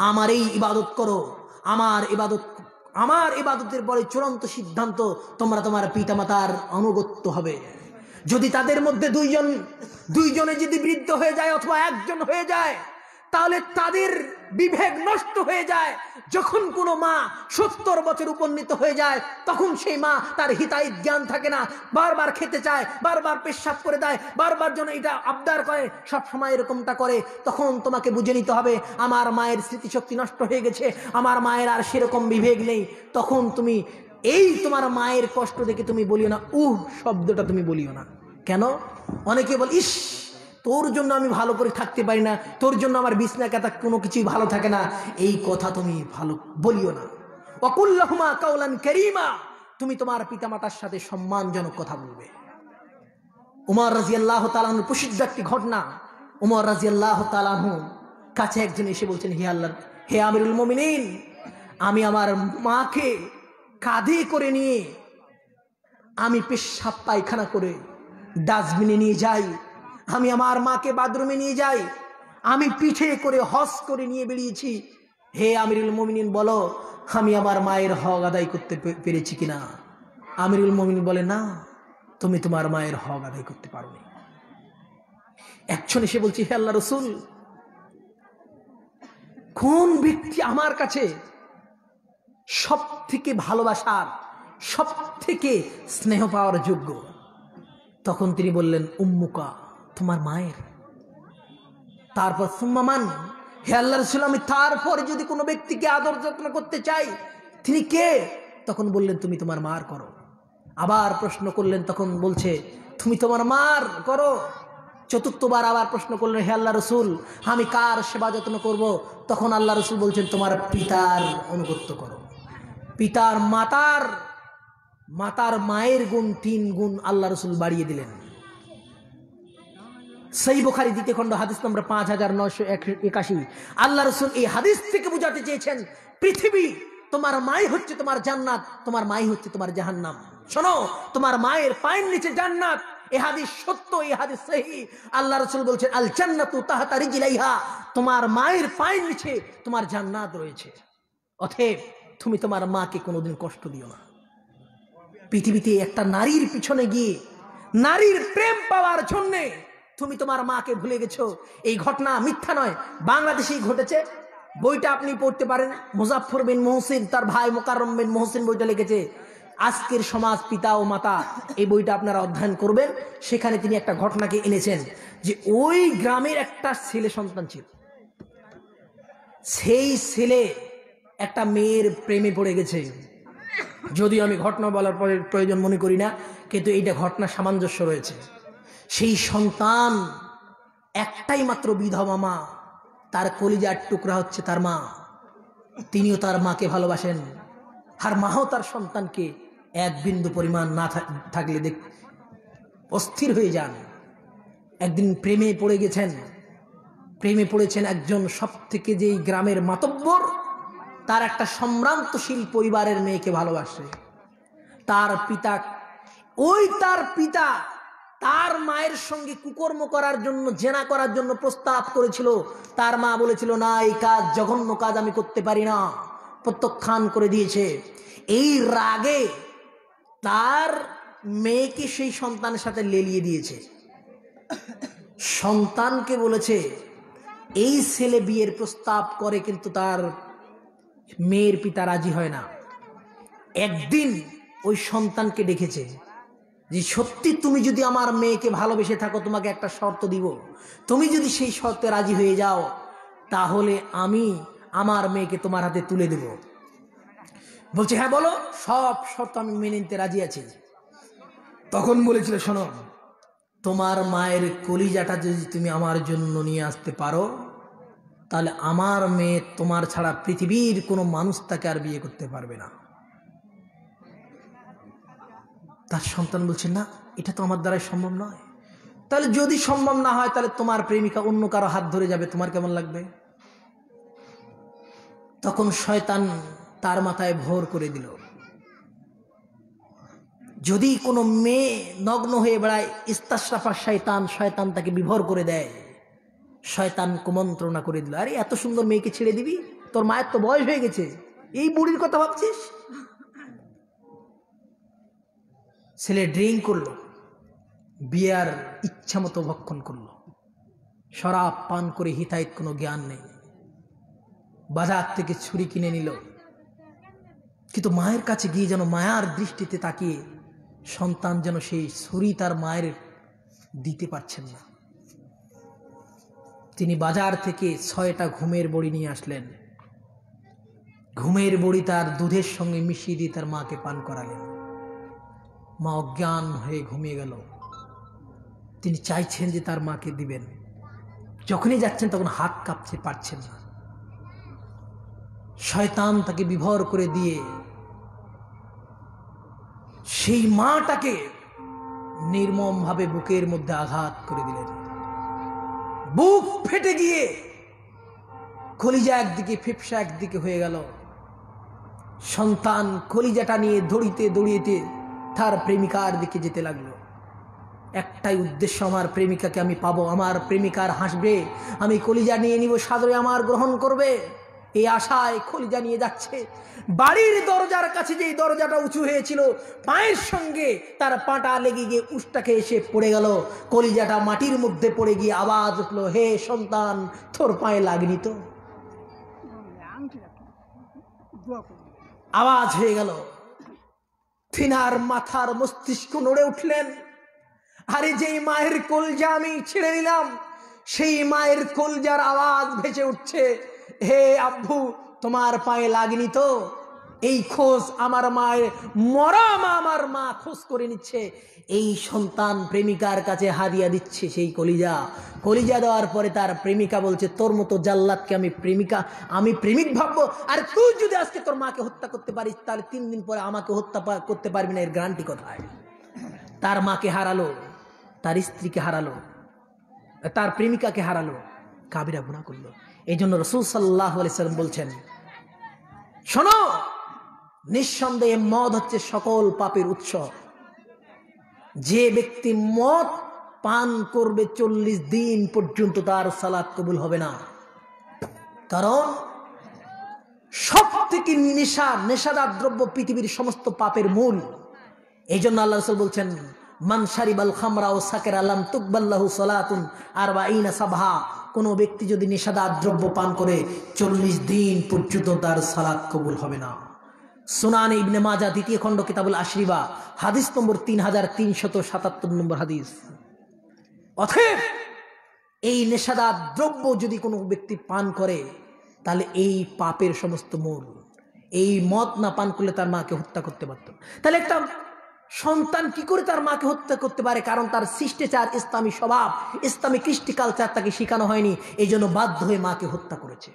আমারই ইবাদত করো, আমার ইবাদতের পরে চূড়ান্ত সিদ্ধান্ত তোমরা তোমার পিতামাতার আনুগত্য হবে। যদি তাদের মধ্যে দুইজনে যদি বৃদ্ধ হয়ে যায় অথবা একজন হয়ে যায়, তাহলে তাদের বিবেক নষ্ট হয়ে যায়। যখন কোনো মা 70 বছর উপনীত হয়ে যায়, তখন সেই মা তার হিতাহিত জ্ঞান থাকে না, বারবার খেতে চায়, বারবার পেশাব করে দেয়, বারবার যেন এটা আবদার করে, সব সময় এরকমটা করে। তখন তোমাকে বুঝে নিতে হবে আমার মায়ের স্মৃতিশক্তি নষ্ট হয়ে গেছে, আমার মায়ের আর সেরকম বিবেক নেই। তখন তুমি এই তোমার মায়ের কষ্ট দেখে তুমি বলিও না শব্দটা তুমি বলিও না। কেন? অনেকে বল, ইস তোর জন্য আমি ভালো করে থাকতে পারি না, তোর জন্য আমার বিছনা কাতা কোনো কিছুই ভালো থাকে না, এই কথা তুমি ভালো বলিও না। ওয়াকুল লাহুমা কাওলান কারীমা, তুমি তোমার পিতামাতার সাথে সম্মানজনক কথা বলবে। উমর রাদিয়াল্লাহু তাআলা আনহু প্রসিদ্ধ একটি ঘটনা, উমর রাদিয়াল্লাহু তাআলা আনহু কাছে একজন এসে বলছেন, হে আমিরুল মুমিনিন, আমি আমার মাকে কাঁধে করে নিয়ে আমি পেশাব পায়খানা করে ডাস্টবিনে নিয়ে যাই, আমি আমার মাকে বাথরুমে নিয়ে যাই, আমি পিঠে করে হজ করে নিয়ে বেরিয়েছি। হে আমিরুল মুমিনিন, বলো আমি আমার মায়ের হক আদায় করতে পেরেছি কিনা? আমিরুল মুমিনিন বলে, না, তুমি তোমার মায়ের হক আদায় করতে পারোনি। একজন এসে বলছি, হে আল্লাহ রাসূল, কোন ব্যক্তি আমার কাছে সব থেকে ভালোবাসার, সব থেকে স্নেহ পাওয়ার যোগ্য? তখন তিনি বললেন, উম্মুকা, তোমার মায়ের। তারপর সুম্মামান, হে আল্লাহ রাসূল, আমি তারপরে যদি কোনো ব্যক্তিকে আদর যত্ন করতে চাই, তিনি কে? তখন বললেন, তুমি তোমার মার করো। আবার প্রশ্ন করলেন, তখন বলছে, তুমি তোমার মার করো। চতুর্থবার আবার প্রশ্ন করলেন, হে আল্লাহ রাসূল, আমি কার সেবা যত্ন করব? তখন আল্লাহ রাসূল বলছেন, তোমার পিতার অনুগত্য করো। পিতার মাতার মায়ের গুণ 3 গুণ আল্লাহ রাসূল বাড়িয়ে দিলেন। সহিহ বুখারী 2য় খণ্ড হাদিস নম্বর 5981। আল্লাহ রাসূল এই হাদিস থেকে বোঝাতে চেয়েছেন, পৃথিবী তোমার মাই হচ্ছে তোমার জান্নাত, তোমার মাই হচ্ছে তোমার জাহান্নাম। শোনো, তোমার মায়ের পায়ের নিচে জান্নাত। এই হাদিস সত্য, এই হাদিস সহিহ। আল্লাহ রাসূল বলছেন, আল জান্নাতু তাহতা রিজলাইহা, তোমার মায়ের পায়ের নিচে তোমার জান্নাত রয়েছে। অতএব তুমি তোমার মাকে কোনোদিন কষ্ট দিও না। পৃথিবীতে একটা নারীর পিছনে গিয়ে নারীর প্রেম পাওয়ার জন্য তুমি তোমার মাকে ভুলে গেছো। এই ঘটনা মিথ্যা নয়, বাংলাদেশেই ঘটেছে। বইটা আপনি পড়তে পারেন, মুজাফফর বিন মুহসিন তার ভাই মুকাররম বিন মুহসিন বইটা লিখেছে, আজকের সমাজ পিতা ও মাতা। এই বইটা আপনারা অধ্যয়ন করবেন। সেখানে তিনি একটা ঘটনাকে এনেছেন যে ওই গ্রামের একটা ছেলে সন্তান ছিল, সেই ছেলে একটা মেয়ের প্রেমে পড়ে গেছে। যদিও আমি ঘটনা বলার পরে প্রয়োজন মনে করি না, কিন্তু এইটা ঘটনা সামঞ্জস্য রয়েছে। সেই সন্তান একটাই মাত্র বিধবা মা, তার কলিজার টুকরা হচ্ছে তার মা। তিনিও তার মাকে ভালোবাসেন, আর মাও তার সন্তানকে এক বিন্দু পরিমাণ না থাকলে অস্থির হয়ে যান। একদিন প্রেমে পড়েছেন একজন সব থেকে যেই গ্রামের মাতব্বর, তার একটা সম্ভ্রান্তশীল পরিবারের মেয়েকে ভালোবাসে। তার পিতা তার মায়ের সঙ্গে কুকর্ম করার জন্য, জেনা করার জন্য প্রস্তাব করেছিল। তার মা বলেছিল, না, এই কাজ, জঘন্য কাজ আমি করতে পারি না, প্রত্যাখ্যান করে দিয়েছে। এই রাগে তার মেয়েকে সেই সন্তানের সাথে লেলিয়ে দিয়েছে। সন্তানকে বলেছে, এই ছেলে বিয়ের প্রস্তাব করে, কিন্তু তার মেয়ের পিতা রাজি হয় না। একদিন ওই সন্তানকে ডেকেছে যে, সত্যি তুমি যদি আমার মেয়েকে ভালোবেসে থাকো, তোমাকে একটা শর্ত দিব, তুমি যদি সেই শর্তে রাজি হয়ে যাও, তাহলে আমি আমার মেয়েকে তোমার হাতে তুলে দেব। বলছে হ্যাঁ বলো, সব শর্ত আমি মেনে নিতে রাজি আছি। তখন বলেছিল শোনো, তোমার মায়ের কলিজাটা যদি তুমি আমার জন্য নিয়ে আসতে পারো, তাহলে আমার মেয়ে তোমার ছাড়া পৃথিবীর কোনো মানুষ তাকে আর বিয়ে করতে পারবে না। তার সন্তান বলছে না, এটা তো আমার দ্বারাই সম্ভব নয়। তাহলে যদি সম্ভব না হয়, তাহলে তোমার প্রেমিকা অন্য কারো হাত ধরে যাবে, তোমার কেমন লাগবে? তখন শয়তান তার মাথায় ভোর করে দিল, যদি কোনো মেয়ে নগ্ন হয়ে বেড়ায়, ইস্তাশরাফা শয়তান, শয়তান তাকে বিভোর করে দেয়। শয়তান কুমন্ত্রণা করে দিল, আরে এত সুন্দর মেয়েকে ছেড়ে দিবি? তোর মায়ের তো বয়স হয়ে গেছে, এই বুড়ির কথা ভাবছিস? ছেলে ড্রিঙ্ক করলো, বিয়ার ইচ্ছা মতো ভক্ষণ করলো, শরাব পান করে হিতাহিত কোনো জ্ঞান নেই। বাজার থেকে ছুরি কিনে নিল, কিন্তু মায়ের কাছে গিয়ে যেন মায়ার দৃষ্টিতে তাকিয়ে সন্তান যেন সেই ছুরি তার মায়ের দিতে পারছেন না। তিনি বাজার থেকে 6টা ঘুমের বড়ি নিয়ে আসলেন। ঘুমের বড়ি তার দুধের সঙ্গে মিশিয়ে দিয়ে তার মাকে পান করালেন। মা অজ্ঞান হয়ে ঘুমিয়ে গেল। তিনি চাইছেন যে তার মাকে দিবেন, যখনই যাচ্ছেন তখন হাত কাঁপছে, পারছেন না। শয়তান তাকে বিভোর করে দিয়ে সেই মাটাকে নির্মম ভাবে বুকের মধ্যে আঘাত করে দিলেন। বুক ফেটে গিয়ে কলিজা একদিকে, ফেফসা একদিকে হয়ে গেল। সন্তান কলিজাটা নিয়ে দৌড়িতে দৌড়িতে তার প্রেমিকার দিকে যেতে লাগলো। একটাই উদ্দেশ্য, আমার প্রেমিকাকে আমি পাবো, আমার প্রেমিকার হাসবে, আমি কলিজা নিয়ে নিব, সাদরে আমার গ্রহণ করবে, এই আশায় কলিজা নিয়ে যাচ্ছে। বাড়ির দরজার কাছে যেই দরজাটা উঁচু হয়েছিল, পায়ের সঙ্গে তার পাটা লেগে গিয়ে উষ্টাকে এসে পড়ে গেল। কলিজাটা মাটির মধ্যে পড়ে গিয়ে আওয়াজ উঠলো, হে সন্তান, তোর পায়ে লাগনি তো? আওয়াজ হয়ে গেল। তিনার মাথার মস্তিষ্ক নড়ে উঠলেন। আরে যেই মায়ের কলজা আমি ছেড়ে নিলাম, সেই মায়ের কলজার আওয়াজ ভেসে উঠছে, হে আব্বু, তোমার পায়ে লাগেনি তো? এই খোঁজ আমার মায়ের, মরা মা, আমার মা খোঁজ করে নিচ্ছে। এই সন্তান প্রেমিকার কাছে হাদিয়া দিচ্ছে সেই কলিজা। কলিজা দেওয়ার পরে তার প্রেমিকা বলছে, তোর মতো জাল্লাদকে আমি প্রেমিক ভাববো? আর তুই যদি আজকে তোর মাকে হত্যা করতে পারিস, তাহলে 3 দিন পরে আমাকে হত্যা করতে পারবি না, এর গ্যারান্টি কোথায়? তার মাকে হারালো, তার স্ত্রীকে হারালো, তার প্রেমিকাকে হারালো, কাবিরা গুনাহ করলো। এই জন্য রাসূল সাল্লাল্লাহু আলাইহি সাল্লাম বলছেন, শোনো, নিঃসন্দেহে মদ হচ্ছে সকল পাপের উৎস। যে ব্যক্তি মদ পান করবে 40 দিন পর্যন্ত তার সালাত কবুল হবে না। কারণ সব থেকে নেশাদার দ্রব্য পৃথিবীর সমস্ত পাপের মূল। এই জন্য আল্লাহ রাসূল বলছেন, মান শারিবাল খামরা ও সাকেরা লাম তুকবাল্লাহু সালাতুন 40 সাবহা। কোন ব্যক্তি যদি নেশাদার দ্রব্য পান করে 40 দিন পর্যন্ত তার সালাত কবুল হবে না। সুনান ইবনে মাজাহ 2য় খণ্ড কিতাবুল আশরিবা হাদিস নম্বর 3377 নম্বর হাদিস। অতএব এই নেশাদার দ্রব্য যদি কোনো ব্যক্তি পান করে, তাহলে এই পাপের সমস্ত মূল। এই মদ না পান করলে তার মাকে হত্যা করতে পারত। তাহলে একটা সন্তান কি করে তার মাকে হত্যা করতে পারে? কারণ তার শিষ্টাচার, ইসলামী স্বভাব, ইসলামী কৃষ্টি কালচার তাকে শেখানো হয়নি, এই জন্য বাধ্য হয়ে মাকে হত্যা করেছে।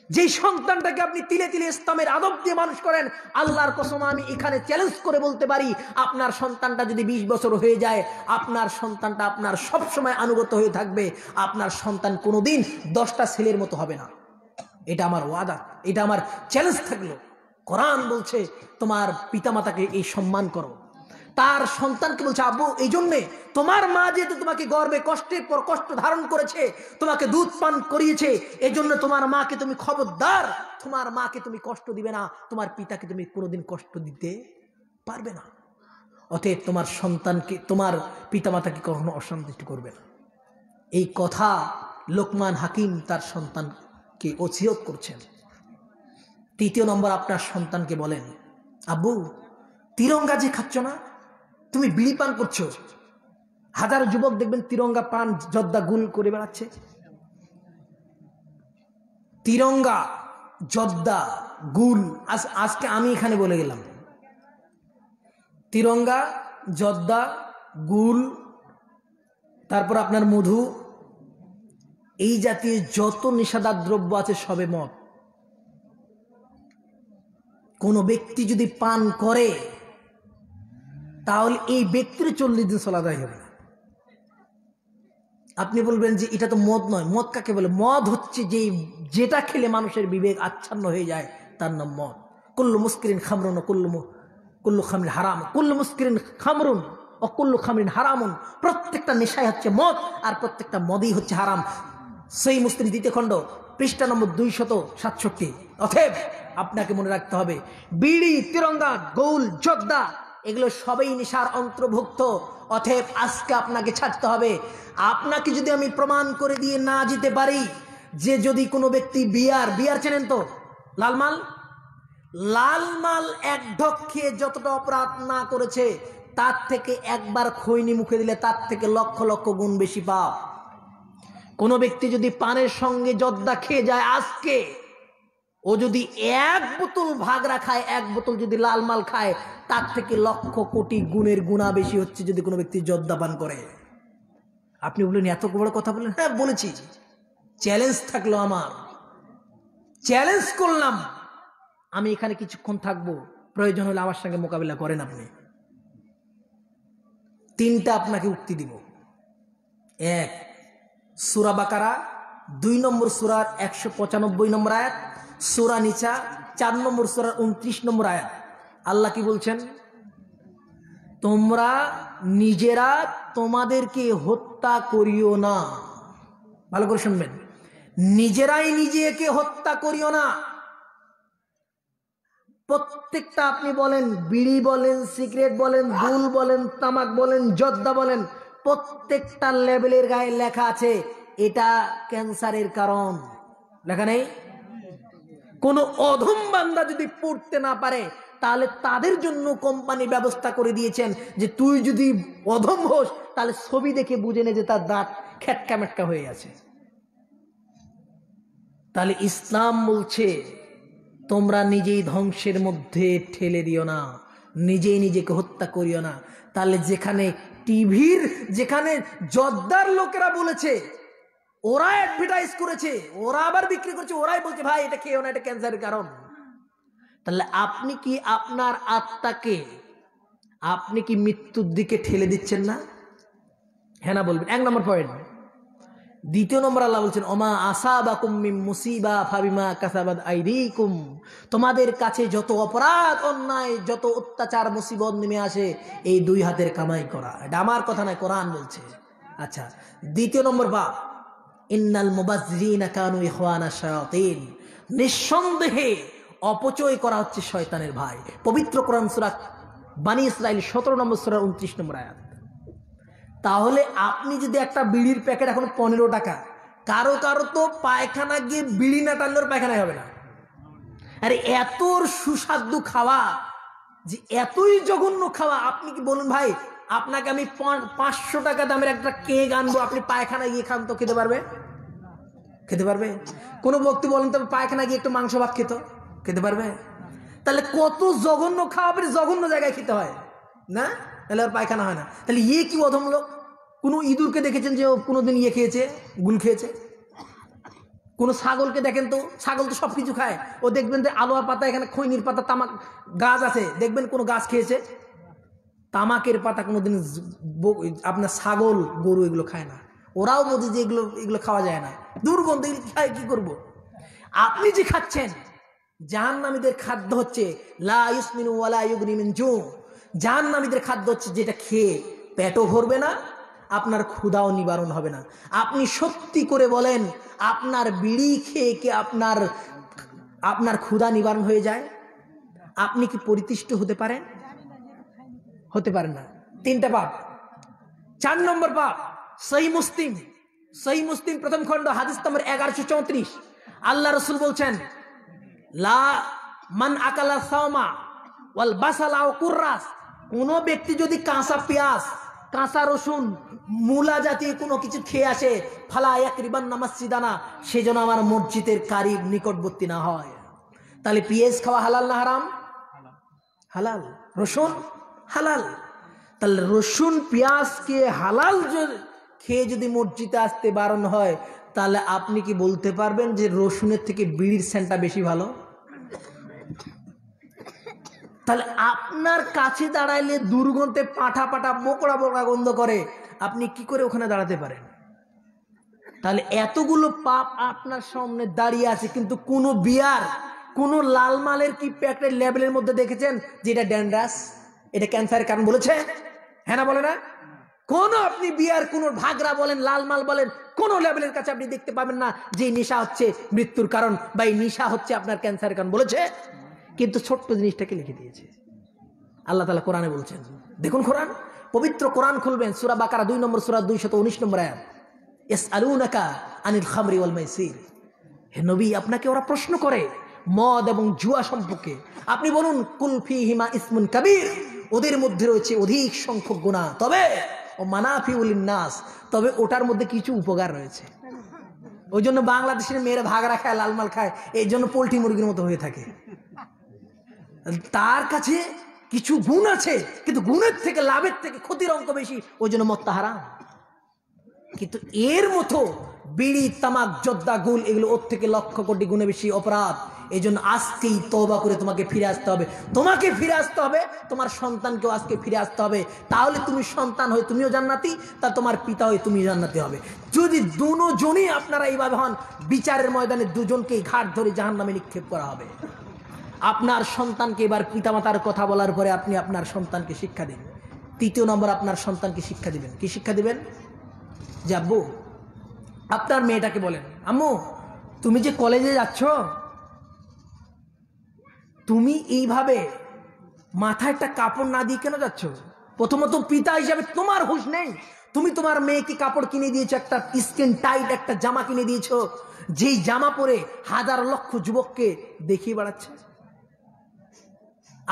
যে সন্তানটাকে আপনি তিলে তিলে ইসলামের আদব দিয়ে মানুষ করেন, আল্লাহর কসম আমি এখানে চ্যালেঞ্জ করে বলতে পারি, আপনার সন্তানটা যদি 20 বছর হয়ে যায়, আপনার সন্তানটা আপনার সব সময় আনুগত হয়ে থাকবে। আপনার সন্তান কোনোদিন 10টা ছেলের মতো হবে না। এটা আমার ওয়াদা, এটা আমার চ্যালেঞ্জ থাকলো। কোরআন বলছে তোমার পিতামাতাকে এই সম্মান করো। তার সন্তানকে বলছে, আব্বু, এই জন্যে তোমার মা যেহেতু তোমাকে গর্বে কষ্টের পর কষ্ট ধারণ করেছে, তোমাকে দুধ পান করিয়েছে, এই জন্য তোমার মাকে তুমি খবরদার, তোমার মাকে তুমি কষ্ট দিবে না, তোমার পিতাকে তুমি কোনোদিন কষ্ট দিতে পারবে না। অতএব তোমার সন্তানকে, তোমার পিতামাতাকে কখনো অসন্তুষ্ট করবে না। এই কথা লোকমান হাকিম তার সন্তানকে ওসিয়ত করছেন। 3য় নম্বর, আপনার সন্তানকে বলেন, আব্বু, তিরঙ্গা যে খাচ্ছ না, তুমি বিড়ি পান করছো। হাজার যুবক দেখবেন তিরঙ্গা পান জর্দা গুল করে বেড়াচ্ছে। তিরঙ্গা জর্দা, গুল, আজকে আমি এখানে বলে গেলাম, তিরঙ্গা, জর্দা, গুল, তারপর আপনার মধু, এই জাতীয় যত নেশাদার দ্রব্য আছে সবে মদ। কোনো ব্যক্তি যদি পান করে তাহলে এই ব্যক্তির 40 দিন সালাত আদায় হবে না। আপনি বলবেন যে এটা তো মদ নয়। মদ কাকে বলে? মদ হচ্ছে যেটা খেলে মানুষের বিবেক আচ্ছন্ন হয়ে যায় তার নাম মদ। কুল্লু মুস্কিরিন খামরুন ও কুল্লু খামরিন হারাম, কুল্লু মুস্কিরিন খামরুন ও কুল্লু খামরিন হারামুন। প্রত্যেকটা নেশাই হচ্ছে মদ আর প্রত্যেকটা মদই হচ্ছে হারাম। সহিহ মুসলিম 2 খণ্ড পৃষ্ঠা নম্বর 267। অতএব আপনাকে মনে রাখতে হবে, বিড়ি, তিরঙ্গা, গৌল, জর্দা এগুলো সবই নেশার অন্তর্ভুক্ত। অতএব আজকে আপনাকে ছাড়তে হবে। আপনাকে যদি আমি প্রমাণ করে দিয়ে না যেতে পারি যে যদি কোনো ব্যক্তি বিয়ার চেনেন তো, লাল মাল এক ঢক খেয়ে যতটা অপরাধ না করেছে তার থেকে একবার খৈনি মুখে দিলে তার থেকে লক্ষ লক্ষ গুণ বেশি পাপ। কোনো ব্যক্তি যদি পানের সঙ্গে জর্দা খেয়ে যায়, আজকে ও যদি 1 বোতল ভাগরা খায়, 1 বোতল যদি লাল মাল খায়, তার থেকে লক্ষ কোটি গুণের গুণা বেশি হচ্ছে যদি কোনো ব্যক্তি জর্দা পান করে। আপনি বললেন এত বড় কথা বললেন। হ্যাঁ বলেছি, চ্যালেঞ্জ থাকলো আমার, চ্যালেঞ্জ করলাম, আমি এখানে কিছুক্ষণ থাকবো, প্রয়োজন হলে আমার সঙ্গে মোকাবিলা করেন আপনি। 3টা আপনাকে উক্তি দিব। 1, সূরা বাকারা 2 নম্বর সূরার 195 নম্বর আয়াত, সূরা নিসা 4 নম্বর সূরার 29 নম্বর আয়াত। আল্লাহ কি বলছেন? তোমরা নিজেরা তোমাদেরকে হত্যা করিও না। ভালো করে শুনবেন, নিজেরাই নিজেকে হত্যা করিও না। প্রত্যেকটা, আপনি বলেন বিড়ি বলেন, সিগারেট বলেন, গুল বলেন, তামাক বলেন, জর্দা বলেন, প্রত্যেকটা লেবেলের গায়ে লেখা আছে এটা ক্যান্সারের কারণ। লেখা নেই? কোন অধম বান্দা যদি পড়তে না পারে তাহলে তাদের জন্য কোম্পানি ব্যবস্থা করে দিয়েছেন যে তুই যদি অধম হোস তাহলে ছবি দেখে বুঝে নে যে তার দাঁত খেটকা মেটকা হয়ে আছে। তাহলে ইসলাম বলছে তোমরা নিজেই ধ্বংসের মধ্যে ঠেলে দিও না, নিজেই নিজেকে হত্যা করিও না। তাহলে যেখানে টিভির, যেখানে জর্দার লোকেরা বলেছে, ওরা অ্যাডভার্টাইজ করেছে, ওরা আবার বিক্রি করছে, ওরাই বলছে ভাই এটা খেয়েও না, এটা ক্যান্সারের কারণ। তাহলে আপনি কি আপনার আত্মাকে আপনি কি মৃত্যুর দিকে ঠেলে দিচ্ছেন না? হ্যাঁ না বলবেন। 1 নম্বর পয়েন্ট। 2 নম্বর আল্লাহ বলছেন ওমা আসাবাকুম মিন মুসিবা ফাবিমা কাসাবাত আইদিকুম। তোমাদের কাছে যত অপরাধ, অন্যায়, যত অত্যাচার, মুসিবত নেমে আসে এই 2 হাতের কামাই করা। এটা আমার কথা নয়, কোরআন বলছে। আচ্ছা, 2 নম্বর পাপ, ইন্নাল মুবাজ্জিরিনা কানু ইখওয়ানা শায়াতিন। নিঃসন্দেহে অপচয় করা হচ্ছে শয়তানের ভাই। পবিত্র কোরআন সূরা বানী ইসরাইল 17 নম্বর সূরা 29 নম্বর আয়াত। তাহলে আপনি যদি একটা বিড়ির প্যাকেট এখন 15 টাকা, কারো কারো তো পায়খানা গিয়ে বিড়ি না টানলেও পায়খানায় হবে না। আরে এত সুস্বাদু খাওয়া, যে এতই জঘন্য খাওয়া, আপনি কি বলুন ভাই আপনাকে আমি 500 টাকা দামের একটা কেক আনবো, আপনি পায়খানায় গিয়ে খান তো খেতে পারবে? খেতে পারবে? কোনো ব্যক্তি বলেন তবে পায়খানা গিয়ে একটু মাংস ভাত খেতে পারবে? তাহলে কত জঘন্য খাওয়া, জঘন্য জায়গায় খেতে হয় না, তাহলে আর পায়খানা হয় না। তাহলে কি অধম লোক। কোনো ইঁদুরকে দেখেছেন যে ও কোনোদিন খেয়েছে, গুল খেয়েছে? কোনো ছাগলকে দেখেন তো, ছাগল তো সবকিছু খায়। ও দেখবেন যে আলোয়া পাতা, এখানে খৈনির পাতা, তামাক গাছ আছে, দেখবেন কোনো গাছ খেয়েছে? তামাকের পাতা কোনোদিন আপনার ছাগল, গরু এগুলো খায় না। ওরাও বোঝে যে এগুলো খাওয়া যায় না, দুর্গন্ধ, খায় কি করব। আপনি যে খাচ্ছেন, জাহান্নামীদের খাদ্য হচ্ছে লা ইউসমিনু ওয়ালা ইউগনি মিন জু। জাহান্নামীদের খাদ্য হচ্ছে যেটা খেয়ে পেটও ভরবে না, আপনার ক্ষুধাও নিবারণ হবে না। আপনি সত্যি করে বলেন, আপনার বিড়ি খেয়ে কি আপনার ক্ষুধা নিবারণ হয়ে যায়? আপনি কি পরিতুষ্ট হতে পারেন? হতে পারেন না। 3টা পাপ। 4 নম্বর পাপ, সহিহ মুসলিম 1ম খণ্ড হাদিস নম্বর 1134। আল্লাহ রাসূল বলছেন লা মান আকালা সাওমা ওয়াল বাসালা ওয়া কুররাস। কোন ব্যক্তি যদি কাঁচা পেঁয়াজ, কাঁচা রসুন, মূলা জাতীয় কোনো কিছু খেয়ে আসে, ফালা ইয়াকরিবান্না মাসজিদানা, সেজন্য আমার মসজিদের কারিব নিকটবর্তী না হয়। তাহলে পেঁয়াজ খাওয়া হালাল না হারাম? হালাল। রসুন হালাল। তাহলে রসুন পেঁয়াজকে হালাল খেয়ে যদি মসজিদে আসতে বারণ হয়, তাহলে আপনি কি বলতে পারবেন যে রসুনের থেকে বিড়ির সেন্টটা বেশি ভালো? তাহলে আপনার কাছে দাঁড়াইলে দুর্গন্ধে পাঠা পাঠা বোকড়া বোকড়া গন্ধ করে, আপনি কি করে ওখানে দাঁড়াতে পারেন? তাহলে এতগুলো পাপ আপনার সামনে দাঁড়িয়ে আছে, কিন্তু কোনো বিয়ার, কোনো লাল মালের কি প্যাকেটের লেবেলের মধ্যে দেখেছেন যে এটা ড্যান্ড্রাস, এটা ক্যান্সারের কারণ বলেছে? হ্যাঁ না বলে না? কোন আপনি বিয়ার কোন ভাগরা বলেন, লাল মাল বলেন, কোন লেভেলের কাছে আপনি দেখতে পাবেন না যে নেশা হচ্ছে মৃত্যুর কারণ বা এই নেশা হচ্ছে আপনার ক্যান্সারের কারণ বলেছে? কিন্তু ছোট্ট জিনিসটাকে লিখে দিয়েছে আল্লাহ তাআলা কোরআনে বলছেন। দেখুন কোরআন, পবিত্র কোরআন খুলবেন, সূরা বাকারা 2 নম্বর সূরা 219 নম্বর আয়াত। ইয়াসআলুনাকা আনিল খামরি ওয়াল মাইসির। হে নবী, আপনাকে ওরা প্রশ্ন করে মদ এবং জুয়া সম্পর্কে, আপনি বলুন কুল ফীহিমা ইসমুন কাবীর, ওদের মধ্যে রয়েছে অধিক সংখ্যক গুনাহ, তবে ও মানাফিউল লিন্নাস, তবে ওটার মধ্যে কিছু উপকার রয়েছে। ওই জন্য বাংলাদেশের মেয়েরা ভাগরা খায়, লাল মাল খায়, এই জন্য পোল্ট্রি মুরগির মতো হয়ে থাকে। তার কাছে কিছু গুণ আছে, কিন্তু গুণের থেকে লাভের থেকে ক্ষতির অঙ্ক বেশি, ওই জন্য মদটা হারাম। কিন্তু এর মতো বিড়ি, তামাক, জর্দা, গুল, এগুলো ওর থেকে লক্ষ কোটি গুণে বেশি অপরাধ। এই জন্য আজকেই তওবা করে তোমাকে ফিরে আসতে হবে, তোমাকে ফিরে আসতে হবে, তোমার সন্তানকেও আজকে ফিরে আসতে হবে। তাহলে তুমি সন্তান হয়ে তুমিও জান্নাতি, তা তোমার পিতা হয়ে তুমি জান্নাতি হবে। যদি দুজনই আপনারা এইভাবে হন, বিচারের ময়দানে দুজনকেই ঘাট ধরে জাহান্নামে নিক্ষেপ করা হবে। আপনার সন্তানকে এবার পিতামাতার কথা বলার পরে আপনি আপনার সন্তানকে শিক্ষা দিন। 3 নম্বর, আপনার সন্তানকে শিক্ষা দিবেন। কি শিক্ষা দিবেন? যে আব্বু, আপনার মেয়েটাকে বলেন, আম্মু তুমি যে কলেজে যাচ্ছ, তুমি এইভাবে মাথায় একটা কাপড় না দিয়ে কেন যাচ্ছ? প্রথমত পিতা হিসাবে তোমার হুঁশ নেই। তুমি তোমার মেয়েকে কাপড় কিনে দিয়েছো, একটা স্কিন টাইট একটা জামা কিনে দিয়েছো, যেই জামা পরে হাজার লক্ষ যুবককে দেখিয়ে বেড়াচ্ছে।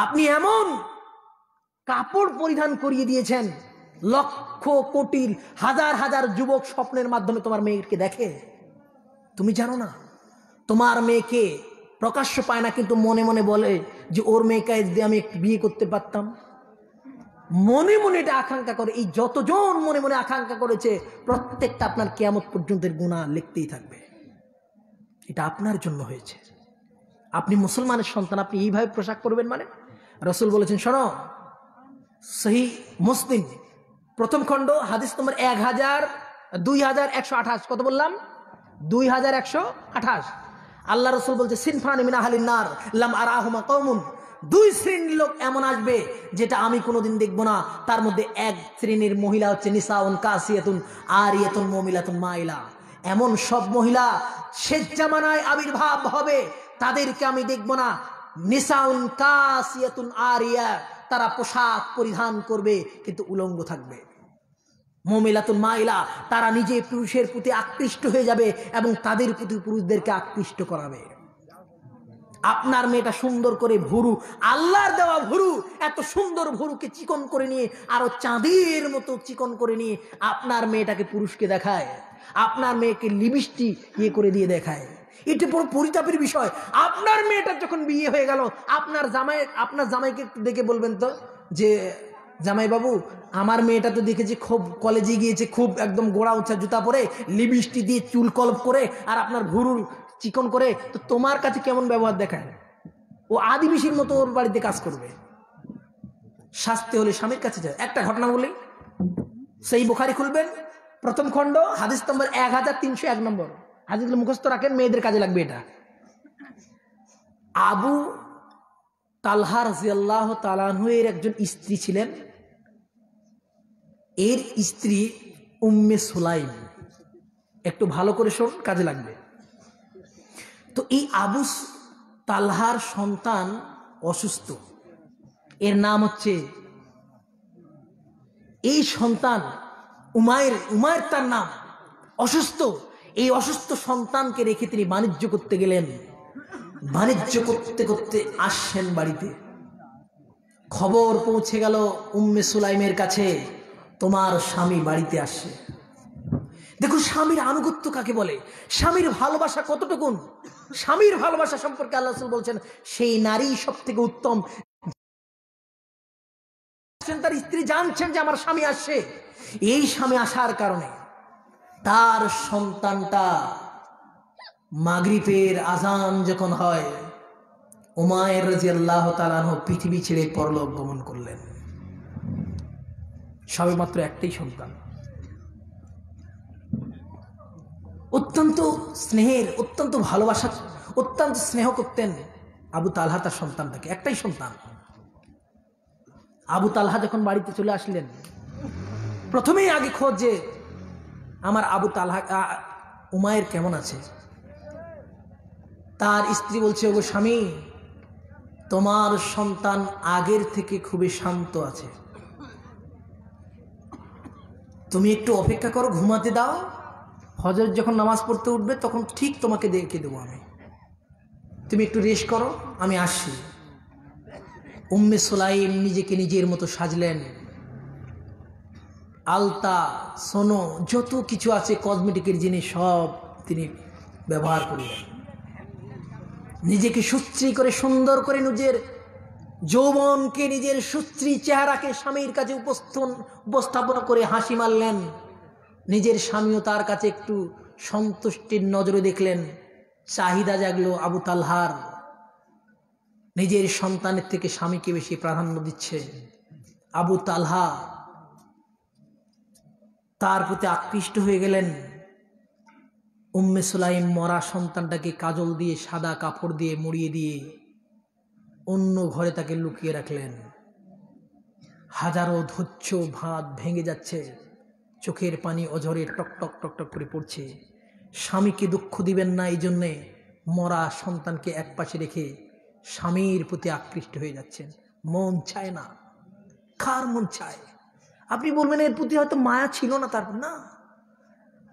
আপনি এমন কাপড় পরিধান করিয়ে দিয়েছেন, লক্ষ কোটির হাজার হাজার যুবক স্বপ্নের মাধ্যমে তোমার মেয়েকে দেখে। তুমি জানো না তোমার মেয়েকে প্রকাশ্য পায় না, কিন্তু মনে মনে বলে যে ওর মেয়েকে যদি আমি একটু বিয়ে করতে পারতাম। মনে মনে এটা আকাঙ্ক্ষা করে। এই যতজন মনে মনে আকাঙ্ক্ষা করেছে, প্রত্যেকটা আপনার কিয়ামত পর্যন্তের গুনাহ লিখতেই থাকবে। এটা আপনার জন্য হয়েছে। আপনি মুসলমানের সন্তান, আপনি এইভাবে পোশাক পরবেন মানে? রাসূল বলেছেন, শোনো, সহিহ মুসলিম 1ম খণ্ড হাদিস নম্বর 2128। কত বললাম? 2128। আল্লাহ রাসূল বলছে, সিনফানি মিন আহলিন নার লাম আরাহুমা কওমুন, 2 শ্রেণীর লোক এমন আসবে যেটা আমি কোনোদিন দেখব না। তার মধ্যে এক শ্রেণীর মহিলা হচ্ছে নিসাউন কাসিয়াতুন আরিয়াতুন মুমিলাতুন মাইলা। এমন সব মহিলা শেষ জামানায় আবির্ভাব হবে, তাদেরকে আমি দেখব না। নিসাউন কাসিয়াতুন আরিয়া, তারা পোশাক পরিধান করবে কিন্তু উলঙ্গ থাকবে। মুমিলাতুন মাইলা, তারা নিজে পুরুষের প্রতি আকৃষ্ট হয়ে যাবে এবং তাদের প্রতি পুরুষদেরকে আকৃষ্ট করাবে। আপনার মেয়েটা সুন্দর করে ভুরু, আল্লাহর দেওয়া ভুরু, এত সুন্দর ভুরুকে চিকন করে নিয়ে, আরো চাঁদের মতো চিকন করে নিয়ে আপনার মেয়েটাকে পুরুষকে দেখায়, আপনার মেয়েকে লিপস্টিক করে দিয়ে দেখায়। এটা বড় পরিতাপের বিষয়। আপনার মেয়েটার যখন বিয়ে হয়ে গেল, আপনার জামাইকে একটু দেখে বলবেন তো যে জামাই বাবু, আমার মেয়েটা তো দেখেছি খুব কলেজে গিয়েছে, খুব একদম গোড়া উঁচা জুতা পরে, লিপস্টিক দিয়ে চুল কলপ করে, আর আপনার ভুরু চিকন করে, তো তোমার কাছে কেমন ব্যবহার দেখায়? ও আদিবাসীর মতো ওর বাড়িতে কাজ করবে। শাস্তি হলে স্বামীর কাছে যায়। একটা ঘটনা বলি, সেই বুখারী খুলবেন 1ম খণ্ড হাদিস নম্বর 1301 নম্বর। হাদিসগুলো মুখস্থ রাখেন, মেয়েদের কাজে লাগবে এটা। আবু তালহা রাদিয়াল্লাহু তাআলা আনহু এর একজন স্ত্রী ছিলেন। এর স্ত্রী উম্মে সুলাইম। একটু ভালো করে শোন, কাজে লাগবে। তো এই আবু তালহার সন্তান অসুস্থ, এর নাম হচ্ছে, এই সন্তান উমায়ের তার নাম, অসুস্থ। এই অসুস্থ সন্তানকে রেখে তিনি বাণিজ্য করতে গেলেন। বাণিজ্য করতে করতে আসছেন বাড়িতে, খবর পৌঁছে গেল উম্মে সুলাইমের কাছে, তোমার স্বামী বাড়িতে আসছে। দেখো স্বামীর আনুগত্য কাকে বলে, স্বামীর ভালোবাসা কতটুকুন। স্বামীর ভালোবাসা সম্পর্কে আল্লাহ রাসূল বলছেন, সেই নারী সব থেকে উত্তম, তার স্ত্রী জানছেন যে আমার স্বামী আসছে, এই স্বামী আসার কারণে তার সন্তানটা মাগরিবের আজান যখন হয়, উমাইর রাদিয়াল্লাহু তাআলা আনহু পৃথিবী ছেড়ে পরলোক গমন করলেন। সবেমাত্র একটাই সন্তান, অত্যন্ত স্নেহের, অত্যন্ত ভালোবাসা, অত্যন্ত স্নেহ করতেন আবু তালহা তার সন্তানটাকে, একটাই সন্তান। আবু তালহা যখন বাড়িতে চলে আসলেন, প্রথমেই আগে খোঁজ যে আমার আবু তালহা, উমাইর কেমন আছে। তার স্ত্রী বলছে, ওগো স্বামী, তোমার সন্তান আগের থেকে খুবই শান্ত আছে, তুমি একটু অপেক্ষা করো, ঘুমাতে দাও, ফজর যখন নামাজ পড়তে উঠবে তখন ঠিক তোমাকে দেখে দেবো আমি, তুমি একটু রেস্ট করো, আমি আসছি। উম্মে সুলাইম নিজেকে নিজের মতো সাজলেন, আলতা, সোনো, যত কিছু আছে কসমেটিকের জিনিস সব তিনি ব্যবহার করলেন। নিজেকে সুশ্রী করে, সুন্দর করে, নিজের যৌবনকে, নিজের সুশ্রী চেহারাকে স্বামীর কাছে উপস্থাপন করে হাসি মারলেন। নিজের স্বামীও তার কাছে একটু সন্তুষ্টির নজরে দেখলেন। চাহিদা জাগলো আবু তালহার, নিজের সন্তানের থেকে স্বামীকে বেশি প্রাধান্য দিচ্ছে। আবু তালহা তার প্রতি আকৃষ্ট হয়ে গেলেন। উম্মে সুলাইম মরা সন্তানটাকে কাজল দিয়ে, সাদা কাপড় দিয়ে মুড়িয়ে দিয়ে অন্য ঘরে তাকে লুকিয়ে রাখলেন। হাজারো ধৈর্য ভাত ভেঙে যাচ্ছে, চোখের পানি অঝরে টক টক টক টক করে পড়ছে। স্বামীকে দুঃখ দিবেন না, এই জন্যে মরা সন্তানকে একপাশে রেখে স্বামীর প্রতি আকৃষ্ট হয়ে যাচ্ছেন। মন চায় না, কার মন চায়? আপনি বলবেন এর প্রতি হয়তো মায়া ছিল না, তার না।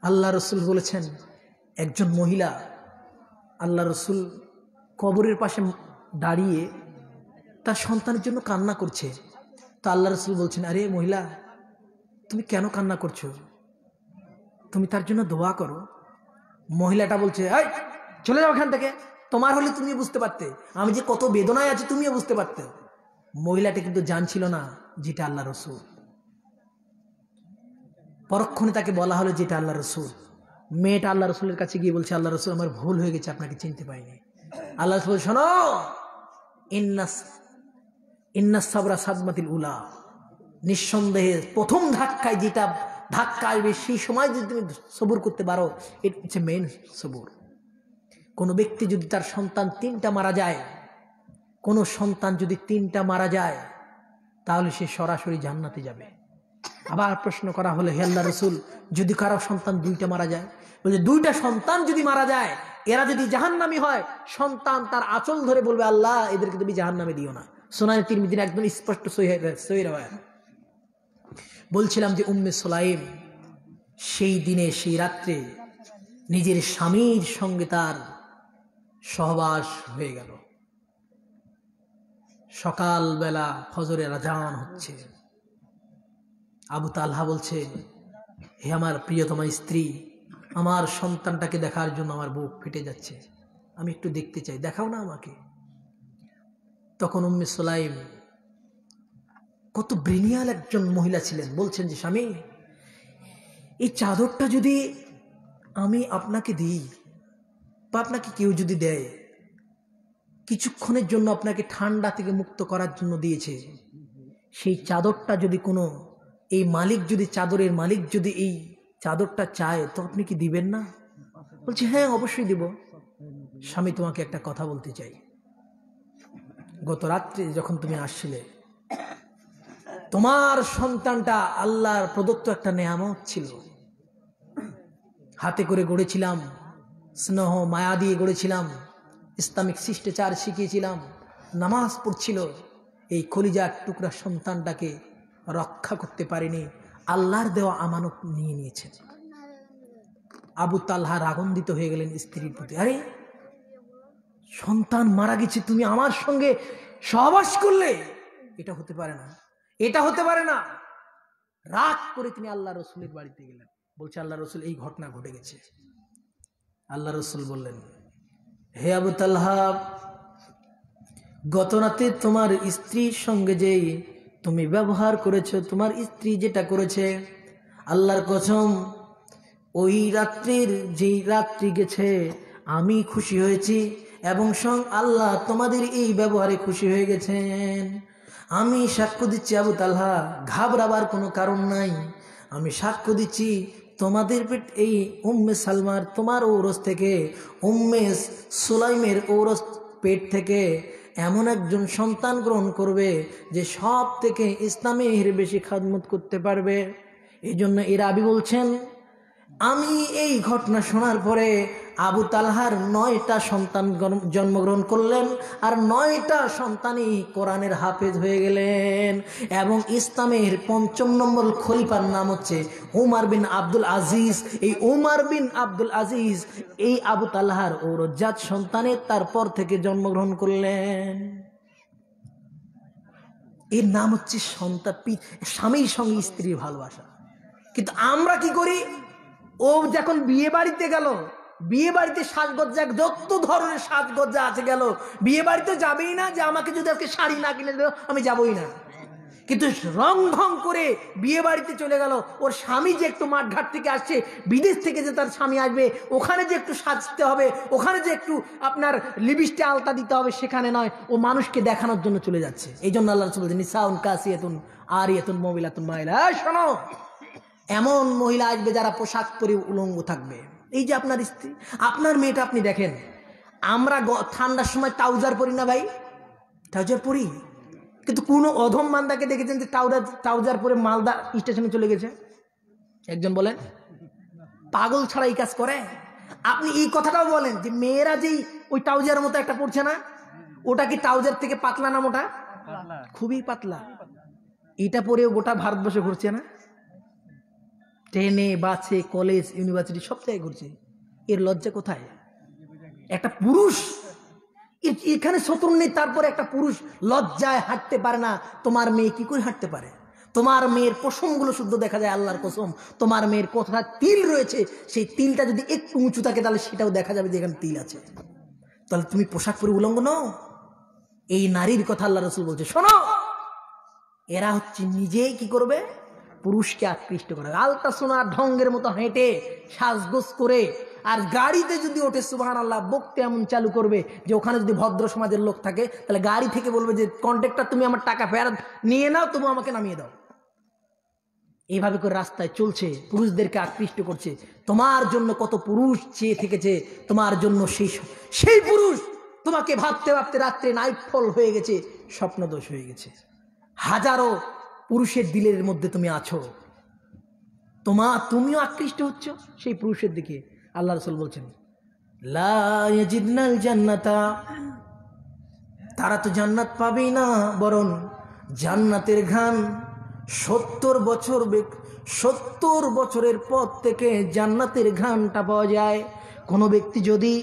আল্লাহ রসুল বলেছেন, একজন মহিলা, আল্লাহ রসুল কবরের পাশে দাঁড়িয়ে তার সন্তানের জন্য কান্না করছে। তো আল্লাহ রসুল বলছেন, আরে মহিলা, তুমি কেন কান্না করছো? তুমি তার জন্য দোয়া করো। মহিলাটা বলছে, এই চলে যাও এখান থেকে, তোমার হলে তুমি বুঝতে পারতে, আমি যে কত বেদনায় আছি তুমিও বুঝতে পারতে। মহিলাটা কিন্তু জানছিল না যেটা আল্লাহ রসুল। পরক্ষণে তাকে বলা হলো যেটা আল্লাহ রসুল। মেয়েটা আল্লাহ রসুলের কাছে গিয়ে বলছে, আল্লাহ রসুল, আমার ভুল হয়ে গেছে, আপনাকে চিনতে পাইনি। আল্লাহ রসুল, শোনো, ইন্নাস সাবরা সাদমাতিল উলা, নিঃসন্দেহে প্রথম ধাক্কায় যেটা ধাক্কা আসবে, সেই সময় যদি তুমি সবুর করতে পারো, এটা হচ্ছে মেন সবুর। কোনো ব্যক্তি যদি তার সন্তান 3টা মারা যায়, কোনো সন্তান যদি 3টা মারা যায়, তাহলে সে সরাসরি জান্নাতে যাবে। আবার প্রশ্ন করা হলো, হে আল্লাহ রসুল, যদি কারো সন্তান 2টা মারা যায়? বলছে, 2টা সন্তান যদি মারা যায়, এরা যদি জাহান্নামী হয়, সন্তান তার আঁচল ধরে বলবে, আল্লাহ, এদেরকে তুমি জাহান্নামে দিও না। সুনানে তিরমিজির একদম স্পষ্ট সহিহ রাওয়ায়াত। বলছিলাম যে উম্মে সুলাইম সেই দিনে, সেই রাত্রে নিজের স্বামীর সঙ্গে তার সহবাস হয়ে গেল। সকালবেলা ফজরের আজান হচ্ছে। আবু তালহা বলছে, হে আমার প্রিয়তমা স্ত্রী, আমার সন্তানটাকে দেখার জন্য আমার বুক ফেটে যাচ্ছে, আমি একটু দেখতে চাই, দেখাও না আমাকে। তখন উম্মে সুলাইম কত ব্রিলিয়ান্ট একজন মহিলা ছিলেন, বলছেন যে, স্বামী, এই চাদরটা যদি আমি আপনাকে দিই, বা আপনাকে কেউ যদি দেয়, কিছুক্ষণের জন্য আপনাকে ঠান্ডা থেকে মুক্ত করার জন্য দিয়েছে, সেই চাদরটা যদি কোনো এই মালিক, যদি চাদরের মালিক যদি এই চাদরটা চায়, তো আপনি কি দিবেন না? বলছে, হ্যাঁ, অবশ্যই দিব। স্বামী, তোমাকে একটা কথা বলতে চাই। গত রাত্রে যখন তুমি আসছিলে, তোমার সন্তানটা আল্লাহর প্রদত্ত একটা নেয়ামত ছিল, হাতে করে গড়েছিলাম, স্নেহ মায়া দিয়ে গড়েছিলাম, ইসলামিক শিষ্টাচার শিখিয়েছিলাম, নামাজ পড়ছিল। এই কলিজার টুকরা সন্তানটাকে রক্ষা করতে পারেনি, আল্লাহর দেওয়া আমানত নিয়ে নিয়েছে। আবু তালহা রাগান্বিত হয়ে গেলেন স্ত্রীর প্রতি। আরে, সন্তান মারা গেছে, তুমি আমার সঙ্গে সহবাস করলে? এটা হতে পারে না, এটা হতে পারে না। রাগ করে তিনি আল্লাহ রসুলের বাড়িতে গেলেন। বলছে আল্লাহ রসুল এই ঘটনা ঘটে গেছে। আল্লাহ রসুল বললেন, হে আবু তালহা, গত রাতে তোমার স্ত্রীর সঙ্গে যে তুমি ব্যবহার করেছো, তোমার স্ত্রী যেটা করেছে, আল্লাহর কসম ওই রাত্রির যেই রাত্রি গেছে আমি খুশি হয়েছি এবং আল্লাহ তোমাদের এই ব্যবহারে খুশি হয়ে গেছেন। আমি সাক্ষ্য দিচ্ছি আবু তালহা, ঘাবড়াবার কোনো কারণ নাই। আমি সাক্ষ্য দিচ্ছি তোমাদের পেট এই উম্মে সালমার তোমার ঔরস থেকে, উম্মে সুলাইমের ঔরস পেট থেকে এমন একজন সন্তান গ্রহণ করবে যে সব থেকে ইসলামের বেশি খাদমত করতে পারবে। এই জন্য রাবী বলছেন, আমি এই ঘটনা শোনার পরে আবু তালহার 9টা সন্তান জন্মগ্রহণ করলেন আর 9টা সন্তানই কোরআনের হাফেজ হয়ে গেলেন এবং ইসলামের 5ম নম্বর খলিফার নাম হচ্ছে উমর বিন আব্দুল আজিজ। এই উমর বিন আব্দুল আজিজ এই আবু তালহার ঔরজাত সন্তানের তারপর থেকে জন্মগ্রহণ করলেন। এর নাম হচ্ছে স্বামীর সঙ্গে স্ত্রীর ভালোবাসা। কিন্তু আমরা কি করি, ও যখন বিয়ে বাড়িতে গেল, বিয়ে বাড়িতে সাজগজ্জা যত ধরনের সাজগজ্জা আছে গেল, বিয়ে বাড়িতে যাবেই না যে আমাকে যদি আজকে শাড়ি না কিনে দেবো আমি যাবই না। কিন্তু রং ঢং করে বিয়ে বাড়িতে চলে গেল। ওর স্বামী যে একটু মাঠঘাট থেকে আসছে, বিদেশ থেকে যে তার স্বামী আসবে, ওখানে যে একটু সাজতে হবে, ওখানে যে একটু আপনার লিপস্টিক আলতা দিতে হবে, সেখানে নয়, ও মানুষকে দেখানোর জন্য চলে যাচ্ছে। এই জন্য আল্লাহ রাসূল বলেছেন, নিসাউন কাসিয়াতুন আরিয়াতুন মুমিলাতুন মাইলা। শোনো, এমন মহিলা আসবে যারা পোশাক পরে উলঙ্গ থাকবে। এই যে আপনার স্ত্রী, আপনার মেয়েটা আপনি দেখেন, আমরা ঠান্ডার সময় ট্রাউজার পরি না ভাই? ট্রাউজার পরি, কিন্তু কোনো অধম মান্দাকে দেখেছেন যে ট্রাউজার পরে মালদা স্টেশনে চলে গেছে? একজন বলেন, পাগল ছাড়া এই কাজ করে? আপনি এই কথাটাও বলেন যে মেয়েরা যেই ওই ট্রাউজার মতো একটা পড়ছে না, ওটা কি ট্রাউজার থেকে পাতলা না মোটা? খুবই পাতলা। এটা পরেও গোটা ভারতবর্ষে ঘুরছে না, ট্রেনে, বাসে, কলেজ, ইউনিভার্সিটি সব জায়গায় ঘুরছে। এর লজ্জা কোথায়? একটা পুরুষ এখানে শত্রু নেই, তারপরে একটা পুরুষ লজ্জায় হাঁটতে পারে না। তোমার মেয়ে কি করে হাঁটতে পারে? তোমার মেয়ের পশমগুলো শুদ্ধ দেখা যায়, আল্লাহর কসম। তোমার মেয়ের কোথায় তিল রয়েছে, সেই তিলটা যদি একটু উঁচু থাকে তাহলে সেটাও দেখা যাবে যে এখানে তিল আছে। তাহলে তুমি পোশাক পরে উলঙ্গ নও? এই নারীর কথা আল্লাহ রাসূল বলছে। শোনো, এরা হচ্ছে নিজেই কি করবে? পুরুষকে আকৃষ্ট করে, আলতা সোনার ঢঙ্গের মতো হেঁটে সাজগোজ করে, আর গাড়িতে যদি ওঠে সুবহানাল্লাহ, বকতে এমন চালু করবে যে ওখানে যদি ভদ্র সমাজের লোক থাকে তাহলে গাড়ি থেকে বলবে যে কন্ট্রাক্টর তুমি আমার টাকা ফেরত নিয়ে নাও, তবু আমাকে নামিয়ে দাও। এইভাবে করে রাস্তায় চলছে, পুরুষদেরকে আকৃষ্ট করছে। তোমার জন্য কত পুরুষ চেয়ে থেকেছে, তোমার জন্য সেই পুরুষ তোমাকে ভাবতে ভাবতে রাত্রে নাইটফল হয়ে গেছে, স্বপ্নদোষ হয়ে গেছে। হাজারো পুরুষের দিলের মধ্যে তুমি আছো, তুমিও আকৃষ্ট হচ্ছ সেই পুরুষের দিকে। আল্লাহ রাসূল বলছেন, লা ইয়াজিদনাল জান্নাতা, তারা তো জান্নাত পাবেই না, বরং জান্নাতের ঘ্রাণ 70 বছরের পর থেকে জান্নাতের ঘ্রাণটা পাওয়া যায়। কোনো ব্যক্তি যদি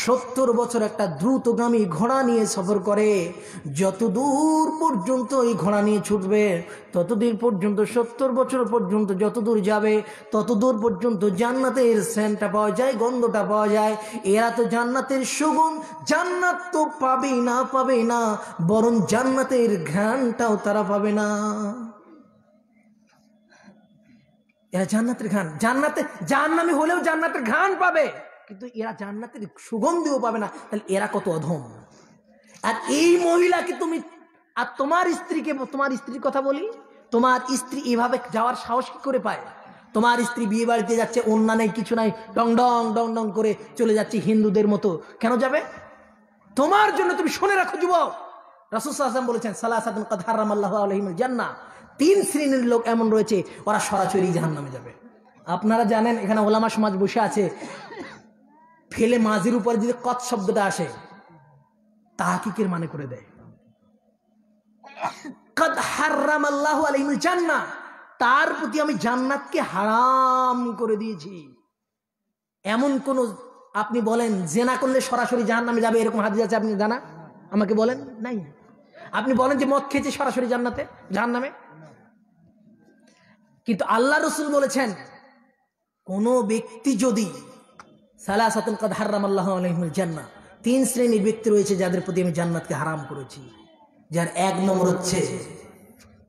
70 বছর একটা দ্রুতগামী ঘোড়া নিয়ে সফর করে, যত দূর পর্যন্ত এই ঘোড়া নিয়ে ছুটবে ততদিন পর্যন্ত, 70 বছর পর্যন্ত যত দূর যাবে তত দূর পর্যন্ত জান্নাতের সেন্টটা পাওয়া যায়, গন্ধটা পাওয়া যায়। এরা তো জান্নাতের সুগন্ধ, জান্নাত তো পাবেই না, বরং জান্নাতের ঘ্রাণটাও তারা পাবে না। এরা জান্নাতের ঘ্রাণ, জাহান্নামী হলেও জান্নাতের ঘ্রাণ পাবে, কিন্তু এরা জান্নাতের সুগন্ধিও পাবে না। তাহলে এরা কত অধম। আর এই মহিলাকে তুমি, আর তোমার স্ত্রীর কথা বলি, তোমার স্ত্রী এভাবে যাওয়ার সাহস কি করে পায়? তোমার স্ত্রী বিয়ে বাড়িতে যাচ্ছে, ওন্না নেই, কিছু নাই, ডং ডং করে চলে যাচ্ছে হিন্দুদের মতো। কেন যাবে? তোমার জন্য। তুমি শুনে রাখো যুবক, রাসূল সাল্লাল্লাহু আলাইহি ওয়াসাল্লাম বলেছেন, সালাসাতুন কাদ হারামাল্লাহু আলাইহিমুল জান্নাহ, 3 শ্রেণীর লোক এমন রয়েছে ওরা সরাসরি জাহান্নামে যাবে। আপনারা জানেন, এখানে ওলামা সমাজ বসে আছে, ফেলে মাঝির উপরে যদি কত শব্দটা আসে তাহকিকের মানে করে দেয়। কাদ হারামাল্লাহু আলাইহিল জান্নাহ, তার প্রতি আমি জান্নাতকে হারাম করে দিয়েছি। এমন কোন, আপনি বলেন জেনা করলে সরাসরি জাহান্নামে যাবে, এরকম হাদিস আছে আপনি জানা? আমাকে বলেন, নাই। আপনি বলেন যে মদ খেয়েছে সরাসরি জাহান্নামে? কিন্তু আল্লাহ রাসূল বলেছেন, কোনো ব্যক্তি যদি সালাসাতুন কাদ হারামাল্লাহু আলাইহিমুল জান্নাহ, 3 শ্রেণীর ব্যক্তি রয়েছে যাদের প্রতি আমি জান্নাতকে হারাম করেছি। যার 1 নম্বর হচ্ছে,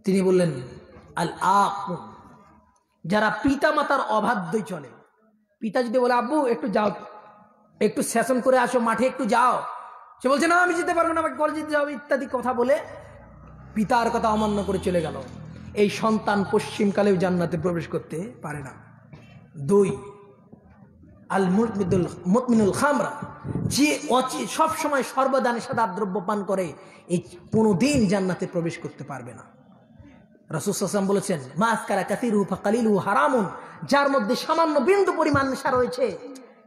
তিনি বললেন আল আক, যারা পিতা মাতার অবাধ্যই চলে। পিতা যদি বলে আব্বু একটু যাও, একটু সেশন করে আসো, মাঠে একটু যাও, সে বলছে না আমি যেতে পারবো না, আমাকে কলেজে যেতে হবে ইত্যাদি কথা বলে পিতার কথা অমান্য করে চলে গেল। এই সন্তান পশ্চিমকালেও জান্নাতে প্রবেশ করতে পারে না। 2 আল মুদমিনুল খামরা, যে সব সময় সর্বদা নেশাদার দ্রব্য পান করে, এই কোনোদিন জান্নাতে প্রবেশ করতে পারবে না। রাসূল সাল্লাল্লাহু আলাইহি ওয়াসাল্লাম বলেছেন মা আসকারা কাসীরুহু ফাকালিলুহু হারামুন, যার মধ্যে সামান্য বিন্দু পরিমাণ নেশা রয়েছে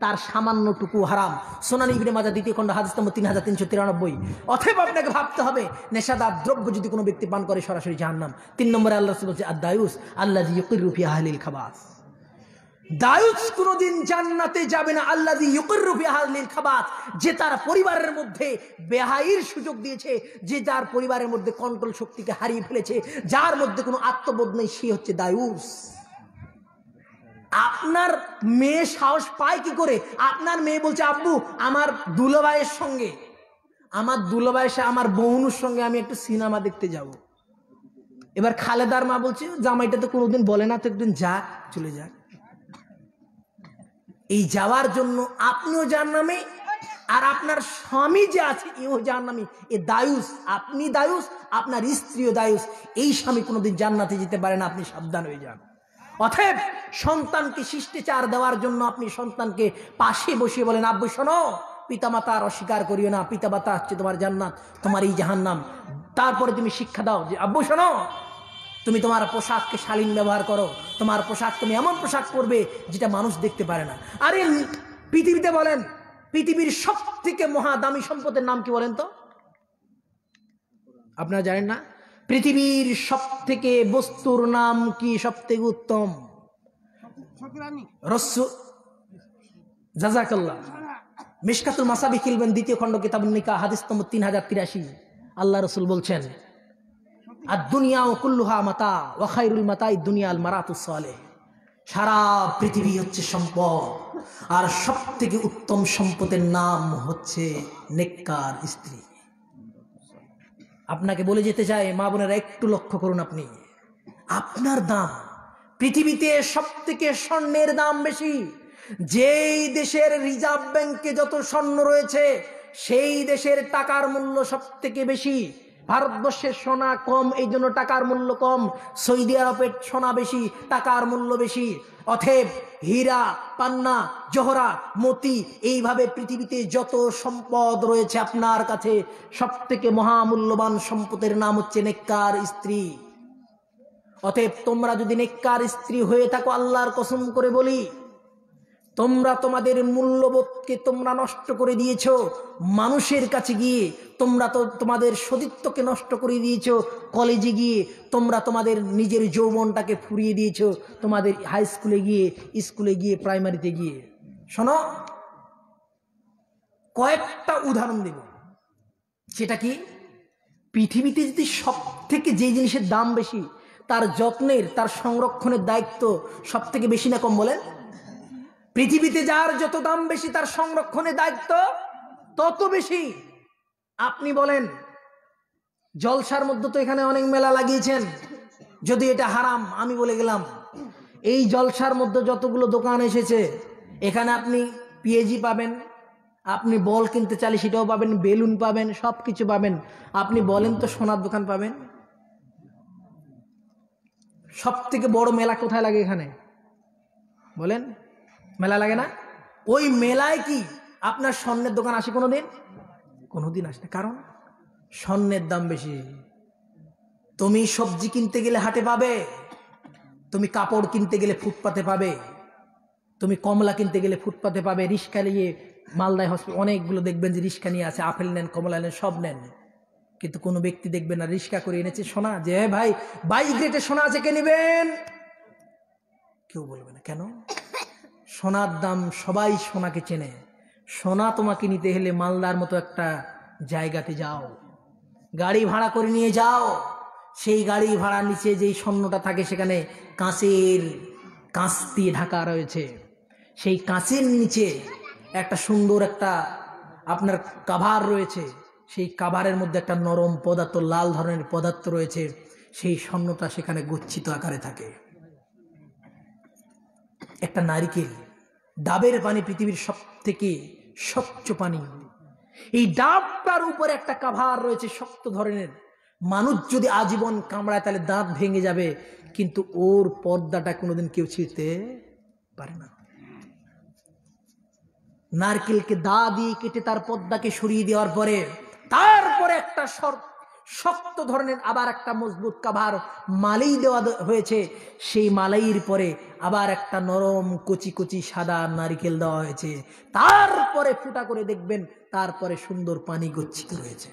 তার সামান্যটুকু হারাম। সুনান ইবনে মাজাহ 2য় খণ্ড হাদিস নম্বর 3393। অতএব আপনাকে ভাবতে হবে নেশাদার দ্রব্য যদি কোনো ব্যক্তি পান করে সরাসরি জাহান্নাম। 3 নম্বরে আল্লাহ রাসূল বলছে আদ-দায়ুস আল্লাযী ইউকিররু ফি আহলিল খাবাস, দায়ুস কোনদিন জান্নাতে যাবে না। আল্লাযী ইউকিররু ফি আহলিল খাবাস, যে তার পরিবারের মধ্যে বেহাইর সুযোগ দিয়েছে, যে যার পরিবারের মধ্যে কন্ট্রোল শক্তিকে হারিয়ে ফেলেছে, যার মধ্যে কোনো আত্মবোধ নেই, সে হচ্ছে দায়ুস। আপনার মেয়ে সাহস পায় কি করে? আপনার মেয়ে বলছে আব্বু আমার দুলাভাইয়ের সঙ্গে, আমার দুলাভাইয়ের আমার বোনুর সঙ্গে আমি একটু সিনেমা দেখতে যাব। এবার খালেদার মা বলছে জামাইটা তো কোনোদিন বলে না, তো একদিন যাক, চলে যাক। এই যাওয়ার জন্য আপনিও জাহান্নামে, আর আপনার স্বামী যে আছে এও জাহান্নামী। এ দায়ুস, আপনি দায়ুস, আপনার স্ত্রীও দায়ুস। এই স্বামী কোনোদিন জান্নাতে যেতে পারে না, আপনি সাবধান হয়ে যান। অতএব সন্তানকে শিষ্টাচার দেওয়ার জন্য আপনি সন্তানকে পাশে বসিয়ে বলেন আব্বু শোনো, পিতামাতার অস্বীকার করিও না, পিতামাতা হচ্ছে তোমার জান্নাত, তোমার এই জাহান্নাম। তারপরে তুমি শিক্ষা দাও যে আব্বু শোনো, তুমি তোমার পোশাককে শালীন ব্যবহার করো, তোমার পোশাক তুমি এমন পোশাক পরবে যেটা মানুষ দেখতে পারে না। আরে পৃথিবীতে বলেন পৃথিবীর সব থেকে মহা দামি সম্পদের নাম কি বলেন তো? আপনারা জানেন না? পৃথিবীর সব থেকে বস্তুর নাম কি সব থেকে উত্তম? জাযাকাল্লাহ। মিশকাতুল মাসাবিহ কিলবেন 2য় খণ্ড কিতাবুন নিকাহ হাদিস নম্বর 3083। আল্লাহ রাসূল বলছেন আদ-দুনিয়া কুল্লুহা মাতা ওয়া খায়রুল মাতা'id দুনিয়া আল মারাতুস সালেহ। সারা পৃথিবী হচ্ছে সম্পদ, আর সব থেকে উত্তম সম্পদের নাম হচ্ছে নেককার স্ত্রী। আপনাকে বলে যেতে চাই মা বোনেরা, একটু লক্ষ্য করুন, আপনি আপনার দাম, পৃথিবীতে সব থেকে স্বর্ণের দাম বেশি। যেই দেশের রিজার্ভ ব্যাংকে যত স্বর্ণ রয়েছে সেই দেশের টাকার মূল্য সব থেকে বেশি। ভারতবর্ষের সোনা কম, এই জন্য টাকার মূল্য কম। সৌদি আরবের সোনা বেশি, টাকার মূল্য বেশি। অতএব হীরা, পান্না, জহরা, মতি, এইভাবে পৃথিবীতে যত সম্পদ রয়েছে আপনার কাছে, সব থেকে মহামূল্যবান সম্পদের নাম হচ্ছে নেককার স্ত্রী। অতএব তোমরা যদি নেককার স্ত্রী হয়ে থাকো, আল্লাহর কসম করে বলি, তোমরা তোমাদের মূল্যবোধকে তোমরা নষ্ট করে দিয়েছো মানুষের কাছে গিয়ে, তোমরা তো তোমাদের সতীত্বকে নষ্ট করে দিয়েছো কলেজে গিয়ে, তোমরা তোমাদের নিজের যৌবনটাকে ফুরিয়ে দিয়েছো তোমাদের হাই স্কুলে গিয়ে, স্কুলে গিয়ে, প্রাইমারিতে গিয়ে। শোনো, কয়েকটা উদাহরণ দেব। সেটা কি? পৃথিবীতে যদি সব থেকে যে জিনিসের দাম বেশি, তার যত্নের, তার সংরক্ষণের দায়িত্ব সব থেকে বেশি না কম বলেন? পৃথিবীতে যার যত দাম বেশি তার সংরক্ষণের দায়িত্ব তত বেশি। আপনি বলেন, জলসার মধ্যে তো এখানে অনেক মেলা লাগিয়েছেন, যদি এটা হারাম আমি বলে গেলাম। এই জলসার মধ্যে যতগুলো দোকান এসেছে, এখানে আপনি পিএজি পাবেন, আপনি বল কিনতে চাইলে সেটাও পাবেন, বেলুন পাবেন, সব কিছু পাবেন। আপনি বলেন তো সোনার দোকান পাবেন? সব থেকে বড় মেলা কোথায় লাগে এখানে বলেন? মেলা লাগে না? ওই মেলায় কি আপনার স্বর্ণের দোকান আসে কোনোদিন? কোনোদিন আসে না। কারণ স্বর্ণের দাম বেশি। তুমি সবজি কিনতে গেলে হাটে পাবে, তুমি কাপড় কিনতে গেলে ফুটপাতে পাবে, তুমি কমলা কিনতে গেলে ফুটপাতে পাবে। রিক্সা নিয়ে মালদায় হসপিটাল অনেকগুলো দেখবেন যে রিক্সা নিয়ে আছে, আপেল নেন, কমলা নেন, সব নেন, কিন্তু কোনো ব্যক্তি দেখবেন না রিক্সা করে এনেছে সোনা, যে ভাই 22 গ্রেটের সোনা আছে, কে নেবেন? কেউ বলবে না। কেন? সোনার দাম, সবাই সোনাকে চেনে। সোনা তোমাকে নিতে হলে মালদার মতো একটা জায়গাতে যাও, গাড়ি ভাড়া করে নিয়ে যাও। সেই গাড়ি ভাড়ার নিচে যেই স্বর্ণটা থাকে সেখানে কাঁচ দিয়ে ঢাকা রয়েছে। সেই কাঁচের নিচে একটা সুন্দর একটা আপনার কাভার রয়েছে। সেই কাভারের মধ্যে একটা নরম পদার্থ, লাল ধরনের পদার্থ রয়েছে। সেই স্বর্ণটা সেখানে গচ্ছিত আকারে থাকে। একটা নারিকেল, ডাবের পানি পৃথিবীর সব থেকে স্বচ্ছ পানি। এই ডাবটার উপরে একটা কাভার রয়েছে শক্ত ধরনের। মানুষ যদি আজীবন কামড়ায় তাহলে দাঁত ভেঙে যাবে, কিন্তু ওর পর্দাটা কোনোদিন কেউ ছিঁড়তে পারে না। নারকেলকে দা দিয়ে কেটে তার পর্দাকে সরিয়ে দেওয়ার পরে তারপরে একটা শক্ত ধরনের আবার একটা মজবুত কাভার মালাই দেওয়া হয়েছে। সেই মালাইয়ের পরে আবার একটা নরম কচি কচি সাদা নারকেল দেওয়া হয়েছে। তারপরে ফুটা করে দেখবেন, তারপরে সুন্দর পানি গচ্ছিত রয়েছে।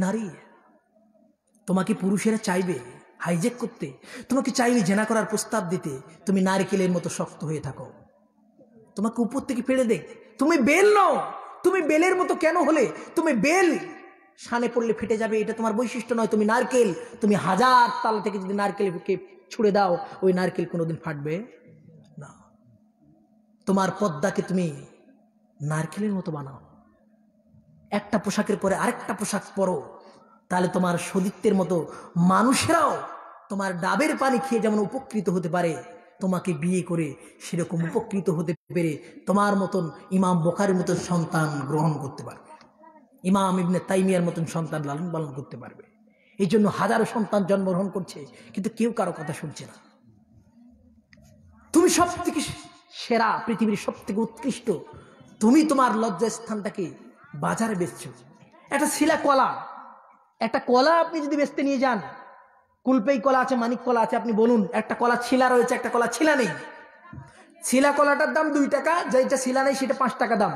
নারী, তোমাকে পুরুষেরা চাইবে হাইজেক করতে, তোমাকে চাইবে জেনা করার প্রস্তাব দিতে। তুমি নারকেলের মতো শক্ত হয়ে থাকো, তোমাকে উপর থেকে ফেলে দেখ। তুমি বেল নও, তুমি বেলের মতো কেন হলে? তুমি বেল শানে পড়লে ফেটে যাবে, এটা তোমার বৈশিষ্ট্য নয়। তুমি নারকেল, তুমি হাজার তাল থেকে যদি নারকেলকে ছুড়ে দাও, ওই নারকেল কোনোদিন ফাটবে না। তোমার পর্দাকে তুমি নারকেলের মতো বানাও। একটা পোশাকের পরে আরেকটা পোশাক পরো, তাহলে তোমার সতীত্বের মতো মানুষেরাও তোমার ডাবের পানি খেয়ে যেমন উপকৃত হতে পারে, তোমাকে বিয়ে করে সেরকম উপকৃত হতে পেরে তোমার মতন ইমাম বুখারীর মতন সন্তান গ্রহণ করতে পারবে, ইমাম ইবনে তাইমিয়ার মতন সন্তান লালন পালন করতে পারবে। এই জন্য হাজারো সন্তান জন্মগ্রহণ করছে, কিন্তু কেউ কারো কথা শুনছে না। তুমি সব থেকে সেরা, পৃথিবীর সব থেকে উৎকৃষ্ট, তুমি তোমার লজ্জাস্থানটাকে বাজারে বেচছো। একটা শিলা কলা, একটা কলা আপনি যদি বেচতে নিয়ে যান, কুলপেই কলা আছে, মানিক কলা আছে, আপনি বলুন একটা কলা ছিলা রয়েছে, একটা কলা ছিলা নেই। ছিলা কলাটার দাম 2 টাকা, যেটা ছিলা নেই সেটা 5 টাকা দাম।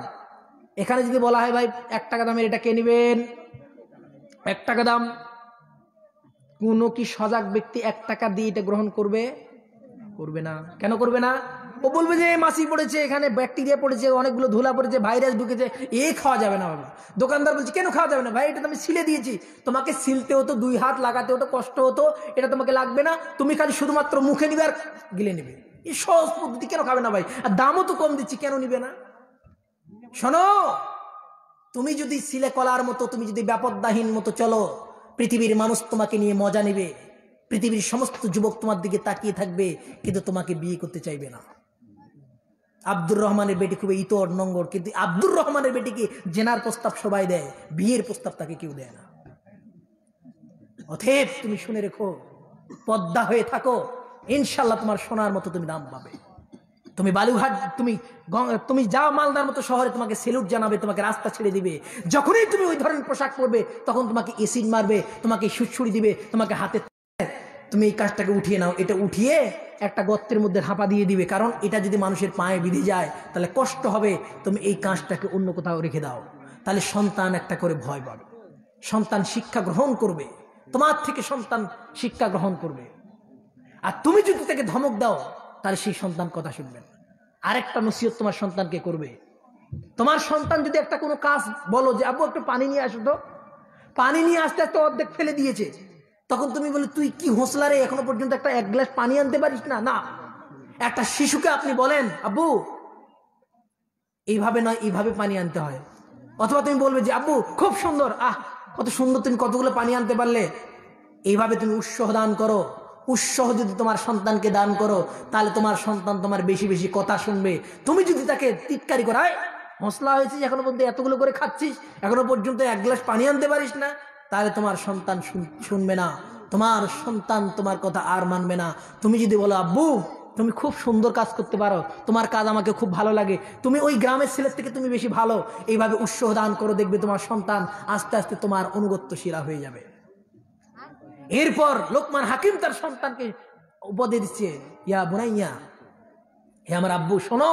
এখানে যদি বলা হয় ভাই 1 টাকা দামের এটা কে নেবেন, 1 টাকা দাম, কোনো কি সজাগ ব্যক্তি 1 টাকা দিয়ে এটা গ্রহণ করবে? করবে না। কেন করবে না? ও বলবে যে মাছি পড়েছে, এখানে ব্যাকটেরিয়া পড়েছে, অনেকগুলো ধুলা পড়েছে, ভাইরাস ঢুকেছে, খাওয়া যাবে না বাবা। দোকানদার বলছে কেন খাওয়া যাবে না? ভাই এটা তো আমি সিলে দিয়েছি, তোমাকে সিলতে হতো, 2 হাত লাগাতে হতো, কষ্ট হতো, এটা তোমাকে লাগবে না, তুমি খালি শুধুমাত্র মুখে নিবে আর গিলে নিবে। এই সহজ পদ্ধতি, কেন খাবে না ভাই? আর দামও তো কম দিচ্ছি, কেন নিবে না? শোনো, তুমি যদি সিলে কলার মতো, তুমি যদি ব্যাপকদাহীন মতো চলো, পৃথিবীর মানুষ তোমাকে নিয়ে মজা নেবে, পৃথিবীর সমস্ত যুবক তোমার দিকে তাকিয়ে থাকবে, কিন্তু তোমাকে বিয়ে করতে চাইবে না। আব্দুর রহমানের বেটি খুবই ইতর নঙ্গর, কিন্তু আব্দুর রহমানের বেটিকে জেনার প্রস্তাব সবাই দেয়, বিয়ের প্রস্তাব তাকে কেউ দেয় না। অতএব তুমি শুনে রেখো, পদ্মা হয়ে থাকো, ইনশাল্লাহ তোমার সোনার মতো তুমি দাম পাবে। তুমি বালুঘাট, তুমি যাও মালদার মতো শহরে, তোমাকে সেলুট জানাবে, তোমাকে রাস্তা ছেড়ে দিবে। যখনই তুমি ওই ধরনের পোশাক পরবে, তখন তোমাকে এসিড মারবে, তোমাকে সুড়সুড়ি দিবে, তোমাকে হাতে, তুমি এই কাজটাকে উঠিয়ে নাও, এটা উঠিয়ে একটা গর্তের মধ্যে হাঁপা দিয়ে দিবে, কারণ এটা যদি মানুষের পায়ে বিঁধে যায় তাহলে কষ্ট হবে। তুমি এই কাজটাকে অন্য কোথাও রেখে দাও, তাহলে সন্তান একটা করে ভয় পাবে, সন্তান শিক্ষা গ্রহণ করবে, তোমার থেকে সন্তান শিক্ষা গ্রহণ করবে। আর তুমি যদি তাকে ধমক দাও, তাহলে সেই সন্তান কথা শুনবে না। আরেকটা নসিহত তোমার সন্তানকে করবে, তোমার সন্তান যদি একটা কোনো কাজ বলো যে আব্বু একটু পানি নিয়ে আসো তো, পানি নিয়ে আসতে আসতে অর্ধেক ফেলে দিয়েছে, তখন তুমি বলে তুই কি হোঁসলা রে, এখনো পর্যন্ত একটা 1 গ্লাস পানি আনতে পারিস না? না, একটা শিশুকে আপনি বলেন আব্বু এইভাবে নয়, এইভাবে পানি আনতে হয়। অথবা তুমি বলবে যে আব্বু খুব সুন্দর, কত সুন্দর, তুমি কতগুলো পানি আনতে পারলে। এইভাবে তুমি উৎসাহ দান করো। উৎসাহ যদি তোমার সন্তানকে দান করো, তাহলে তোমার সন্তান তোমার বেশি বেশি কথা শুনবে। তুমি যদি তাকে টিটকারি করায়, হোঁসলা হয়েছিস, এখনো পর্যন্ত এতগুলো করে খাচ্ছিস, এখনো পর্যন্ত 1 গ্লাস পানি আনতে পারিস না, তাহলে তোমার সন্তান শুনবে না, তোমার সন্তান তোমার কথা আর মানবে না। তুমি যদি বলো আব্বু তুমি খুব সুন্দর কাজ করতে পারো, তোমার কাজ আমাকে খুব ভালো লাগে, তুমি ওই গ্রামের ছেলের থেকে তুমি বেশি ভালো, এইভাবে উৎসাহ দান করো, দেখবে তোমার সন্তান আস্তে আস্তে তোমার অনুগত্যশীলা হয়ে যাবে। এরপর লোকমান হাকিম তার সন্তানকে উপদেশ দিচ্ছে, ইয়া বুনাইয়া, হে আমার আব্বু শোনো,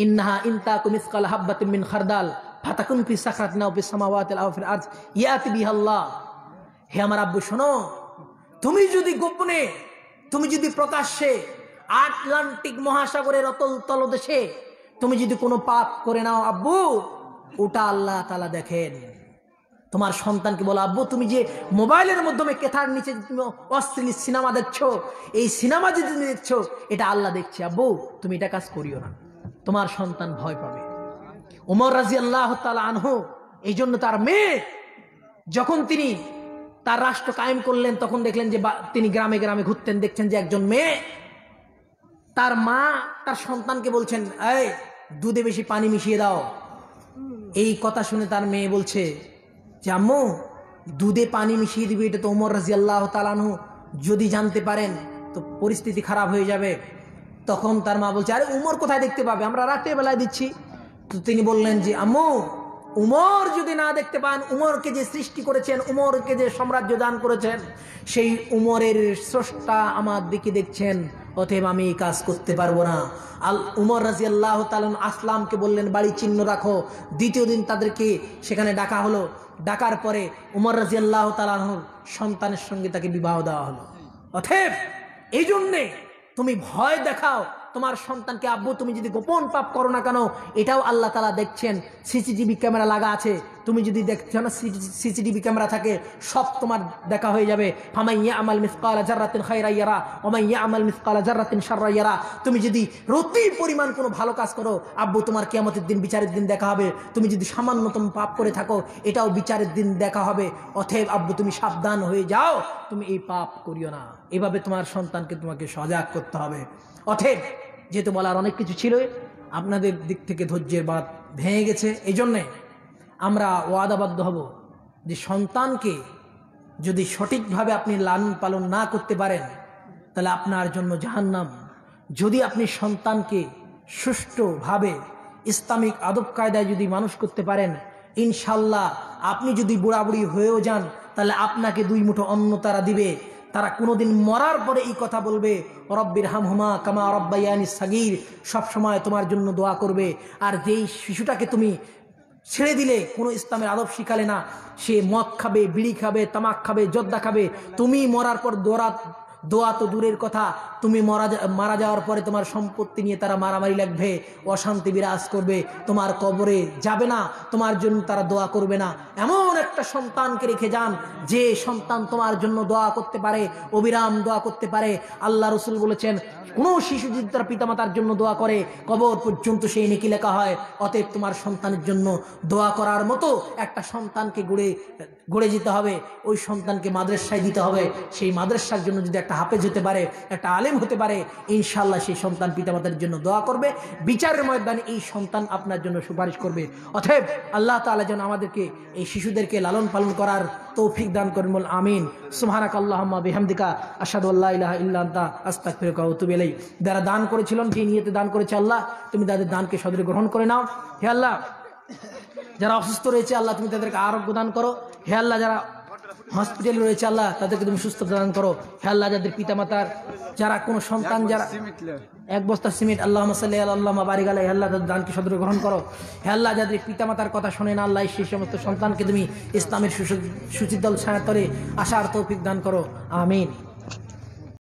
ইন্নাহা ইনতাকুম মিসকাল হাববাতিন মিন খারদাল ফাতাকুন ফি সাখরাতিন আও ফিস সামাওয়াতিল আও ফিল আরজ ইয়াতি বিহাল্লাহ। হে আমার আব্বু শোনো, তুমি যদি গোপনে, তুমি যদি প্রকাশ্যে আটলান্টিক মহাসাগরের অতল তলদেশে তুমি যদি কোনো পাপ করে নাও আব্বু, ওটা আল্লাহ তাআলা দেখেন। তোমার সন্তানকে বলো, আব্বু তুমি যে মোবাইলের মাধ্যমে কেথার নিচে তুমি অশ্লীল সিনেমা দেখছো, এই সিনেমা যে তুমি দেখছো এটা আল্লাহ দেখছে, আব্বু তুমি এটা কাজ করিও না। তোমার সন্তান ভয় পাবে। ওমর রাদিয়াল্লাহু তাআলা আনহু এই জন্য তার মেয়ে যখন তিনি তার রাষ্ট্র কায়েম করলেন, তখন দেখলেন যে তিনি গ্রামে গ্রামে ঘুরতেন, দেখছেন যে একজন মেয়ে, তার মা তার সন্তানকে বলছেন, এই দুধে বেশি পানি মিশিয়ে দাও। এই কথা শুনে তার মেয়ে বলছে যে আম্মু দুধে পানি মিশিয়ে দিবে, এটা তো ওমর রাদিয়াল্লাহু তাআলা আনহু যদি জানতে পারেন তো পরিস্থিতি খারাপ হয়ে যাবে। তখন তার মা বলছে, আরে উমর কোথায় দেখতে পাবে, আমরা রাতের বেলায় দিচ্ছি। তো তিনি বললেন যে আম্মু উমর যদি না দেখতে পান, উমরকে যে সৃষ্টি করেছেন, উমরকে যে সাম্রাজ্য দান করেছেন, সেই উমরের স্রষ্টা আমার দিকে দেখছেন, অতএব আমি এই কাজ করতে পারবো না। উমর রাদিয়াল্লাহু তাআলা আসলামকে বললেন বাড়ি চিহ্ন রাখো। দ্বিতীয় দিন তাদেরকে সেখানে ডাকা হলো। ডাকার পরে উমর রাদিয়াল্লাহু তাআলার সন্তানের সঙ্গে তাকে বিবাহ দেওয়া হলো। অতএব এই জন্যে তুমি ভয় দেখাও তোমার সন্তানকে, আব্বু তুমি যদি গোপন পাপ করো না কেন এটাও আল্লাহ তাআলা দেখছেন। সিসিটিভি ক্যামেরা লাগা আছে, তুমি যদি দেখছো না সিসিটিভি ক্যামেরা থাকে, সব তোমার দেখা হয়ে যাবে। ফামান ইয়ামাল মিসকালা যাররাতিন খায়রান ইয়ারা ওয়া মান ইয়ামাল মিসকালা যাররাতিন শাররান ইয়ারা। তুমি যদি রতি পরিমাণ কোনো ভালো কাজ করো, আব্বু তোমার কিয়ামতের দিন বিচারের দিন দেখা হবে। তুমি যদি সামান্যতম পাপ করে থাকো, এটাও বিচারের দিন দেখা হবে। অতএব আব্বু তুমি সাবধান হয়ে যাও, তুমি এই পাপ করিও না। এভাবে তোমার সন্তানকে তোমাকে সজাগ করতে হবে। অতএব যেহেতু বলার অনেক কিছু ছিল, আপনাদের দিক থেকে ধৈর্যের বাঁধ ভেঙে গেছে, এই জন্যে আমরা ওয়াদাবদ্ধ হব যে সন্তানকে যদি সঠিকভাবে আপনি লালন পালন না করতে পারেন তাহলে আপনার জন্য জাহান্নাম। যদি আপনি সন্তানকে সুষ্ঠুভাবে ইসলামিক আদব কায়দায় যদি মানুষ করতে পারেন, ইনশাল্লাহ আপনি যদি বুড়াবুড়ি হয়েও যান তাহলে আপনাকে দুই মুঠো অন্ন তারা দিবে। তারা কোনোদিন মরার পরে এই কথা বলবে, রব্বির হামহুমা কামা রব্বায়ানি সাগীর, সব সময় তোমার জন্য দোয়া করবে। আর যেই শিশুটাকে তুমি ছেড়ে দিলে, কোনো ইসলামের আদব শিখালে না, সে মদ খাবে, বিড়ি খাবে, তামাক খাবে, জর্দা খাবে, তুমি মরার পর দোয়া তো দূরের কথা, তুমি মারা যাওয়ার পরে তোমার সম্পত্তি নিয়ে তারা মারামারি লাগবে, অশান্তি বিরাজ করবে, তোমার কবরে যাবে না, তোমার জন্য তারা দোয়া করবে না। এমন একটা সন্তানকে রেখে যান যে সন্তান তোমার জন্য দোয়া করতে পারে, অবিরাম দোয়া করতে পারে। আল্লাহ রাসূল বলেছেন, কোনো শিশু যদি তার পিতামাতার জন্য দোয়া করে কবর পর্যন্ত সেই নেকি লেখা হয়। অতএব তোমার সন্তানের জন্য দোয়া করার মতো একটা সন্তানকে গড়ে যেতে হবে। ওই সন্তানকে মাদ্রাসায় দিতে হবে। সেই মাদ্রাসার জন্য যদি একটা হাফেজ হতে পারে, একটা আলেম হতে পারে, ইনশাআল্লাহ সেই সন্তান পিতামাতার জন্য দোয়া করবে। বিচারের ময়দানে এই সন্তান আপনার জন্য সুপারিশ করবে। অতএব আল্লাহ তাআলা যেন আমাদেরকে এই শিশুদেরকে লালন পালন করার তৌফিক দান করেন, বল আমিন। সুবহানাকাল্লাহুম্মা বিহামদিকা আশহাদু আল্লা ইলাহা ইল্লা আনতা আস্তাগফিরুকা ওয়া আতুবু ইলাইক। যারা দান করেছিলেন, যে নিয়তে দান করেছে, আল্লাহ তুমি তাদের দানকে সদরে গ্রহণ করে নাও। হে আল্লাহ, যারা অসুস্থ রয়েছে আল্লাহ তুমি তাদেরকে আরোগ্য দান করো। হে আল্লাহ, যারা হসপিটালে রয়েছে আল্লাহ তাদেরকে তুমি সুস্থ দান করো। হে আল্লাহ, যাদের পিতামাতার যারা কোনো সন্তান, যারা এক বস্তা সিমেন্ট, আল্লাহুম্মা সাল্লি আলা আল্লাহুম্মা বারিক আলাইহি, আল্লাহ তাদের দানকে সদরে গ্রহণ করো। হে আল্লাহ, যাদের পিতামাতার কথা শোনে না আল্লাহ, সেই সমস্ত সন্তানকে তুমি ইসলামের সুচিত দল ছায়াতলে আসার তৌফিক দান করো। আমিন।